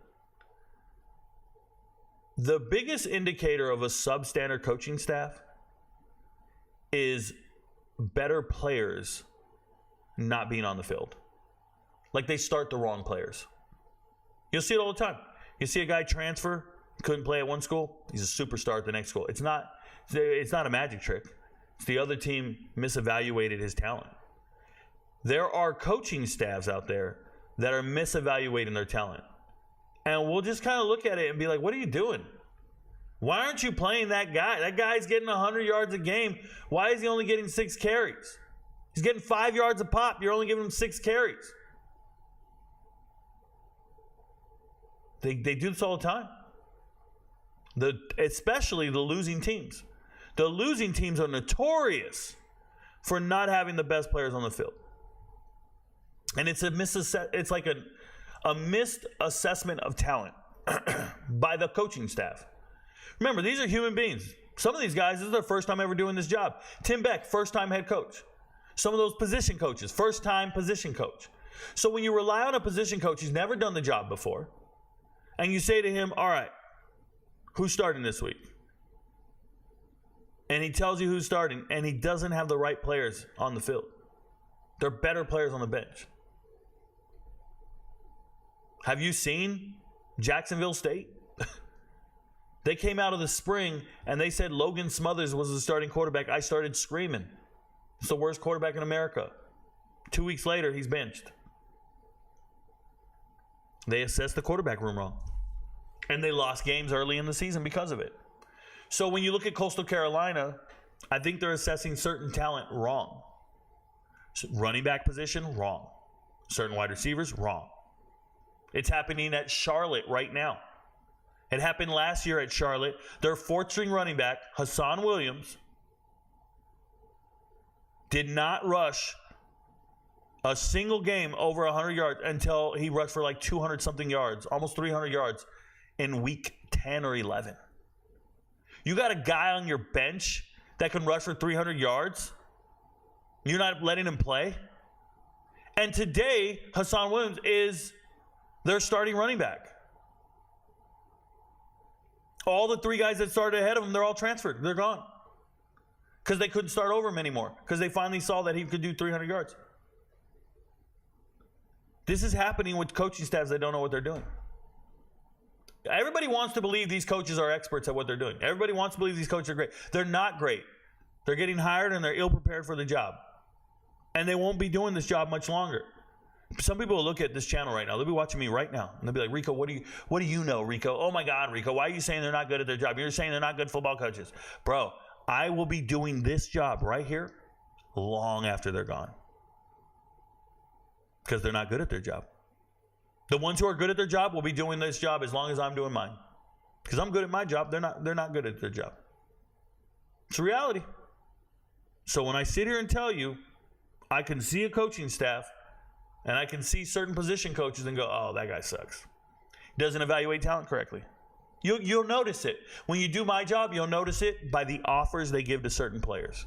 The biggest indicator of a substandard coaching staff is better players not being on the field. Like, they start the wrong players. You'll see it all the time. You see a guy transfer, couldn't play at one school, he's a superstar at the next school. It's not a magic trick. It's the other team misevaluated his talent. There are coaching staffs out there that are misevaluating their talent. And we'll just kind of look at it and be like, what are you doing? Why aren't you playing that guy? That guy's getting 100 yards a game. Why is he only getting 6 carries? He's getting 5 yards a pop. You're only giving him 6 carries. They do this all the time. Especially the losing teams. The losing teams are notorious for not having the best players on the field. And it's like a missed assessment of talent by the coaching staff. Remember, these are human beings. Some of these guys, this is their first time ever doing this job. Tim Beck, first-time head coach. Some of those position coaches, first-time position coach. So when you rely on a position coach who's never done the job before, and you say to him, all right, who's starting this week? And he tells you who's starting, and he doesn't have the right players on the field. They're better players on the bench. Have you seen Jacksonville State? They came out of the spring, and they said Logan Smothers was the starting quarterback. I started screaming. It's the worst quarterback in America. 2 weeks later, he's benched. They assessed the quarterback room wrong. And they lost games early in the season because of it. So when you look at Coastal Carolina, I think they're assessing certain talent wrong. So running back position, wrong. Certain wide receivers, wrong. It's happening at Charlotte right now. It happened last year at Charlotte. Their fourth-string running back, Hassan Williams, did not rush a single game over 100 yards until he rushed for like 200-something yards, almost 300 yards in week 10 or 11. You got a guy on your bench that can rush for 300 yards? You're not letting him play? And today, Hassan Williams is their starting running back. All the three guys that started ahead of him, they're all transferred. They're gone. Because they couldn't start over him anymore. Because they finally saw that he could do 300 yards. This is happening with coaching staffs that don't know what they're doing. Everybody wants to believe these coaches are experts at what they're doing. Everybody wants to believe these coaches are great. They're not great. They're getting hired and they're ill-prepared for the job. And they won't be doing this job much longer. Some people will look at this channel right now. They'll be watching me right now. And they'll be like, Rico, what do you know, Rico? Oh, my God, Rico, why are you saying they're not good at their job? You're saying they're not good football coaches. Bro, I will be doing this job right here long after they're gone. Because they're not good at their job. The ones who are good at their job will be doing this job as long as I'm doing mine. Because I'm good at my job. They're not good at their job. It's a reality. So when I sit here and tell you, I can see a coaching staff and I can see certain position coaches and go, oh, that guy sucks. Doesn't evaluate talent correctly. You'll notice it. When you do my job, you'll notice it by the offers they give to certain players.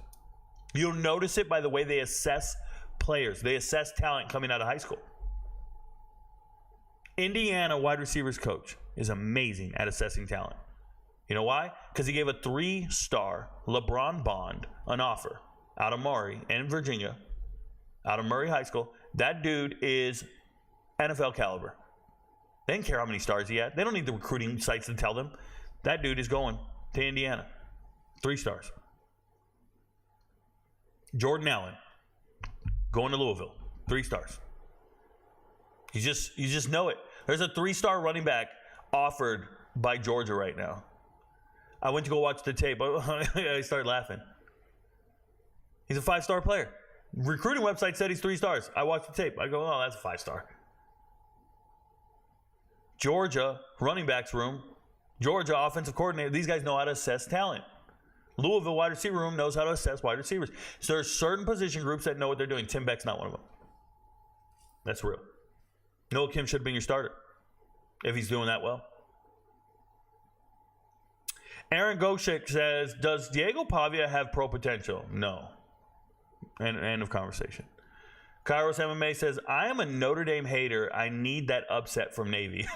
You'll notice it by the way they assess players. They assess talent coming out of high school. Indiana wide receivers coach is amazing at assessing talent. You know why? Because he gave a 3-star LeBron Bond an offer out of Murray in Virginia, out of Murray High School. That dude is NFL caliber. They didn't care how many stars he had. They don't need the recruiting sites to tell them. That dude is going to Indiana. 3 stars. Jordan Allen going to Louisville. 3 stars. You just know it. There's a 3-star running back offered by Georgia right now. I went to go watch the tape. I started laughing. He's a 5-star player. Recruiting website said he's 3 stars. I watched the tape. I go, oh, that's a 5-star. Georgia running backs room. Georgia offensive coordinator. These guys know how to assess talent. Louisville wide receiver room knows how to assess wide receivers. So there's certain position groups that know what they're doing. Tim Beck's not one of them. That's real. Noah Kim should have been your starter if he's doing that well. Aaron Goshek says, does Diego Pavia have pro potential? No. End of conversation. Kairos MMA says, I am a Notre Dame hater. I need that upset from Navy.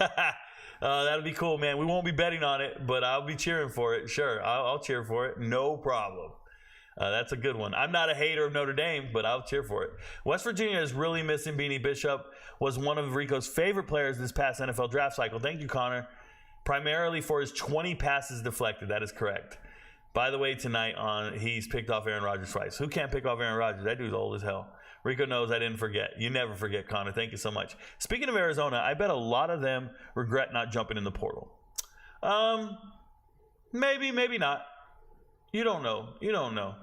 That'll be cool, man. We won't be betting on it, but I'll be cheering for it. Sure, I'll cheer for it. No problem. That's a good one. I'm not a hater of Notre Dame, but I'll cheer for it. West Virginia is really missing Beanie Bishop. Was one of Rico's favorite players this past NFL draft cycle. Thank you, Connor. Primarily for his 20 passes deflected. That is correct. By the way, tonight he's picked off Aaron Rodgers twice. Who can't pick off Aaron Rodgers? That dude's old as hell. Rico knows I didn't forget. You never forget, Connor. Thank you so much. Speaking of Arizona, I bet a lot of them regret not jumping in the portal. Maybe, maybe not. You don't know. You don't know.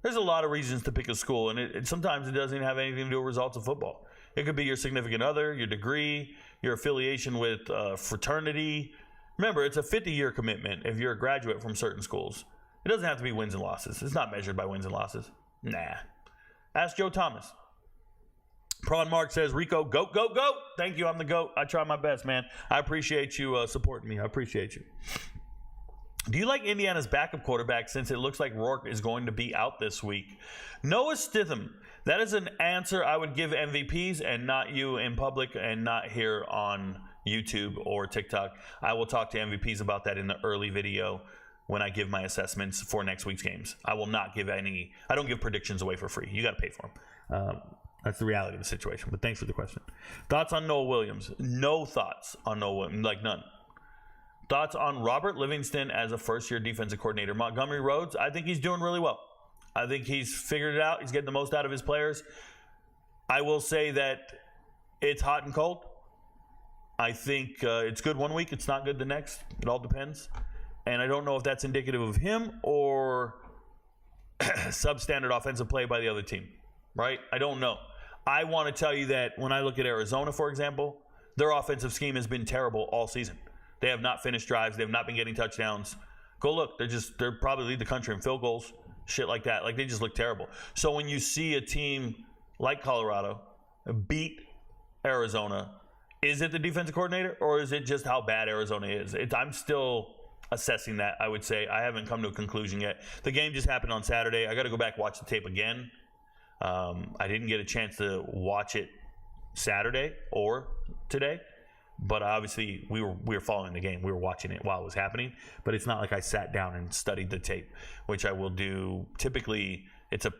There's a lot of reasons to pick a school, and sometimes it doesn't even have anything to do with results of football. It could be your significant other, your degree, your affiliation with fraternity. Remember, it's a 50-year commitment if you're a graduate from certain schools. It doesn't have to be wins and losses. It's not measured by wins and losses. Nah. Ask Joe Thomas. Prawn Mark says, Rico, goat, goat, goat. Thank you. I'm the GOAT. I try my best, man. I appreciate you supporting me. I appreciate you. Do you like Indiana's backup quarterback since it looks like Rourke is going to be out this week? Noah Stitham. That is an answer I would give MVPs and not you in public and not here on YouTube or TikTok. I will talk to MVPs about that in the early video when I give my assessments for next week's games. I will not give any. I don't give predictions away for free. You got to pay for them. That's the reality of the situation. But thanks for the question. Thoughts on Noah Williams? No thoughts on Noah Williams. Like none. Thoughts on Robert Livingston as a first-year defensive coordinator? Montgomery Rhodes, I think he's doing really well. I think he's figured it out. He's getting the most out of his players. I will say that it's hot and cold. I think it's good one week. It's not good the next. It all depends. And I don't know if that's indicative of him or substandard offensive play by the other team, right? I don't know. I want to tell you that when I look at Arizona, for example, their offensive scheme has been terrible all season. They have not finished drives. They have not been getting touchdowns. Go look. They're probably lead the country in field goals, shit like that. Like, they just look terrible. So when you see a team like Colorado beat Arizona, is it the defensive coordinator or is it just how bad Arizona is? I'm still assessing that, I would say. I haven't come to a conclusion yet. The game just happened on Saturday. I got to go back and watch the tape again. I didn't get a chance to watch it Saturday or today, but obviously we were following the game. We were watching it while it was happening, but it's not like I sat down and studied the tape, which I will do. Typically, it's a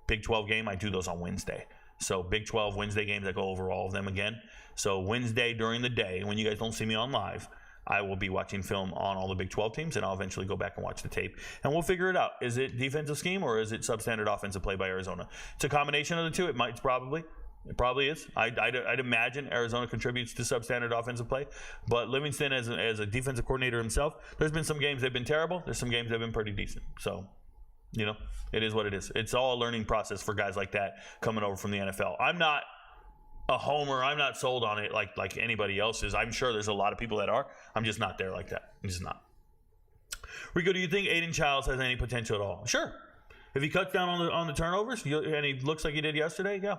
Big 12 game. I do those on Wednesday. So Big 12 Wednesday games, I go over all of them again. So Wednesday during the day, when you guys don't see me on live, I will be watching film on all the Big 12 teams, and I'll eventually go back and watch the tape. And we'll figure it out. Is it defensive scheme or is it substandard offensive play by Arizona? It's a combination of the two. It probably is. I'd imagine Arizona contributes to substandard offensive play. But Livingston, as a defensive coordinator himself, there's been some games they've been terrible. There's some games they've been pretty decent. So, it is what it is. It's all a learning process for guys like that coming over from the NFL. I'm not a homer. I'm not sold on it like anybody else is. I'm sure there's a lot of people that are. I'm just not there like that. I'm just not. Rico, do you think Aiden Childs has any potential at all? Sure. If he cuts down on the turnovers and he looks like he did yesterday, yeah.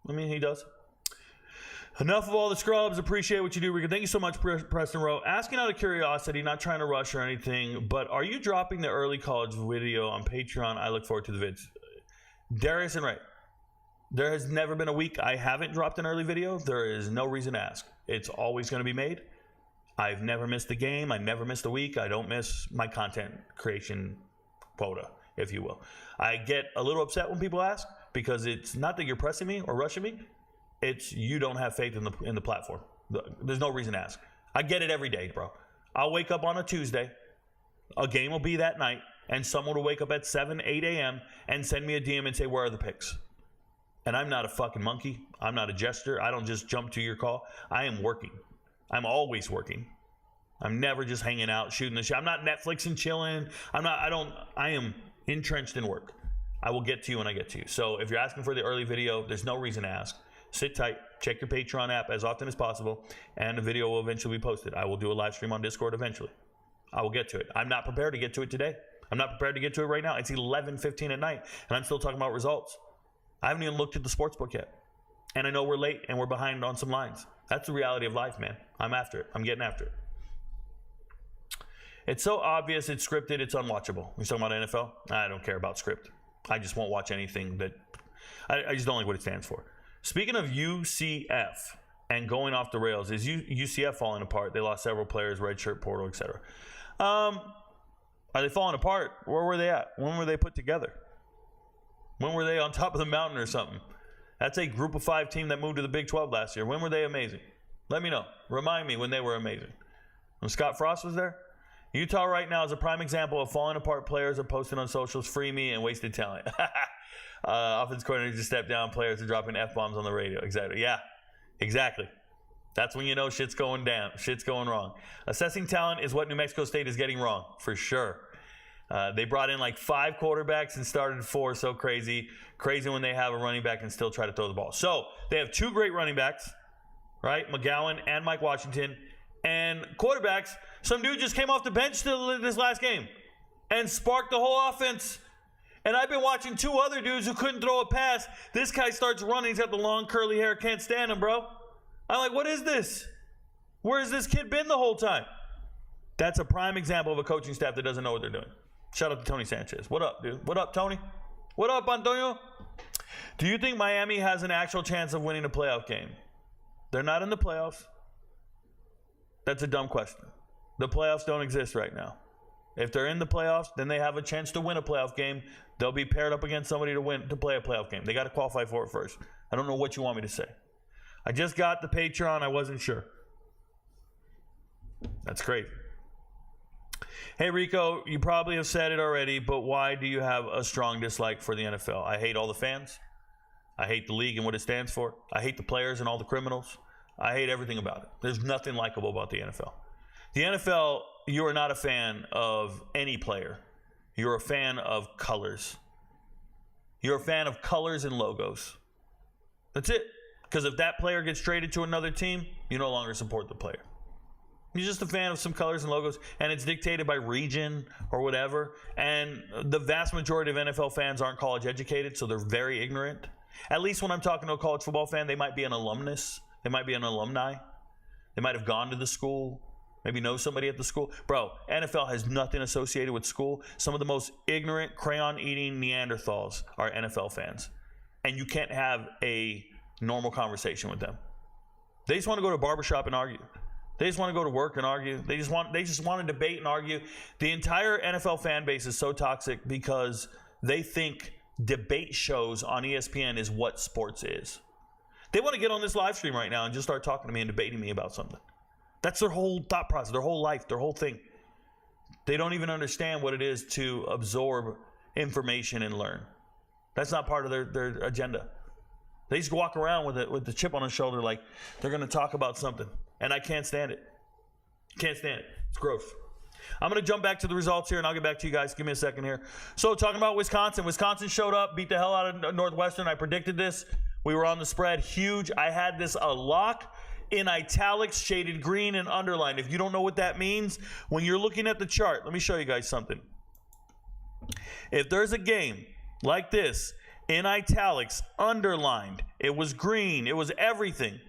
I mean, he does. Enough of all the scrubs. Appreciate what you do, Rico. Thank you so much, Preston Rowe. Asking out of curiosity, not trying to rush or anything, but are you dropping the early college video on Patreon? I look forward to the vids. Darius and Ray. There has never been a week I haven't dropped an early video. There is no reason to ask. It's always going to be made. I've never missed a game. I never missed a week. I don't miss my content creation quota, if you will. I get a little upset when people ask because it's not that you're pressing me or rushing me. It's you don't have faith in the platform. There's no reason to ask. I get it every day, bro. I'll wake up on a Tuesday. A game will be that night, and someone will wake up at 7, 8 a.m. and send me a DM and say, where are the picks? And I'm not a fucking monkey. I'm not a jester. I don't just jump to your call. I am working. I'm always working. I'm never just hanging out, shooting the shit. I'm not Netflix and chilling. I am entrenched in work. I will get to you when I get to you. So if you're asking for the early video, there's no reason to ask. Sit tight. Check your Patreon app as often as possible, and the video will eventually be posted. I will do a live stream on Discord eventually. I will get to it. I'm not prepared to get to it today. I'm not prepared to get to it right now. It's 11:15 at night, and I'm still talking about results. I haven't even looked at the sports book yet. And I know we're late and we're behind on some lines. That's the reality of life, man. I'm after it. I'm getting after it. It's so obvious it's scripted, it's unwatchable. You're talking about NFL? I don't care about script. I just won't watch anything that... I just don't like what it stands for. Speaking of UCF and going off the rails, is UCF falling apart? They lost several players, redshirt portal, etc. Are they falling apart? Where were they at? When were they put together? When were they on top of the mountain or something? That's a group of 5 team that moved to the Big 12 last year. When were they amazing? Let me know. Remind me when they were amazing. When Scott Frost was there? Utah right now is a prime example of falling apart. Players are posting on socials, free me, and wasted talent. Offense coordinator just stepped down. Players are dropping F-bombs on the radio. Exactly. Yeah, exactly. That's when you know shit's going down. Shit's going wrong. Assessing talent is what New Mexico State is getting wrong, for sure. They brought in like 5 quarterbacks and started 4. So crazy. Crazy when they have a running back and still try to throw the ball. So they have 2 great running backs, right? McGowan and Mike Washington. And quarterbacks, some dude just came off the bench this last game and sparked the whole offense. And I've been watching 2 other dudes who couldn't throw a pass. This guy starts running. He's got the long curly hair. Can't stand him, bro. I'm like, what is this? Where has this kid been the whole time? That's a prime example of a coaching staff that doesn't know what they're doing. Shout out to Tony Sanchez. What up, dude? What up, Tony? What up, Antonio? Do you think Miami has an actual chance of winning a playoff game? They're not in the playoffs. That's a dumb question. The playoffs don't exist right now. If they're in the playoffs, then they have a chance to win a playoff game. They'll be paired up against somebody to play a playoff game. They got to qualify for it first. I don't know what you want me to say. I just got the Patreon. I wasn't sure. That's crazy. Hey, Rico, you probably have said it already, but why do you have a strong dislike for the NFL? I hate all the fans. I hate the league and what it stands for. I hate the players and all the criminals. I hate everything about it. There's nothing likable about the NFL. The NFL, you are not a fan of any player. You're a fan of colors. You're a fan of colors and logos. That's it. Because if that player gets traded to another team, you no longer support the player. You're just a fan of some colors and logos, and it's dictated by region or whatever. And the vast majority of NFL fans aren't college educated, so they're very ignorant. At least when I'm talking to a college football fan, they might be an alumnus. They might be an alumni. They might have gone to the school, maybe know somebody at the school. Bro, NFL has nothing associated with school. Some of the most ignorant, crayon-eating Neanderthals are NFL fans. And you can't have a normal conversation with them. They just want to go to a barbershop and argue. They just want to go to work and argue. They just want to debate and argue. The entire NFL fan base is so toxic because they think debate shows on ESPN is what sports is. They want to get on this live stream right now and just start talking to me and debating me about something. That's their whole thought process, their whole life, their whole thing. They don't even understand what it is to absorb information and learn. That's not part of their agenda. They just walk around with the chip on their shoulder like they're going to talk about something. And I can't stand it. Can't stand it. It's gross. I'm going to jump back to the results here, and I'll get back to you guys. Give me a second here. So talking about Wisconsin. Wisconsin showed up, beat the hell out of Northwestern. I predicted this. We were on the spread. Huge. I had this a lock in italics, shaded green, and underlined. If you don't know what that means, when you're looking at the chart, let me show you guys something. If there's a game like this, in italics, underlined, it was green, it was everything.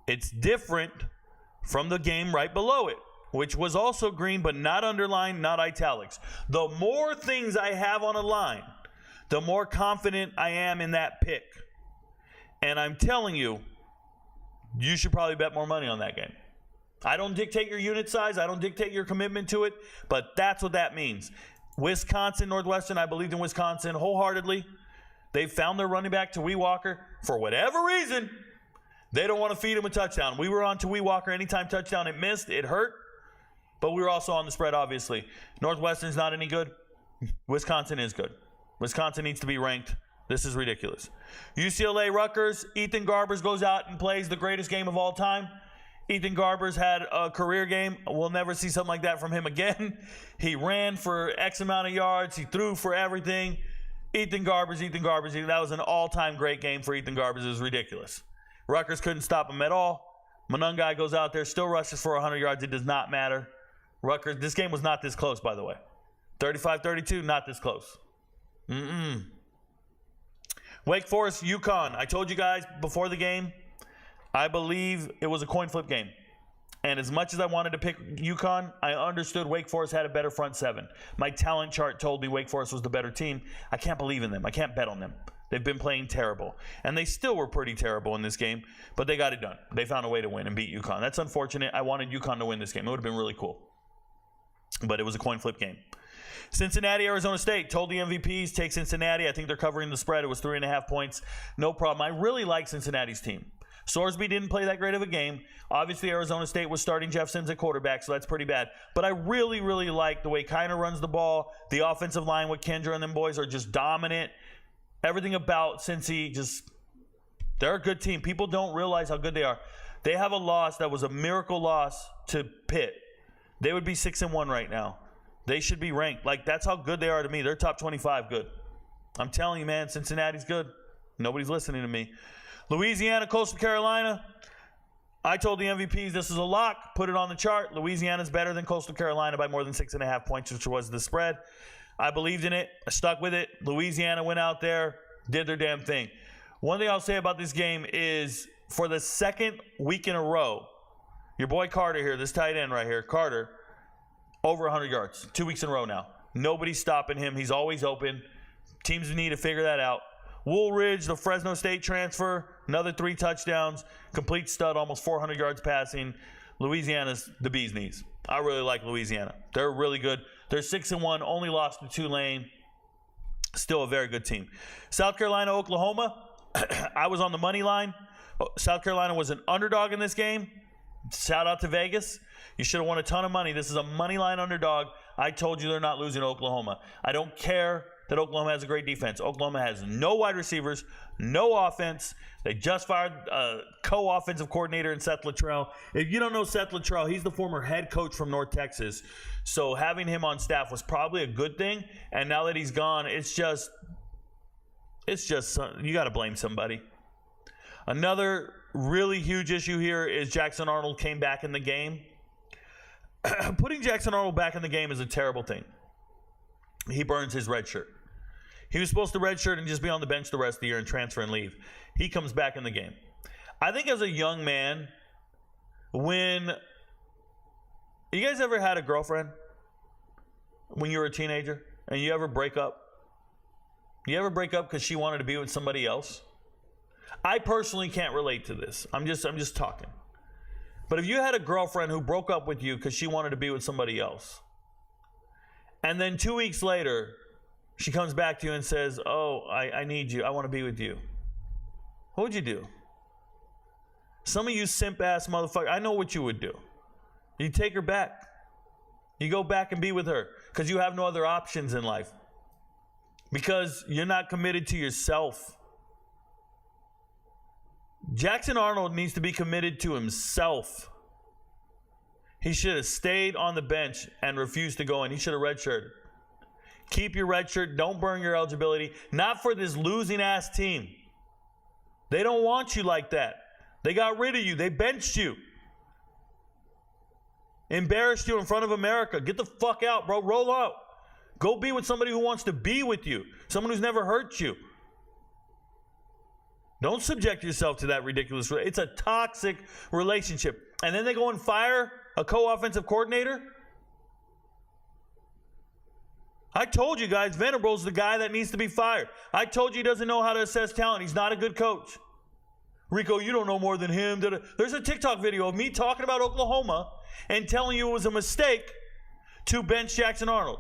It's different from the game right below it, which was also green, but not underlined, not italics. The more things I have on a line, the more confident I am in that pick. And I'm telling you, you should probably bet more money on that game. I don't dictate your unit size. I don't dictate your commitment to it, but that's what that means. Wisconsin, Northwestern, I believed in Wisconsin wholeheartedly. They found their running back, Tawee Walker, for whatever reason. They don't want to feed him a touchdown. We were on Tawee Walker. Anytime touchdown, it missed. It hurt. But we were also on the spread, obviously. Northwestern's not any good. Wisconsin is good. Wisconsin needs to be ranked. This is ridiculous. UCLA, Rutgers. Ethan Garbers goes out and plays the greatest game of all time. Ethan Garbers had a career game. We'll never see something like that from him again. He ran for X amount of yards. He threw for everything. Ethan Garbers. That was an all-time great game for Ethan Garbers. It was ridiculous. Rutgers couldn't stop him at all. Monungai goes out there, still rushes for 100 yards. It does not matter. Rutgers, this game was not this close, by the way. 35-32, not this close. Wake Forest, UConn. I told you guys before the game, I believe it was a coin flip game. And as much as I wanted to pick UConn, I understood Wake Forest had a better front seven. My talent chart told me Wake Forest was the better team. I can't believe in them. I can't bet on them. They've been playing terrible. And they still were pretty terrible in this game, but they got it done. They found a way to win and beat UConn. That's unfortunate. I wanted UConn to win this game. It would have been really cool. But it was a coin flip game. Cincinnati, Arizona State. Told the MVPs, take Cincinnati. I think they're covering the spread. It was 3.5 points. No problem. I really like Cincinnati's team. Sorsby didn't play that great of a game. Obviously, Arizona State was starting Jeff Sims at quarterback, so that's pretty bad. But I really, really like the way Kiner runs the ball. The offensive line with Kendra and them boys are just dominant. Everything about Cincy, they're a good team. People don't realize how good they are. They have a loss that was a miracle loss to Pitt. They would be 6-1 right now. They should be ranked. Like, that's how good they are to me. They're top 25 good. I'm telling you, man, Cincinnati's good. Nobody's listening to me. Louisiana, Coastal Carolina. I told the MVPs this is a lock. Put it on the chart. Louisiana's better than Coastal Carolina by more than 6.5 points, which was the spread. I believed in it. I stuck with it. Louisiana went out there, did their damn thing. One thing I'll say about this game is for the second week in a row, your boy Carter here, this tight end right here, Carter, over 100 yards. 2 weeks in a row now. Nobody's stopping him. He's always open. Teams need to figure that out. Woolridge, the Fresno State transfer, another 3 touchdowns, complete stud, almost 400 yards passing. Louisiana's the bee's knees. I really like Louisiana. They're really good. They're 6-1, only lost to Tulane. Still a very good team. South Carolina, Oklahoma. I was on the money line. South Carolina was an underdog in this game. Shout out to Vegas. You should have won a ton of money. This is a money line underdog. I told you they're not losing to Oklahoma. I don't care that Oklahoma has a great defense. Oklahoma has no wide receivers, no offense. They just fired a co-offensive coordinator in Seth Luttrell. If you don't know Seth Luttrell, he's the former head coach from North Texas. So having him on staff was probably a good thing. And now that he's gone, it's just you got to blame somebody. Another really huge issue here is Jackson Arnold came back in the game. Putting Jackson Arnold back in the game is a terrible thing. He burns his red shirt. He was supposed to red shirt and just be on the bench the rest of the year and transfer and leave. He comes back in the game. I think as a young man, when you guys ever had a girlfriend when you were a teenager and you ever break up? You ever break up because she wanted to be with somebody else? I personally can't relate to this. I'm just talking. But if you had a girlfriend who broke up with you because she wanted to be with somebody else, and then 2 weeks later, she comes back to you and says, oh, I need you. I want to be with you. What would you do? Some of you simp-ass motherfuckers, I know what you would do. You take her back. You go back and be with her because you have no other options in life. Because you're not committed to yourself. Jackson Arnold needs to be committed to himself. He should have stayed on the bench and refused to go in. He should have redshirted. Keep your red shirt. Don't burn your eligibility. Not for this losing-ass team. They don't want you like that. They got rid of you. They benched you. Embarrassed you in front of America. Get the fuck out, bro. Roll out. Go be with somebody who wants to be with you. Someone who's never hurt you. Don't subject yourself to that ridiculous. It's a toxic relationship. And then they go and fire a co-offensive coordinator. I told you guys, Venables is the guy that needs to be fired. I told you he doesn't know how to assess talent. He's not a good coach. Rico, you don't know more than him. There's a TikTok video of me talking about Oklahoma and telling you it was a mistake to bench Jackson Arnold.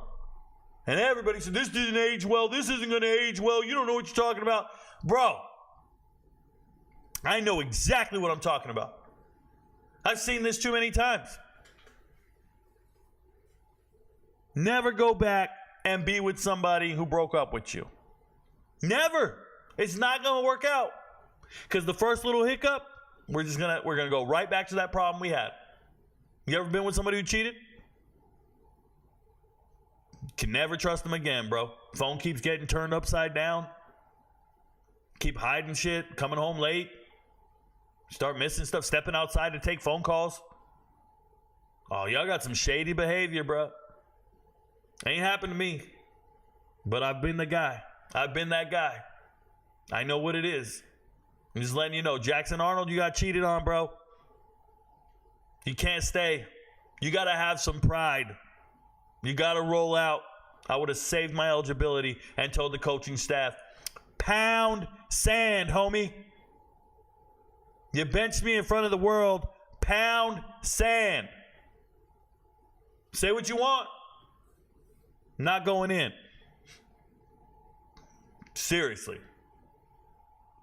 And everybody said, this didn't age well. This isn't going to age well. You don't know what you're talking about. Bro, I know exactly what I'm talking about. I've seen this too many times. Never go back and be with somebody who broke up with you. Never. It's not going to work out. Because the first little hiccup, we're gonna go right back to that problem we had. You ever been with somebody who cheated? Can never trust them again, bro. Phone keeps getting turned upside down. Keep hiding shit, coming home late. Start missing stuff, stepping outside to take phone calls. Oh, y'all got some shady behavior, bro. Ain't happened to me. But I've been the guy. I've been that guy. I know what it is. I'm just letting you know. Jackson Arnold, you got cheated on, bro. You can't stay. You got to have some pride. You got to roll out. I would have saved my eligibility and told the coaching staff, pound sand, homie. You benched me in front of the world. Pound sand. Say what you want. Not going in. Seriously.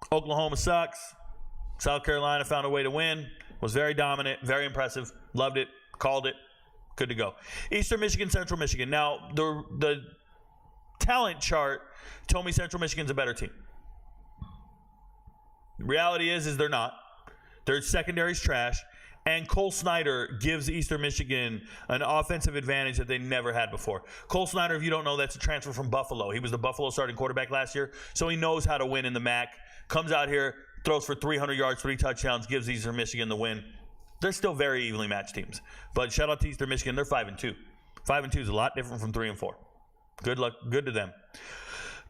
Oklahoma sucks. South Carolina found a way to win. Was very dominant. Very impressive. Loved it. Called it. Good to go. Eastern Michigan, Central Michigan. Now, the talent chart told me Central Michigan's a better team. The reality is they're not. Their secondary's trash. And Cole Snyder gives Eastern Michigan an offensive advantage that they never had before. Cole Snyder, if you don't know, that's a transfer from Buffalo. He was the Buffalo starting quarterback last year, so he knows how to win in the MAC. Comes out here, throws for 300 yards, 3 touchdowns, gives Eastern Michigan the win. They're still very evenly matched teams. But shout out to Eastern Michigan. They're 5-2. 5-2 is a lot different from 3-4. Good luck. Good to them.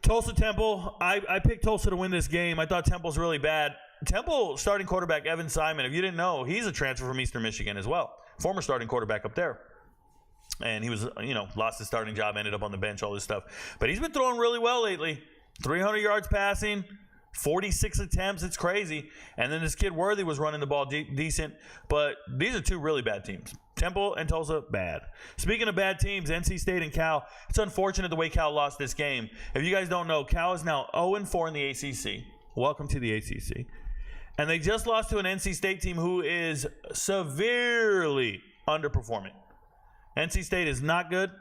Tulsa Temple. I picked Tulsa to win this game. I thought Temple's really bad. Temple starting quarterback Evan Simon, if you didn't know, he's a transfer from Eastern Michigan as well. Former starting quarterback up there. And he was, lost his starting job, ended up on the bench, all this stuff. But he's been throwing really well lately. 300 yards passing, 46 attempts. It's crazy. And then this kid Worthy was running the ball decent. But these are two really bad teams. Temple and Tulsa, bad. Speaking of bad teams, NC State and Cal. It's unfortunate the way Cal lost this game. If you guys don't know, Cal is now 0-4 in the ACC. Welcome to the ACC. And they just lost to an NC State team who is severely underperforming. NC State is not good,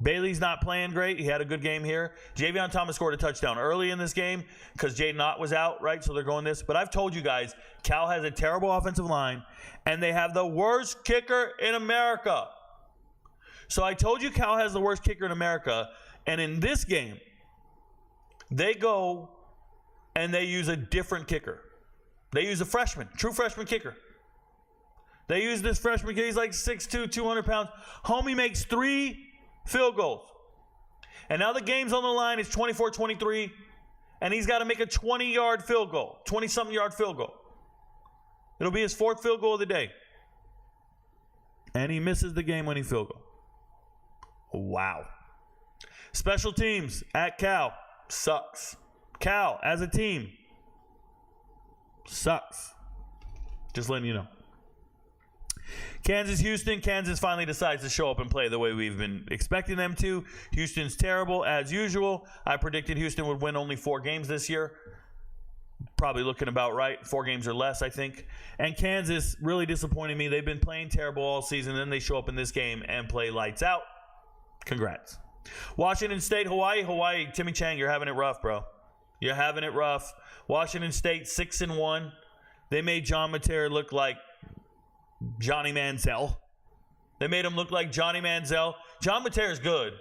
Bailey's not playing great. He had a good game here. Javion Thomas scored a touchdown early in this game because Jaden Ott was out, right? So they're going this. But I've told you guys, Cal has a terrible offensive line, and they have the worst kicker in America. So I told you Cal has the worst kicker in America, and in this game, they go and they use a different kicker. They use a freshman, true freshman kicker. They use this freshman kid. He's like 6'2", 200 pounds. Homie makes 3 field goals. And now the game's on the line. It's 24-23. And he's got to make a 20-yard field goal. 20-something yard field goal. It'll be his 4th field goal of the day. And he misses the game-winning field goal. Wow. Special teams at Cal sucks. Cal, as a team, sucks. Just letting you know. Kansas-Houston. Kansas finally decides to show up and play the way we've been expecting them to. Houston's terrible, as usual. I predicted Houston would win only 4 games this year. Probably looking about right. 4 games or less, I think. And Kansas really disappointed me. They've been playing terrible all season. Then they show up in this game and play lights out. Congrats. Washington State, Hawaii. Hawaii, Timmy Chang, you're having it rough, bro. You're having it rough. Washington State, 6-1. They made John Mateer look like Johnny Manziel. They made him look like Johnny Manziel. John Mateer is good.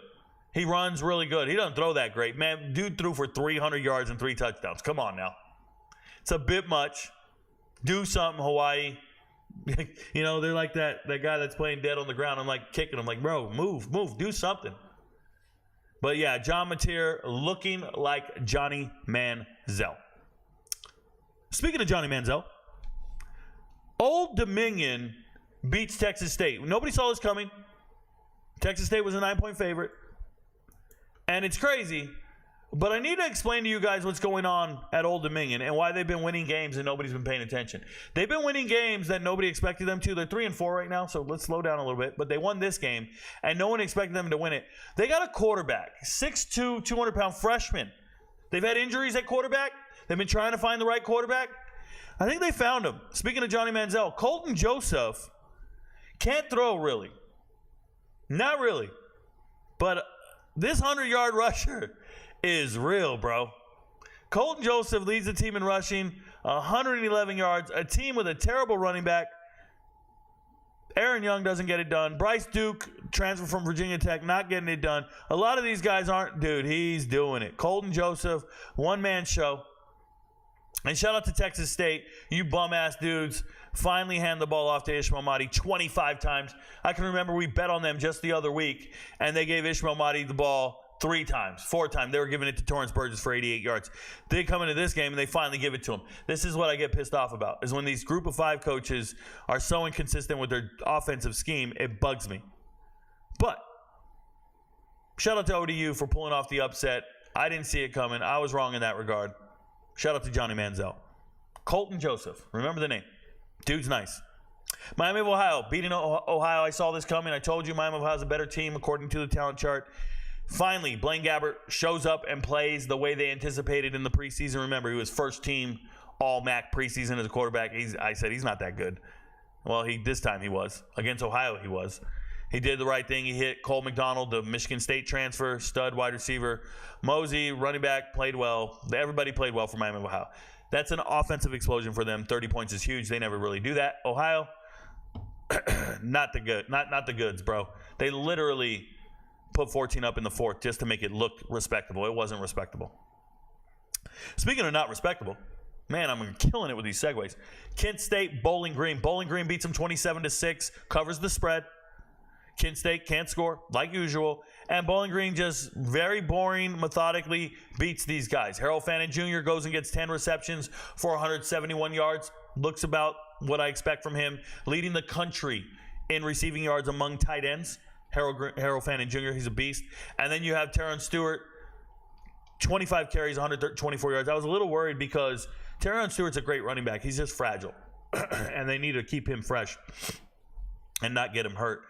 He runs really good. He doesn't throw that great. Man, dude threw for 300 yards and 3 touchdowns. Come on now. It's a bit much. Do something, Hawaii. You know, they're like that guy that's playing dead on the ground. I'm like kicking him like, bro, move, do something. But yeah, John Mateer looking like Johnny Manziel. Speaking of Johnny Manziel, Old Dominion beats Texas State. Nobody saw this coming. Texas State was a 9-point favorite. And it's crazy. But I need to explain to you guys what's going on at Old Dominion and why they've been winning games and nobody's been paying attention. They've been winning games that nobody expected them to. They're 3-4 right now, so let's slow down a little bit. But they won this game, and no one expected them to win it. They got a quarterback, 6'2", 200-pound freshman. They've had injuries at quarterback. They've been trying to find the right quarterback. I think they found him. Speaking of Johnny Manziel, Colton Joseph can't throw really. Not really. But this 100-yard rusher is real, bro. Colton Joseph leads the team in rushing, 111 yards, a team with a terrible running back. Aaron Young doesn't get it done. Bryce Duke, transfer from Virginia Tech, not getting it done. A lot of these guys aren't. Dude, he's doing it. Colton Joseph, one-man show. And shout out to Texas State. You bum-ass dudes finally hand the ball off to Ishmael Mahdi 25 times. I can remember we bet on them just the other week, and they gave Ishmael Mahdi the ball 4 times. They were giving it to Torrance Burgess for 88 yards. They come into this game, and they finally give it to him. This is what I get pissed off about, is when these group of 5 coaches are so inconsistent with their offensive scheme, it bugs me. But shout out to ODU for pulling off the upset. I didn't see it coming. I was wrong in that regard. Shout out to Johnny Manziel. Colton Joseph. Remember the name. Dude's nice. Miami of Ohio. Beating Ohio. I saw this coming. I told you Miami of Ohio is a better team according to the talent chart. Finally, Blaine Gabbert shows up and plays the way they anticipated in the preseason. Remember, he was first team All-MAC preseason as a quarterback. I said he's not that good. Well, this time he was. Against Ohio, he was. He did the right thing. He hit Cole McDonald, the Michigan State transfer, stud wide receiver. Mosey, running back, played well. Everybody played well for Miami of Ohio. That's an offensive explosion for them. 30 points is huge. They never really do that. Ohio, not the goods, bro. They literally put 14 up in the 4th just to make it look respectable. It wasn't respectable. Speaking of not respectable, man, I'm killing it with these segues. Kent State, Bowling Green. Bowling Green beats them 27-6, covers the spread. Kent State can't score, like usual. And Bowling Green just very boring, methodically beats these guys. Harold Fannin Jr. goes and gets 10 receptions for 171 yards. Looks about what I expect from him. Leading the country in receiving yards among tight ends. Harold Fannin Jr., he's a beast. And then you have Terron Stewart, 25 carries, 124 yards. I was a little worried because Terron Stewart's a great running back. He's just fragile. And they need to keep him fresh and not get him hurt.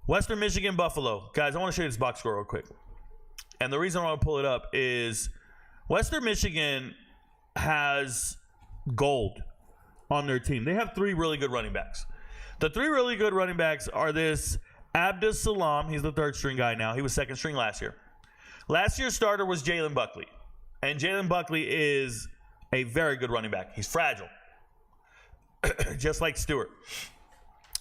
Western Michigan, Buffalo. Guys, I want to show you this box score real quick. And the reason I want to pull it up is Western Michigan has gold on their team. They have 3 really good running backs. The 3 really good running backs are this Abdus Salam, he's the third string guy now. He was second string last year. Last year's starter was Jalen Buckley. And Jalen Buckley is a very good running back. He's fragile. Just like Stewart.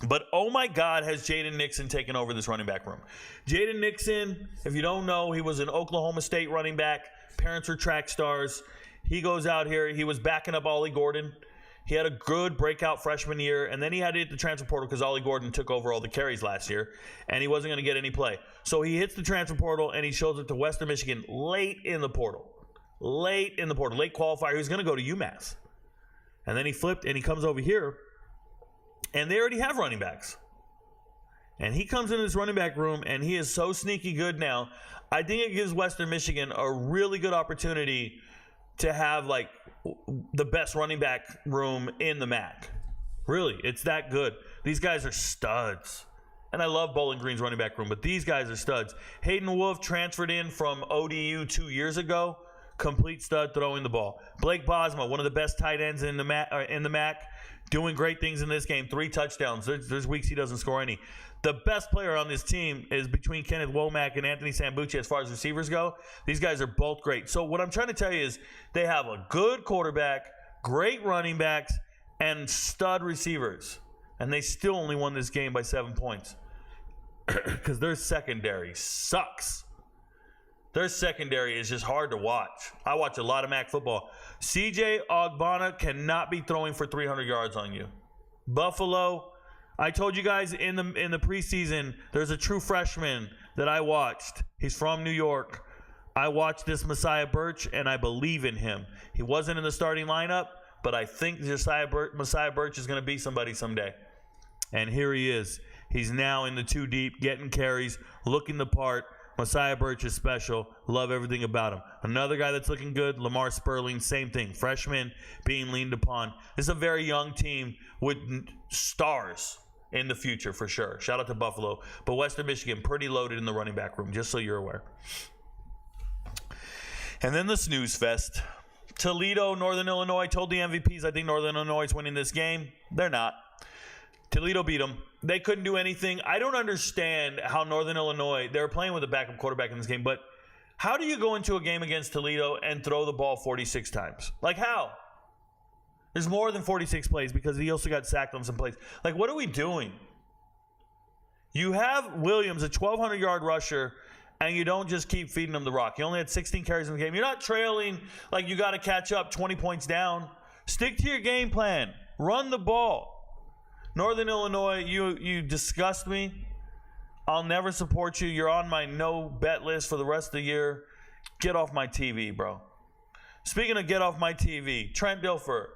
But oh my God, has Jaden Nixon taken over this running back room. Jaden Nixon, if you don't know, he was an Oklahoma State running back. Parents are track stars. He goes out here. He was backing up Ollie Gordon. He had a good breakout freshman year, and then he had to hit the transfer portal because Ollie Gordon took over all the carries last year, and he wasn't going to get any play. So he hits the transfer portal, and he shows up to Western Michigan late in the portal. Late qualifier. He was going to go to UMass. And then he flipped, and he comes over here, and they already have running backs. And he comes into this running back room, and he is so sneaky good now. I think it gives Western Michigan a really good opportunity to have, like, the best running back room in the MAC. Really, it's that good. These guys are studs. And I love Bowling Green's running back room, but these guys are studs. Hayden Wolf transferred in from ODU 2 years ago. Complete stud throwing the ball. Blake Bosma, one of the best tight ends in the MAC, doing great things in this game. 3 touchdowns. There's weeks he doesn't score any. The best player on this team is between Kenneth Womack and Anthony Sambucci as far as receivers go. These guys are both great. So what I'm trying to tell you is they have a good quarterback, great running backs, and stud receivers. And they still only won this game by 7 points. Because their secondary sucks. Their secondary is just hard to watch. I watch a lot of MAC football. CJ Ogbonna cannot be throwing for 300 yards on you. Buffalo, I told you guys in the preseason, there's a true freshman that I watched. He's from New York. I watched this Messiah Birch, and I believe in him. He wasn't in the starting lineup, but I think Messiah Birch is going to be somebody someday. And here he is. He's now in the 2 deep, getting carries, looking the part. Messiah Birch is special. Love everything about him. Another guy that's looking good, Lamar Sperling, same thing. Freshman being leaned upon. This is a very young team with stars in the future for sure. Shout out to Buffalo. But Western Michigan, pretty loaded in the running back room, just so you're aware. And then the snooze fest. Toledo, Northern Illinois. Told the MVPs I think Northern Illinois is winning this game. They're not. Toledo beat them. They couldn't do anything. I don't understand how Northern Illinois, they were playing with a backup quarterback in this game, but how do you go into a game against Toledo and throw the ball 46 times? Like, how? There's more than 46 plays because he also got sacked on some plays. Like, what are we doing? You have Williams, a 1,200-yard rusher, and you don't just keep feeding him the rock. He only had 16 carries in the game. You're not trailing like you got to catch up 20 points down. Stick to your game plan. Run the ball. Northern Illinois, you disgust me. I'll never support you. You're on my no-bet list for the rest of the year. Get off my TV, bro. Speaking of get off my TV, Trent Dilfer,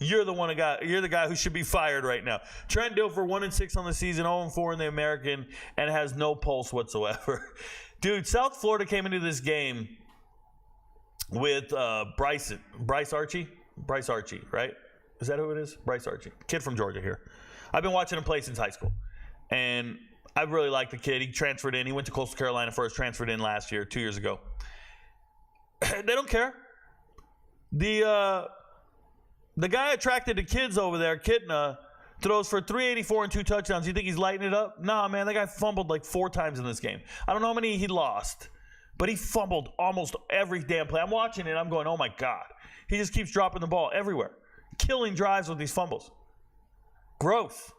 you're the guy who should be fired right now. Trent Dilfer, 1-6 on the season, 0-4 in the American, and has no pulse whatsoever. Dude, South Florida came into this game with Bryce Archie, right? Is that who it is? Bryce Archie. Kid from Georgia here. I've been watching him play since high school. And I really like the kid. He transferred in. He went to Coastal Carolina first, transferred in last year, 2 years ago. They don't care. The guy attracted the kids over there, Kitna, throws for 384 and 2 touchdowns. You think he's lighting it up? Nah, man, that guy fumbled like 4 times in this game. I don't know how many he lost, but he fumbled almost every damn play. I'm watching it. I'm going, oh, my God. He just keeps dropping the ball everywhere. Killing drives with these fumbles. Gross,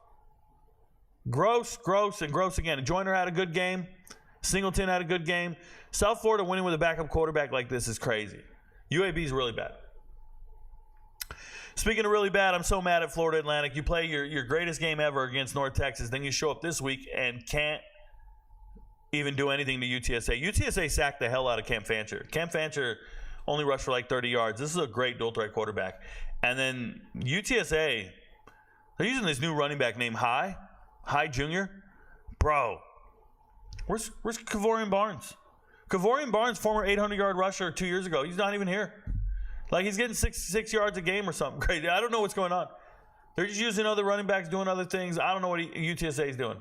and gross again. Joyner had a good game. Singleton had a good game. South Florida winning with a backup quarterback like this is crazy. UAB is really bad. Speaking of really bad, I'm so mad at Florida Atlantic. You play your greatest game ever against North Texas, then you show up this week and can't even do anything to UTSA. UTSA sacked the hell out of Cam Fancher. Cam Fancher only rushed for like 30 yards. This is a great dual threat quarterback. And then UTSA, they're using this new running back named High Jr. Bro, where's Kavorian Barnes? Kavorian Barnes, former 800-yard rusher 2 years ago. He's not even here. Like, he's getting six yards a game or something crazy. I don't know what's going on. They're just using other running backs, doing other things. I don't know what UTSA is doing.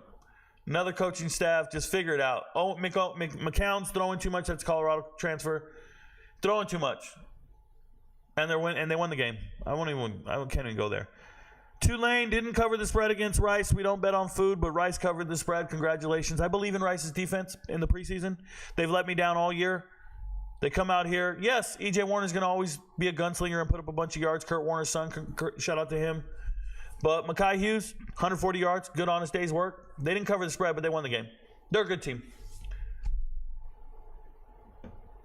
Another coaching staff, just figure it out. Oh, McCown's throwing too much. That's Colorado transfer. Throwing too much. And they won the game. I can't even go there. Tulane didn't cover the spread against Rice. We don't bet on food, but Rice covered the spread. Congratulations. I believe in Rice's defense in the preseason. They've let me down all year. They come out here. Yes, E.J. Warner's going to always be a gunslinger and put up a bunch of yards. Kurt Warner's son, shout out to him. But Mekhi Hughes, 140 yards, good honest day's work. They didn't cover the spread, but they won the game. They're a good team.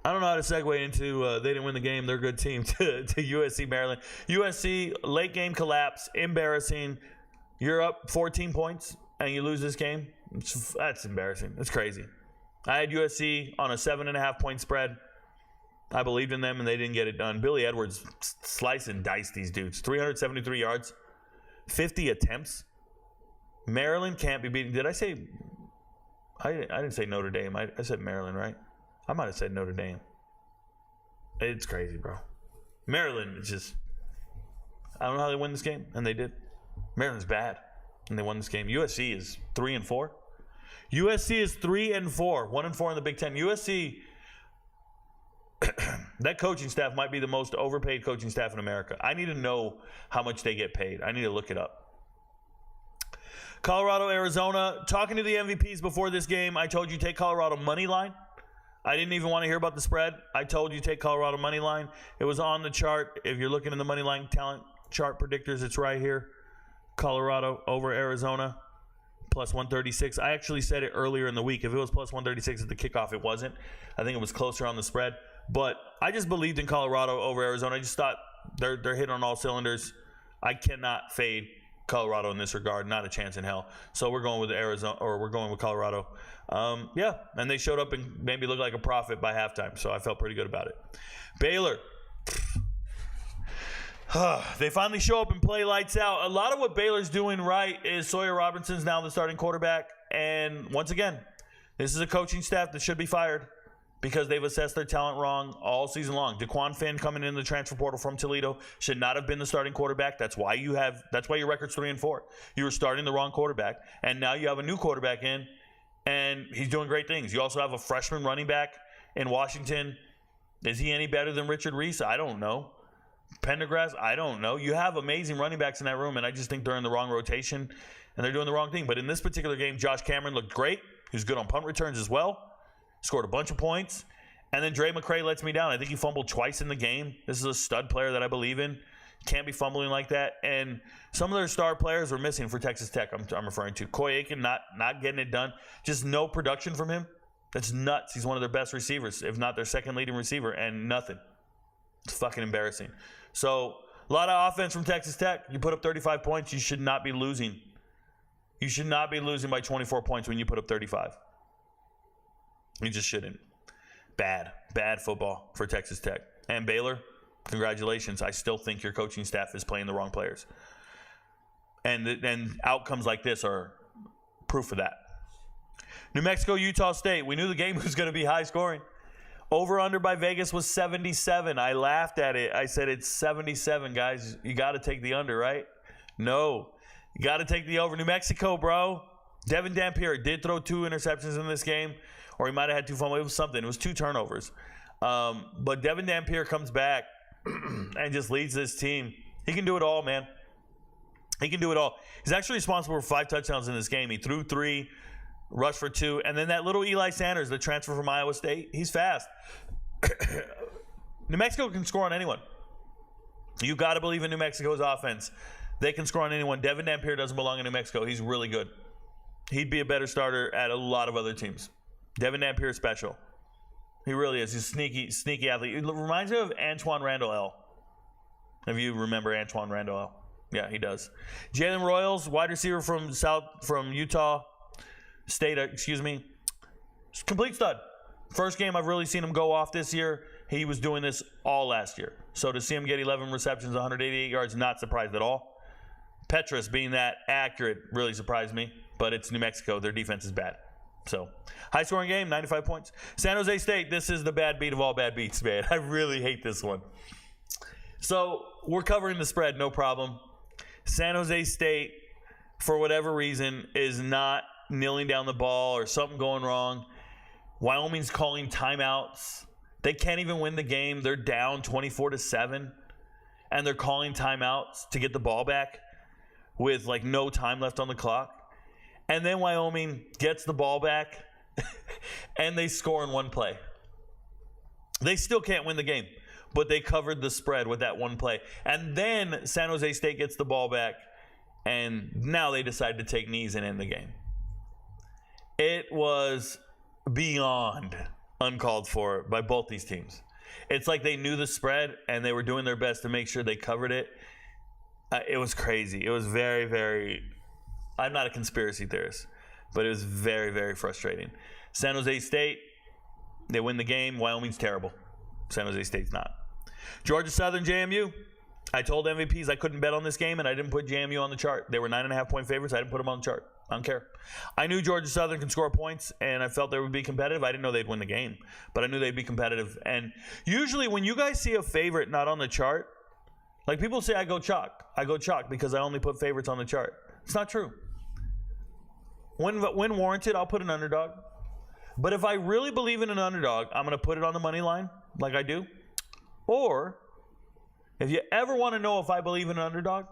I don't know how to segue into they didn't win the game. They're a good team to USC Maryland. USC, late game collapse, embarrassing. You're up 14 points and you lose this game. That's embarrassing. That's crazy. I had USC on a 7.5 point spread. I believed in them and they didn't get it done. Billy Edwards slice and dice these dudes. 373 yards, 50 attempts. Maryland can't be beaten. Did I say? I didn't say Notre Dame. I said Maryland, right? I might have said Notre Dame. It's crazy, bro. Maryland is just, I don't know how they win this game, and they did. Maryland's bad, and they won this game. USC is 3-4. USC is 3-4, 1-4 in the Big Ten. USC, that coaching staff might be the most overpaid coaching staff in America. I need to know how much they get paid. I need to look it up. Colorado, Arizona. Talking to the MVPs before this game, I told you take Colorado money line. I didn't even want to hear about the spread. I told you take Colorado money line. It was on the chart. If you're looking in the money line talent chart predictors, it's right here. Colorado over Arizona, plus 136. I actually said it earlier in the week. If it was plus 136 at the kickoff, it wasn't. I think it was closer on the spread. But I just believed in Colorado over Arizona. I just thought they're hitting on all cylinders. I cannot fade Colorado in this regard, not a chance in hell. So we're going with Arizona, or we're going with Colorado. Yeah, and they showed up and made me look like a prophet by halftime, so I felt pretty good about it. Baylor, they finally show up and play lights out. A lot of what Baylor's doing right is Sawyer Robinson's now the starting quarterback, and once again, this is a coaching staff that should be fired because they've assessed their talent wrong all season long. DeQuan Finn coming in the transfer portal from Toledo should not have been the starting quarterback. That's why your record's 3-4. You were starting the wrong quarterback, and now you have a new quarterback in, and he's doing great things. You also have a freshman running back in Washington. Is he any better than Richard Reese? I don't know. Pendergrass? I don't know. You have amazing running backs in that room, and I just think they're in the wrong rotation, and they're doing the wrong thing. But in this particular game, Josh Cameron looked great. He was good on punt returns as well. Scored a bunch of points. And then Dre McCray lets me down. I think he fumbled twice in the game. This is a stud player that I believe in. Can't be fumbling like that. And some of their star players were missing for Texas Tech, I'm referring to. Coy Aiken not getting it done. Just no production from him. That's nuts. He's one of their best receivers, if not their second leading receiver, and nothing. It's fucking embarrassing. So, a lot of offense from Texas Tech. You put up 35 points, you should not be losing. You should not be losing by 24 points when you put up 35. You just shouldn't. Bad football for Texas Tech. And Baylor, congratulations. I still think your coaching staff is playing the wrong players. And outcomes like this are proof of that. New Mexico, Utah State. We knew the game was going to be high scoring. Over-under by Vegas was 77. I laughed at it. I said, it's 77, guys. You got to take the under, right? No. You got to take the over. New Mexico, bro. Devin Dampier did throw 2 interceptions in this game. Or he might have had 2 fumbles. It was something. It was 2 turnovers. But Devin Dampier comes back and just leads this team. He can do it all, man. He can do it all. He's actually responsible for 5 touchdowns in this game. He threw 3, rushed for 2. And then that little Eli Sanders, the transfer from Iowa State, he's fast. New Mexico can score on anyone. You got to believe in New Mexico's offense. They can score on anyone. Devin Dampier doesn't belong in New Mexico. He's really good. He'd be a better starter at a lot of other teams. Devin Dampier is special. He really is. He's a sneaky athlete. It reminds me of Antoine Randall L. If you remember Antoine Randall L. Yeah, he does. Jalen Royals, wide receiver from Utah State, complete stud. First game I've really seen him go off this year. He was doing this all last year. So to see him get 11 receptions, 188 yards, not surprised at all. Petrus being that accurate really surprised me, but it's New Mexico. Their defense is bad. So, high-scoring game, 95 points. San Jose State, this is the bad beat of all bad beats, man. I really hate this one. So, we're covering the spread, no problem. San Jose State, for whatever reason, is not kneeling down the ball or something going wrong. Wyoming's calling timeouts. They can't even win the game. They're down 24-7, and they're calling timeouts to get the ball back. with like no time left on the clock. And then Wyoming gets the ball back and they score in one play. They still can't win the game, but they covered the spread with that one play. And then San Jose State gets the ball back, and now they decide to take knees and end the game. It was beyond uncalled for by both these teams. It's like they knew the spread, and they were doing their best to make sure they covered it. It was crazy. It was very, very... I'm not a conspiracy theorist, but it was very, very frustrating. San Jose State, they win the game. Wyoming's terrible. San Jose State's not. Georgia Southern, JMU. I told MVPs I couldn't bet on this game, and I didn't put JMU on the chart. They were 9.5-point favorites. I didn't put them on the chart. I don't care. I knew Georgia Southern can score points, and I felt they would be competitive. I didn't know they'd win the game, but I knew they'd be competitive. And usually when you guys see a favorite not on the chart, like people say I go chalk. I go chalk because I only put favorites on the chart. It's not true. When warranted, I'll put an underdog. But if I really believe in an underdog, I'm going to put it on the money line like I do. Or if you ever want to know if I believe in an underdog,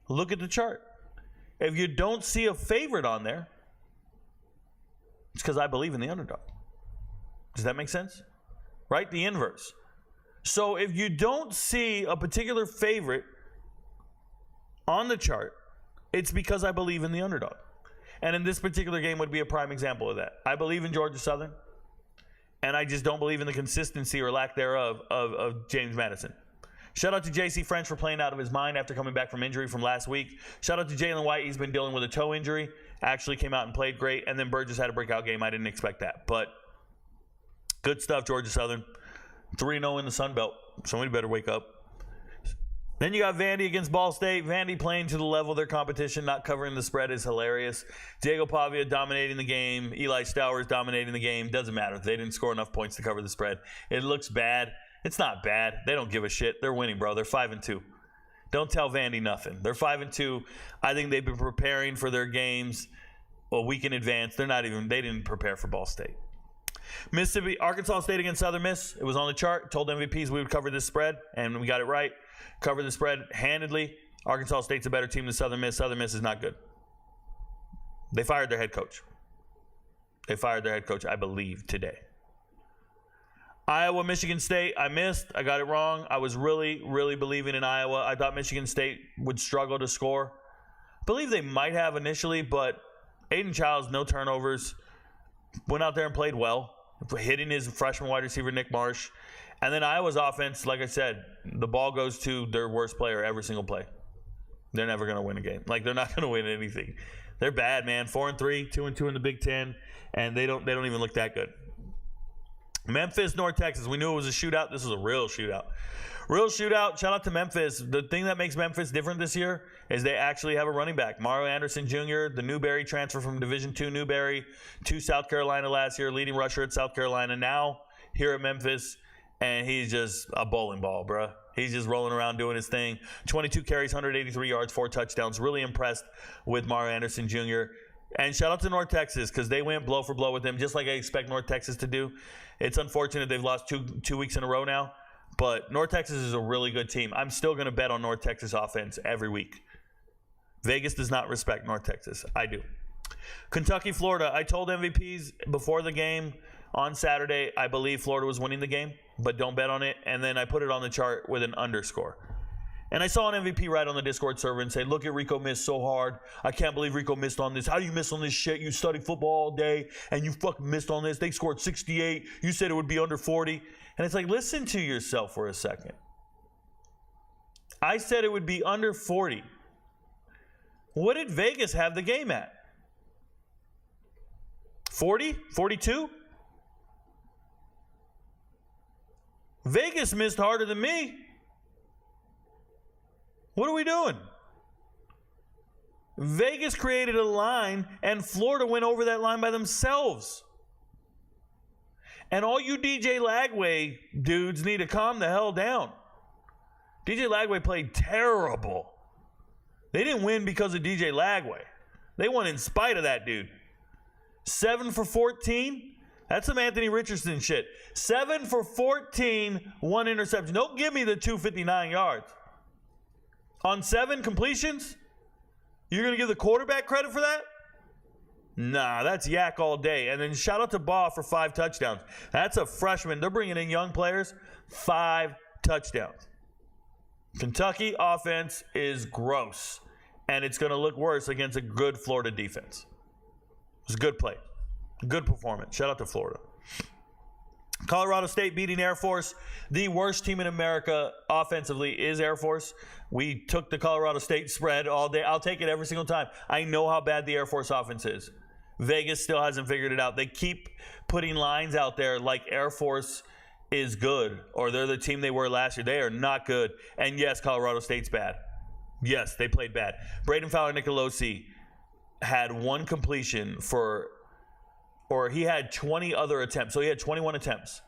look at the chart. If you don't see a favorite on there, it's because I believe in the underdog. Does that make sense? Right? The inverse. So if you don't see a particular favorite on the chart, it's because I believe in the underdog. And in this particular game would be a prime example of that. I believe in Georgia Southern, and I just don't believe in the consistency or lack thereof of James Madison. Shout out to J.C. French for playing out of his mind after coming back from injury from last week. Shout out to Jalen White. He's been dealing with a toe injury. Actually came out and played great. And then Burgess had a breakout game. I didn't expect that. But good stuff, Georgia Southern. 3-0 in the Sun Belt. Somebody better wake up. Then you got Vandy against Ball State. Vandy playing to the level of their competition, not covering the spread is hilarious. Diego Pavia dominating the game. Eli Stowers dominating the game. Doesn't matter. They didn't score enough points to cover the spread. It looks bad. It's not bad. They don't give a shit. They're winning, bro. They're 5-2. Don't tell Vandy nothing. They're 5-2. I think they've been preparing for their games a week in advance. They didn't prepare for Ball State. Mississippi, Arkansas State against Southern Miss. It was on the chart. Told MVPs we would cover this spread, and we got it right. Cover the spread handedly. Arkansas State's a better team than Southern Miss. Southern Miss is not good. They fired their head coach. I believe, today. Iowa, Michigan State, I missed. I got it wrong. I was really, really believing in Iowa. I thought Michigan State would struggle to score. I believe they might have initially, but Aiden Childs, no turnovers. Went out there and played well, hitting his freshman wide receiver, Nick Marsh. And then Iowa's offense, like I said, the ball goes to their worst player every single play. They're never going to win a game. Like, they're not going to win anything. They're bad, man. 4-3, 2-2 in the Big Ten, and they don't even look that good. Memphis, North Texas. We knew it was a shootout. This was a real shootout. Real shootout. Shout out to Memphis. The thing that makes Memphis different this year is they actually have a running back. Mario Anderson Jr., the Newberry transfer from Division II Newberry to South Carolina last year, leading rusher at South Carolina. Now here at Memphis, and he's just a bowling ball, bro. He's just rolling around doing his thing. 22 carries, 183 yards, 4 touchdowns. Really impressed with Mario Anderson Jr. And shout out to North Texas because they went blow for blow with him, just like I expect North Texas to do. It's unfortunate they've lost two weeks in a row now, but North Texas is a really good team. I'm still going to bet on North Texas offense every week. Vegas does not respect North Texas. I do. Kentucky, Florida. I told MVPs before the game on Saturday, I believe Florida was winning the game, but don't bet on it. And then I put it on the chart with an underscore. And I saw an MVP write on the Discord server and say, look at Rico missed so hard. I can't believe Rico missed on this. How do you miss on this shit? You studied football all day and you fucking missed on this. They scored 68. You said it would be under 40. And it's like, listen to yourself for a second. I said it would be under 40. What did Vegas have the game at? 40? 42? Vegas missed harder than me. What are we doing? Vegas created a line, and Florida went over that line by themselves. And all you DJ Lagway dudes need to calm the hell down. DJ Lagway played terrible. They didn't win because of DJ Lagway. They won in spite of that dude. 7 for 14? That's some Anthony Richardson shit. 7 for 14, 1 interception. Don't give me the 259 yards. On 7 completions? You're going to give the quarterback credit for that? Nah, that's yak all day. And then shout out to Baugh for 5 touchdowns. That's a freshman. They're bringing in young players. 5 touchdowns. Kentucky offense is gross. And it's going to look worse against a good Florida defense. It was a good play. Good performance. Shout out to Florida. Colorado State beating Air Force. The worst team in America offensively is Air Force. We took the Colorado State spread all day. I'll take it every single time. I know how bad the Air Force offense is. Vegas still hasn't figured it out. They keep putting lines out there like Air Force is good or they're the team they were last year. They are not good. And yes, Colorado State's bad. Yes, they played bad. Braden Fowler-Nicolosi had 1 completion or he had 20 other attempts. So he had 21 attempts.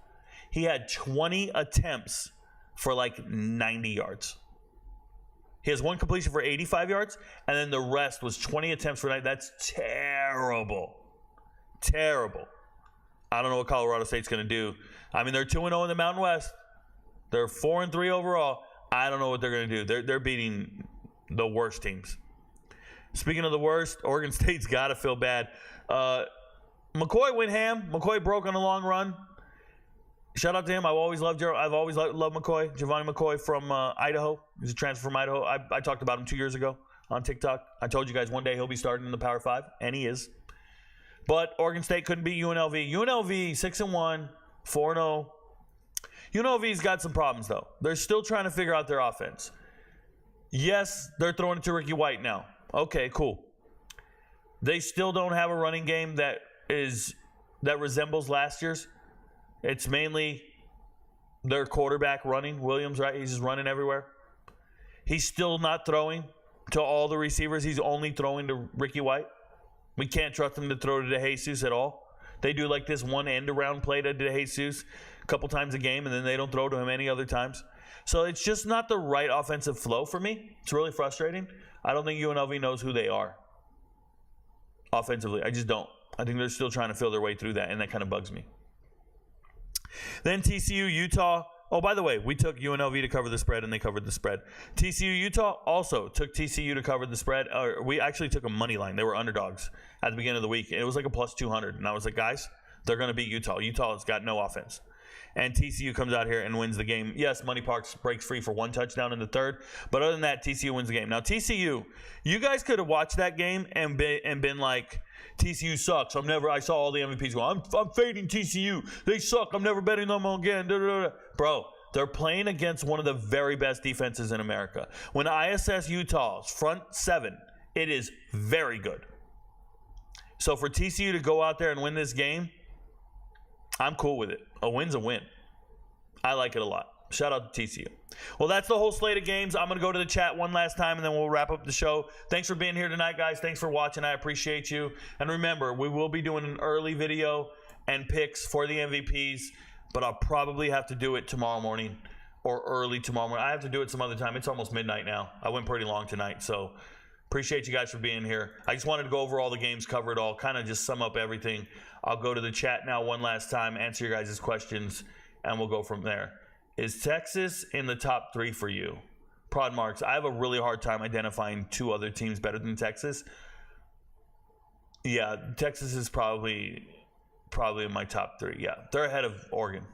He had 20 attempts for like 90 yards. He has 1 completion for 85 yards, and then the rest was 20 attempts for 90. That's terrible. Terrible. I don't know what Colorado State's going to do. I mean, they're 2-0 in the Mountain West. They're 4-3 overall. I don't know what they're going to do. They're beating the worst teams. Speaking of the worst, Oregon State's got to feel bad. McCoy went ham. McCoy broke on a long run. Shout out to him. I've always loved McCoy. Giovanni McCoy from Idaho. He's a transfer from Idaho. I talked about him 2 years ago on TikTok. I told you guys one day he'll be starting in the Power 5, and he is. But Oregon State couldn't beat UNLV. UNLV 6-1, 4-0. UNLV's got some problems though. They're still trying to figure out their offense. Yes, they're throwing it to Ricky White now. Okay, cool. They still don't have a running game that resembles last year's. It's mainly their quarterback running. Williams, right? He's just running everywhere. He's still not throwing to all the receivers. He's only throwing to Ricky White. We can't trust him to throw to DeJesus at all. They do like this one end-around play to DeJesus a couple times a game, and then they don't throw to him any other times. So it's just not the right offensive flow for me. It's really frustrating. I don't think UNLV knows who they are offensively. I just don't. I think they're still trying to feel their way through that, and that kind of bugs me. Then TCU, Utah. Oh, by the way, we took UNLV to cover the spread, and they covered the spread. TCU, Utah also took TCU to cover the spread. We actually took a money line. They were underdogs at the beginning of the week. It was like a plus 200, and I was like, guys, they're going to beat Utah. Utah has got no offense. And TCU comes out here and wins the game. Yes, Money Parks breaks free for 1 touchdown in the third. But other than that, TCU wins the game. Now, TCU, you guys could have watched that game and been like, TCU sucks. I saw all the MVPs go, I'm fading TCU. They suck. I'm never betting them again. Bro, they're playing against one of the very best defenses in America. When ISS Utah's front 7, it is very good. So for TCU to go out there and win this game, I'm cool with it. A win's a win. I like it a lot. Shout out to TCU. Well, that's the whole slate of games. I'm going to go to the chat one last time, and then we'll wrap up the show. Thanks for being here tonight, guys. Thanks for watching. I appreciate you. And remember, we will be doing an early video and picks for the MVPs, but I'll probably have to do it tomorrow morning or early tomorrow morning. I have to do it some other time. It's almost midnight now. I went pretty long tonight, so appreciate you guys for being here. I just wanted to go over all the games, cover it all, kind of just sum up everything. I'll go to the chat now one last time, answer your guys' questions, and we'll go from there. Is Texas in the top 3 for you? Prod Marks, I have a really hard time identifying 2 other teams better than Texas. Yeah, Texas is probably in my top 3. Yeah, they're ahead of Oregon.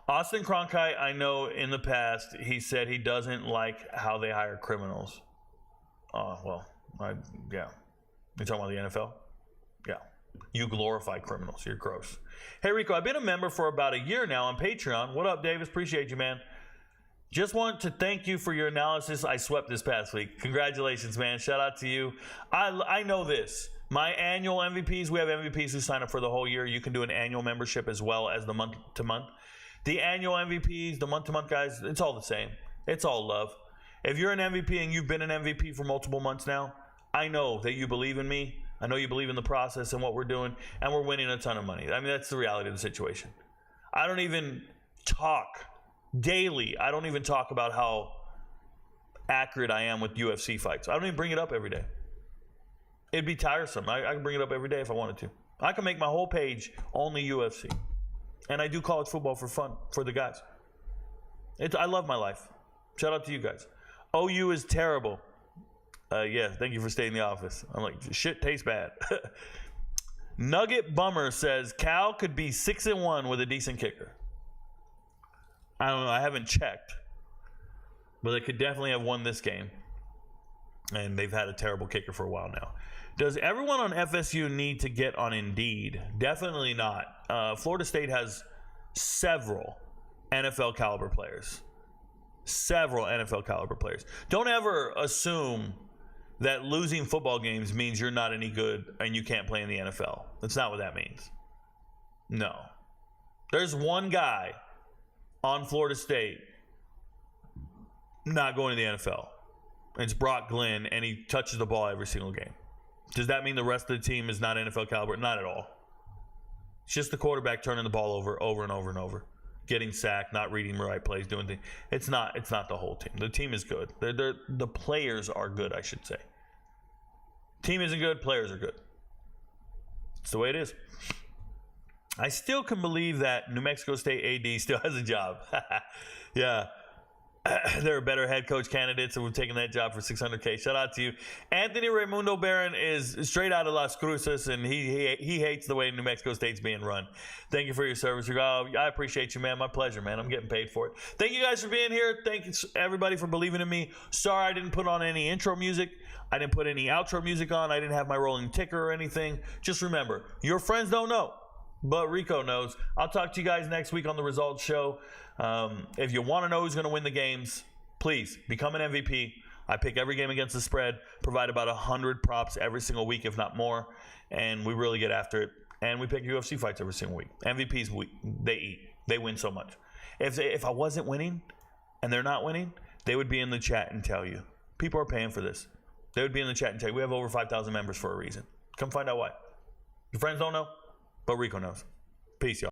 Austin Cronkite, I know in the past, he said he doesn't like how they hire criminals. Oh, well, yeah. You talking about the NFL? Yeah. You glorify criminals. You're gross. Hey, Rico, I've been a member for about a year now on Patreon. What up, Davis? Appreciate you, man. Just want to thank you for your analysis. I swept this past week. Congratulations, man. Shout out to you. I know this. My annual MVPs, we have MVPs who sign up for the whole year. You can do an annual membership as well as the month-to-month. The annual MVPs, the month-to-month guys, it's all the same. It's all love. If you're an MVP and you've been an MVP for multiple months now, I know that you believe in me. I know you believe in the process and what we're doing, and we're winning a ton of money. I mean, that's the reality of the situation. I don't even talk daily. I don't even talk about how accurate I am with UFC fights. I don't even bring it up every day. It'd be tiresome. I can bring it up every day if I wanted to. I can make my whole page only UFC. And I do college football for fun, for the guys. I love my life. Shout out to you guys. OU is terrible. Yeah, thank you for staying in the office. I'm like, shit tastes bad. Nugget Bummer says Cal could be 6-1 with a decent kicker. I don't know. I haven't checked. But they could definitely have won this game. And they've had a terrible kicker for a while now. Does everyone on FSU need to get on Indeed? Definitely not. Florida State has several NFL caliber players. Several NFL caliber players. Don't ever assume that losing football games means you're not any good and you can't play in the NFL. That's not what that means. No. There's one guy on Florida State not going to the NFL. It's Brock Glenn, and he touches the ball every single game. Does that mean the rest of the team is not NFL caliber? Not at all. It's just the quarterback turning the ball over and over and over. Getting sacked, not reading the right plays, doing things. It's not the whole team. The team is good. The players are good, I should say. Team isn't good, players are good. It's the way it is. I still can believe that New Mexico State AD still has a job. Yeah. There are better head coach candidates and we've taken that job for $600K. Shout out to you. Anthony Raimundo Barron is straight out of Las Cruces, and he hates the way New Mexico State's being run. Thank you for your service. I appreciate you, man. My pleasure, man. I'm getting paid for it. Thank you guys for being here. Thank you, everybody, for believing in me. Sorry I didn't put on any intro music. I didn't put any outro music on. I didn't have my rolling ticker or anything. Just remember, your friends don't know, but Rico knows. I'll talk to you guys next week on the Results Show. If you want to know who's going to win the games, please become an MVP. I pick every game against the spread, provide about 100 props every single week, if not more, and we really get after it. And we pick UFC fights every single week. MVPs, they eat. They win so much. If I wasn't winning and they're not winning, they would be in the chat and tell you. People are paying for this. They would be in the chat and tell you. We have over 5,000 members for a reason. Come find out why. Your friends don't know, but Rico knows. Peace, y'all.